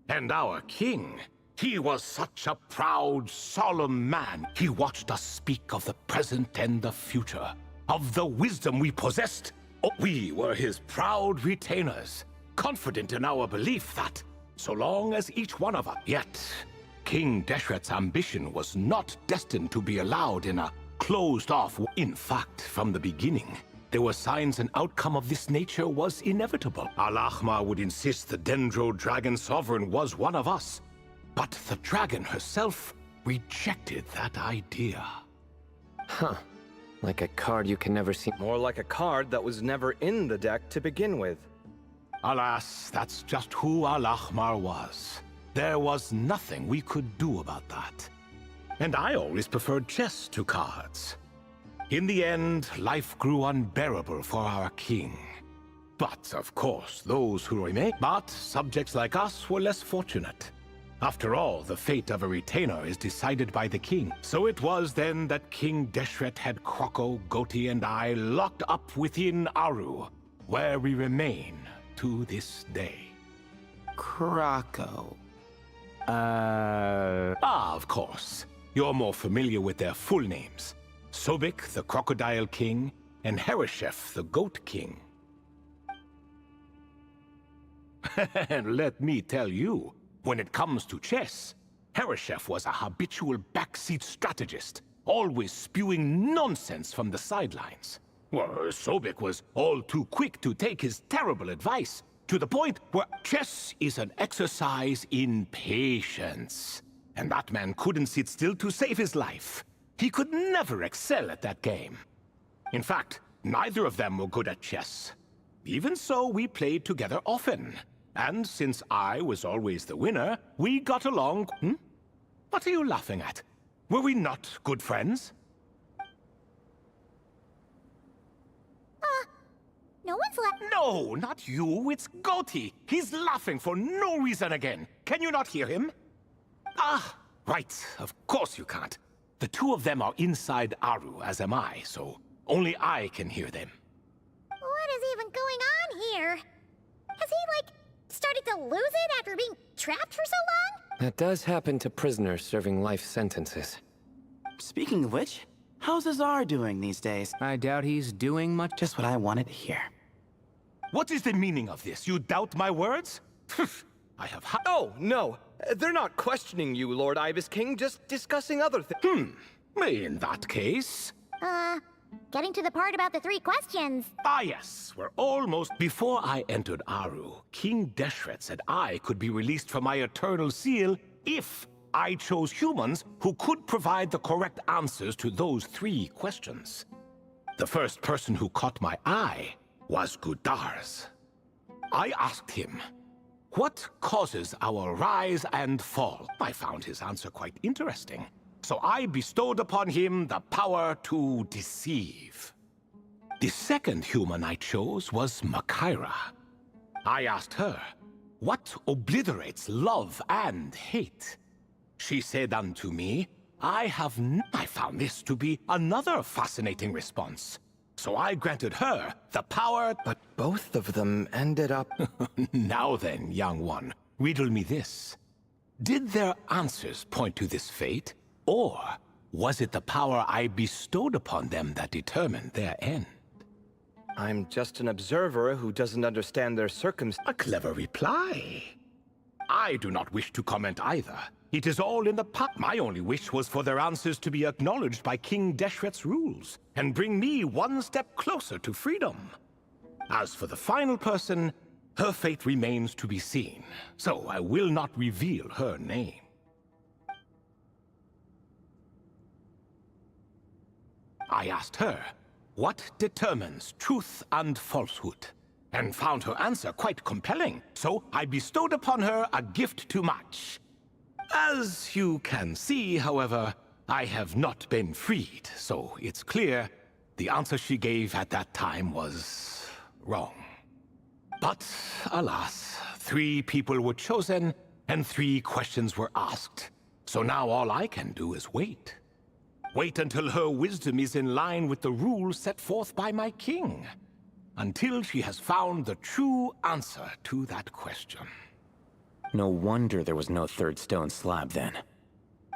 Speaker 18: And our king, he was such a proud, solemn man. He watched us speak of the present and the future, of the wisdom we possessed. Oh, we were his proud retainers, confident in our belief that, so long as each one of us... Yet, King Deshret's ambition was not destined to be allowed in a closed-off... In fact, from the beginning, there were signs an outcome of this nature was inevitable. Al-Ahmar would insist the Dendro Dragon Sovereign was one of us. But the dragon herself rejected that idea.
Speaker 8: Huh. Like a card you can never see.
Speaker 15: More like a card that was never in the deck to begin with.
Speaker 18: Alas, that's just who Al-Ahmar was. There was nothing we could do about that. And I always preferred chess to cards. In the end, life grew unbearable for our king. But, of course, those who remained... But subjects like us were less fortunate. After all, the fate of a retainer is decided by the king. So it was then that King Deshret had Kroko, Goti, and I locked up within Aru, where we remain to this day.
Speaker 9: Kroko.
Speaker 18: Of course. You're more familiar with their full names. Sobek, the Crocodile King, and Hereshef, the Goat King. And let me tell you, when it comes to chess, Hereshef was a habitual backseat strategist, always spewing nonsense from the sidelines. Well, Sobek was all too quick to take his terrible advice, to the point where chess is an exercise in patience. And that man couldn't sit still to save his life. He could never excel at that game. In fact, neither of them were good at chess. Even so, we played together often. And since I was always the winner, we got along... What are you laughing at? Were we not good friends?
Speaker 3: No one's laughing.
Speaker 18: No, not you. It's Goti. He's laughing for no reason again. Can you not hear him? Ah, right. Of course you can't. The 2 of them are inside Aru, as am I, so only I can hear them.
Speaker 3: What is even going on here? Has he, started to lose it after being trapped for so long?
Speaker 8: That does happen to prisoners serving life sentences.
Speaker 9: Speaking of which, how's Azar doing these days?
Speaker 7: I doubt he's doing much.
Speaker 9: Just what I wanted to hear.
Speaker 18: What is the meaning of this? You doubt my words? I have
Speaker 15: Oh, no. They're not questioning you, Lord Ibis King, just discussing other things.
Speaker 18: In that case...
Speaker 3: Getting to the part about the 3 questions.
Speaker 18: Ah, yes. We're almost... Before I entered Aru, King Deshret said I could be released from my eternal seal if I chose humans who could provide the correct answers to those 3 questions. The first person who caught my eye was Gudars. I asked him, what causes our rise and fall? I found his answer quite interesting. So I bestowed upon him the power to deceive. The second human I chose was Makaira. I asked her, what obliterates love and hate? She said unto me, I found this to be another fascinating response. So I granted her the power...
Speaker 15: But both of them ended up...
Speaker 18: Now then, young one, riddle me this. Did their answers point to this fate, or was it the power I bestowed upon them that determined their end?
Speaker 15: I'm just an observer who doesn't understand their circumstances.
Speaker 18: A clever reply. I do not wish to comment either. It is all in the past. My only wish was for their answers to be acknowledged by King Deshret's rules, and bring me one step closer to freedom. As for the final person, her fate remains to be seen, so I will not reveal her name. I asked her, what determines truth and falsehood? And found her answer quite compelling, so I bestowed upon her a gift to match. As you can see, however, I have not been freed, so it's clear the answer she gave at that time was wrong. But, alas, 3 people were chosen, and 3 questions were asked. So now all I can do is wait. Wait until her wisdom is in line with the rules set forth by my king. Until she has found the true answer to that question.
Speaker 14: No wonder there was no third stone slab then.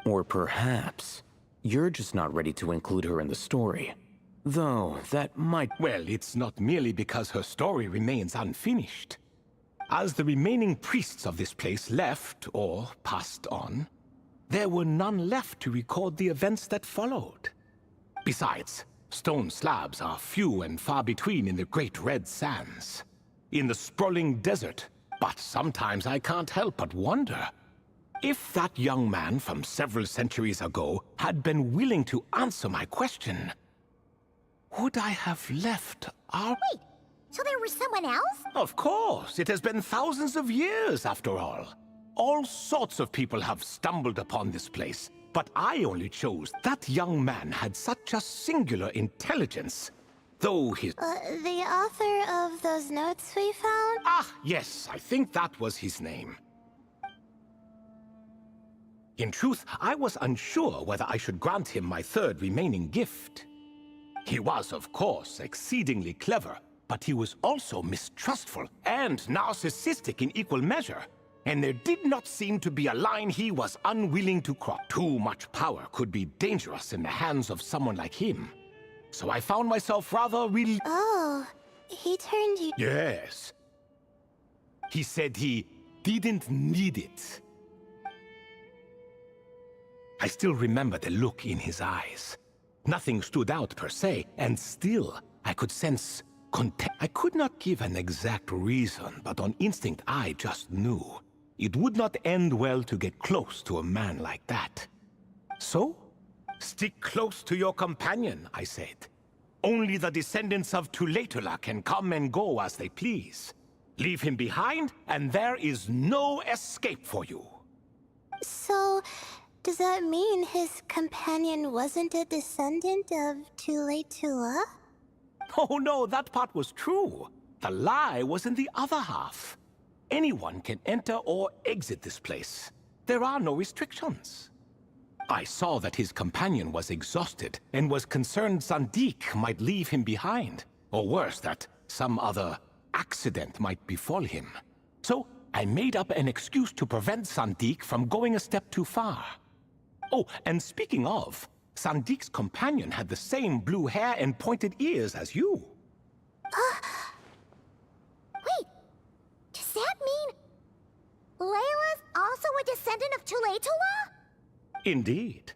Speaker 14: Or perhaps you're just not ready to include her in the story. Though, that might...
Speaker 18: Well, it's not merely because her story remains unfinished. As the remaining priests of this place left, or passed on, there were none left to record the events that followed. Besides, stone slabs are few and far between in the Great Red Sands. In the sprawling desert, but sometimes I can't help but wonder. If that young man from several centuries ago had been willing to answer my question, would I have left our...
Speaker 3: Wait, so there was someone else?
Speaker 18: Of course, it has been thousands of years after all. All sorts of people have stumbled upon this place, but I only chose that young man had such a singular intelligence, though his...
Speaker 13: The author of those notes we found?
Speaker 18: Ah, yes, I think that was his name. In truth, I was unsure whether I should grant him my 3rd remaining gift. He was, of course, exceedingly clever, but he was also mistrustful and narcissistic in equal measure. And there did not seem to be a line he was unwilling to cross. Too much power could be dangerous in the hands of someone like him. So I found myself rather
Speaker 13: Oh, he turned you...
Speaker 18: Yes. He said he didn't need it. I still remember the look in his eyes. Nothing stood out per se, and still I could sense contempt. I could not give an exact reason, but on instinct I just knew. It would not end well to get close to a man like that. So, stick close to your companion, I said. Only the descendants of Tulatula can come and go as they please. Leave him behind, and there is no escape for you.
Speaker 13: So, does that mean his companion wasn't a descendant of Tulatula?
Speaker 18: Oh no, that part was true. The lie was in the other half. Anyone can enter or exit this place. There are no restrictions. I saw that his companion was exhausted and was concerned Zandik might leave him behind. Or worse, that some other accident might befall him. So I made up an excuse to prevent Zandik from going a step too far. Oh, and speaking of, Sandik's companion had the same blue hair and pointed ears as you.
Speaker 3: Wait, does that mean Layla's also a descendant of Tulatula?
Speaker 18: Indeed.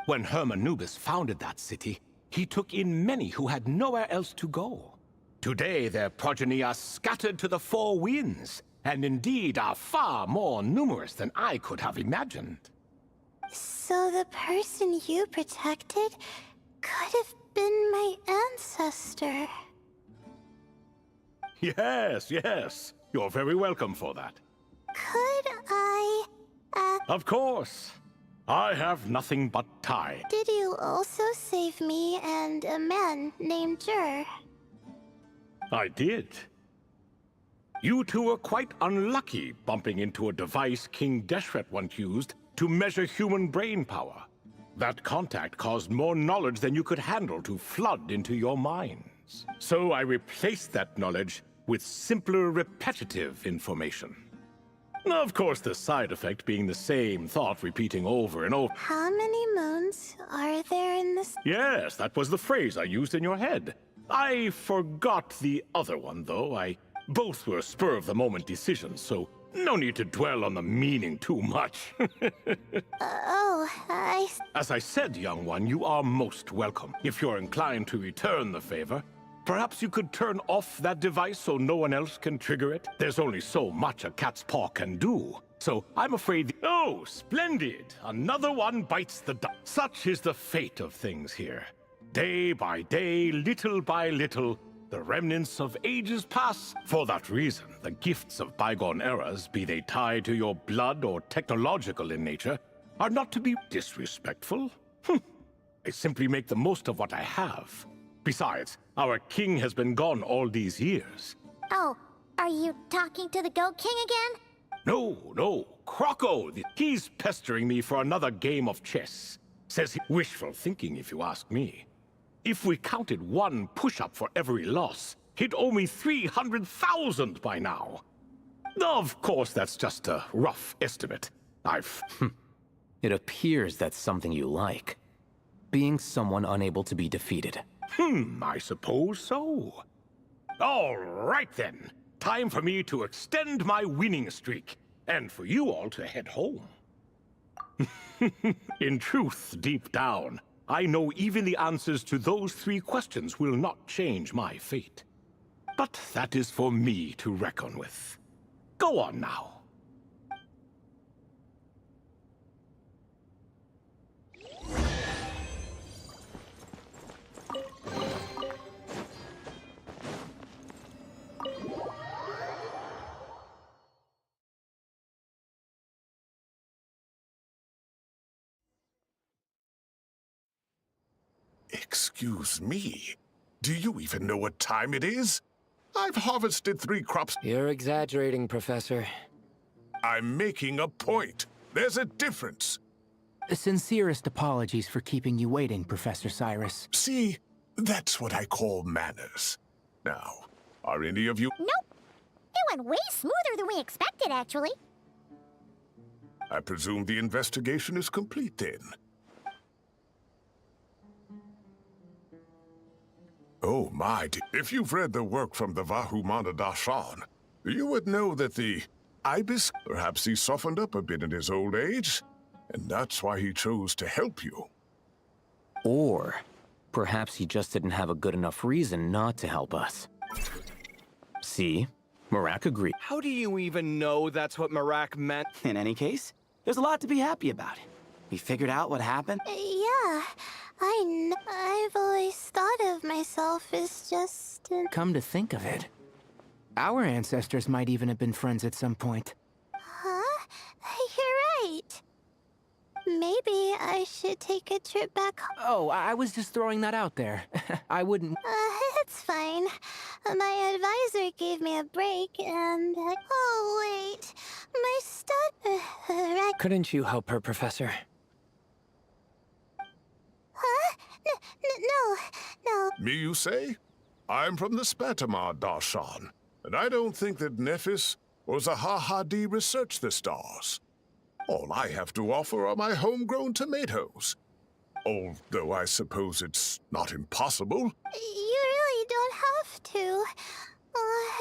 Speaker 18: When Hermanubis founded that city, he took in many who had nowhere else to go. Today their progeny are scattered to the 4 winds, and indeed are far more numerous than I could have imagined.
Speaker 13: So the person you protected could have been my ancestor.
Speaker 18: Yes, yes. You're very welcome for that.
Speaker 13: Could I...
Speaker 18: Of course. I have nothing but time.
Speaker 13: Did you also save me and a man named Jur?
Speaker 18: I did. You two were quite unlucky bumping into a device King Deshret once used to measure human brain power. That contact caused more knowledge than you could handle to flood into your minds. So I replaced that knowledge with simpler, repetitive information. Of course, the side effect being the same thought repeating over and over.
Speaker 13: How many moons are there in this?
Speaker 18: Yes, that was the phrase I used in your head. I forgot the other one, though. Both were spur-of-the-moment decisions, so no need to dwell on the meaning too much. As I said, young one, you are most welcome. If you're inclined to return the favor, perhaps you could turn off that device so no one else can trigger it? There's only so much a cat's paw can do. So I'm afraid... Oh, splendid! Another one bites the dust. Such is the fate of things here. Day by day, little by little, the remnants of ages pass. For that reason, the gifts of bygone eras, be they tied to your blood or technological in nature, are not to be disrespectful. I simply make the most of what I have. Besides, our king has been gone all these years.
Speaker 3: Oh, are you talking to the Goat King again?
Speaker 18: No, Croco. He's pestering me for another game of chess. Says wishful thinking, if you ask me. If we counted one push-up for every loss, he'd owe me 300,000 by now. Of course, that's just a rough estimate.
Speaker 14: It appears that's something you like. Being someone unable to be defeated.
Speaker 18: I suppose so. All right then. Time for me to extend my winning streak, and for you all to head home. In truth, deep down, I know even the answers to those 3 questions will not change my fate. But that is for me to reckon with. Go on now.
Speaker 4: Excuse me. Do you even know what time it is? I've harvested 3 crops.
Speaker 8: You're exaggerating, Professor.
Speaker 4: I'm making a point. There's a difference.
Speaker 7: Sincerest apologies for keeping you waiting, Professor Cyrus.
Speaker 4: See, that's what I call manners. Now, are any of you...
Speaker 3: Nope. It went way smoother than we expected, actually.
Speaker 4: I presume the investigation is complete then. Oh my, if you've read the work from the Vahumana Darshan, you would know that the Ibis, perhaps he softened up a bit in his old age, and that's why he chose to help you.
Speaker 14: Or perhaps he just didn't have a good enough reason not to help us. See? Marak agreed.
Speaker 15: How do you even know that's what Marak meant?
Speaker 9: In any case, there's a lot to be happy about. We figured out what happened.
Speaker 13: Yeah, I've always thought of myself as just an...
Speaker 7: Come to think of it, our ancestors might even have been friends at some point.
Speaker 13: Huh? You're right. Maybe I should take a trip back home.
Speaker 7: Oh, I was just throwing that out there. I wouldn't...
Speaker 13: It's fine. My advisor gave me a break and... Oh, wait. My stud...
Speaker 8: Couldn't you help her, Professor?
Speaker 13: Huh? No.
Speaker 4: Me, you say? I'm from the Spatamar Darshan, and I don't think that Nephis or Zahahadi researched the stars. All I have to offer are my homegrown tomatoes. Although I suppose it's not impossible.
Speaker 13: You really don't have to.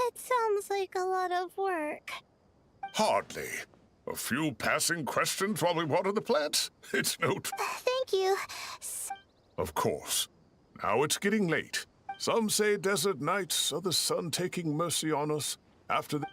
Speaker 13: It sounds like a lot of work.
Speaker 4: Hardly. A few passing questions while we water the plants? It's no...
Speaker 13: Thank you.
Speaker 4: Of course. Now it's getting late. Some say desert nights are the sun taking mercy on us after the...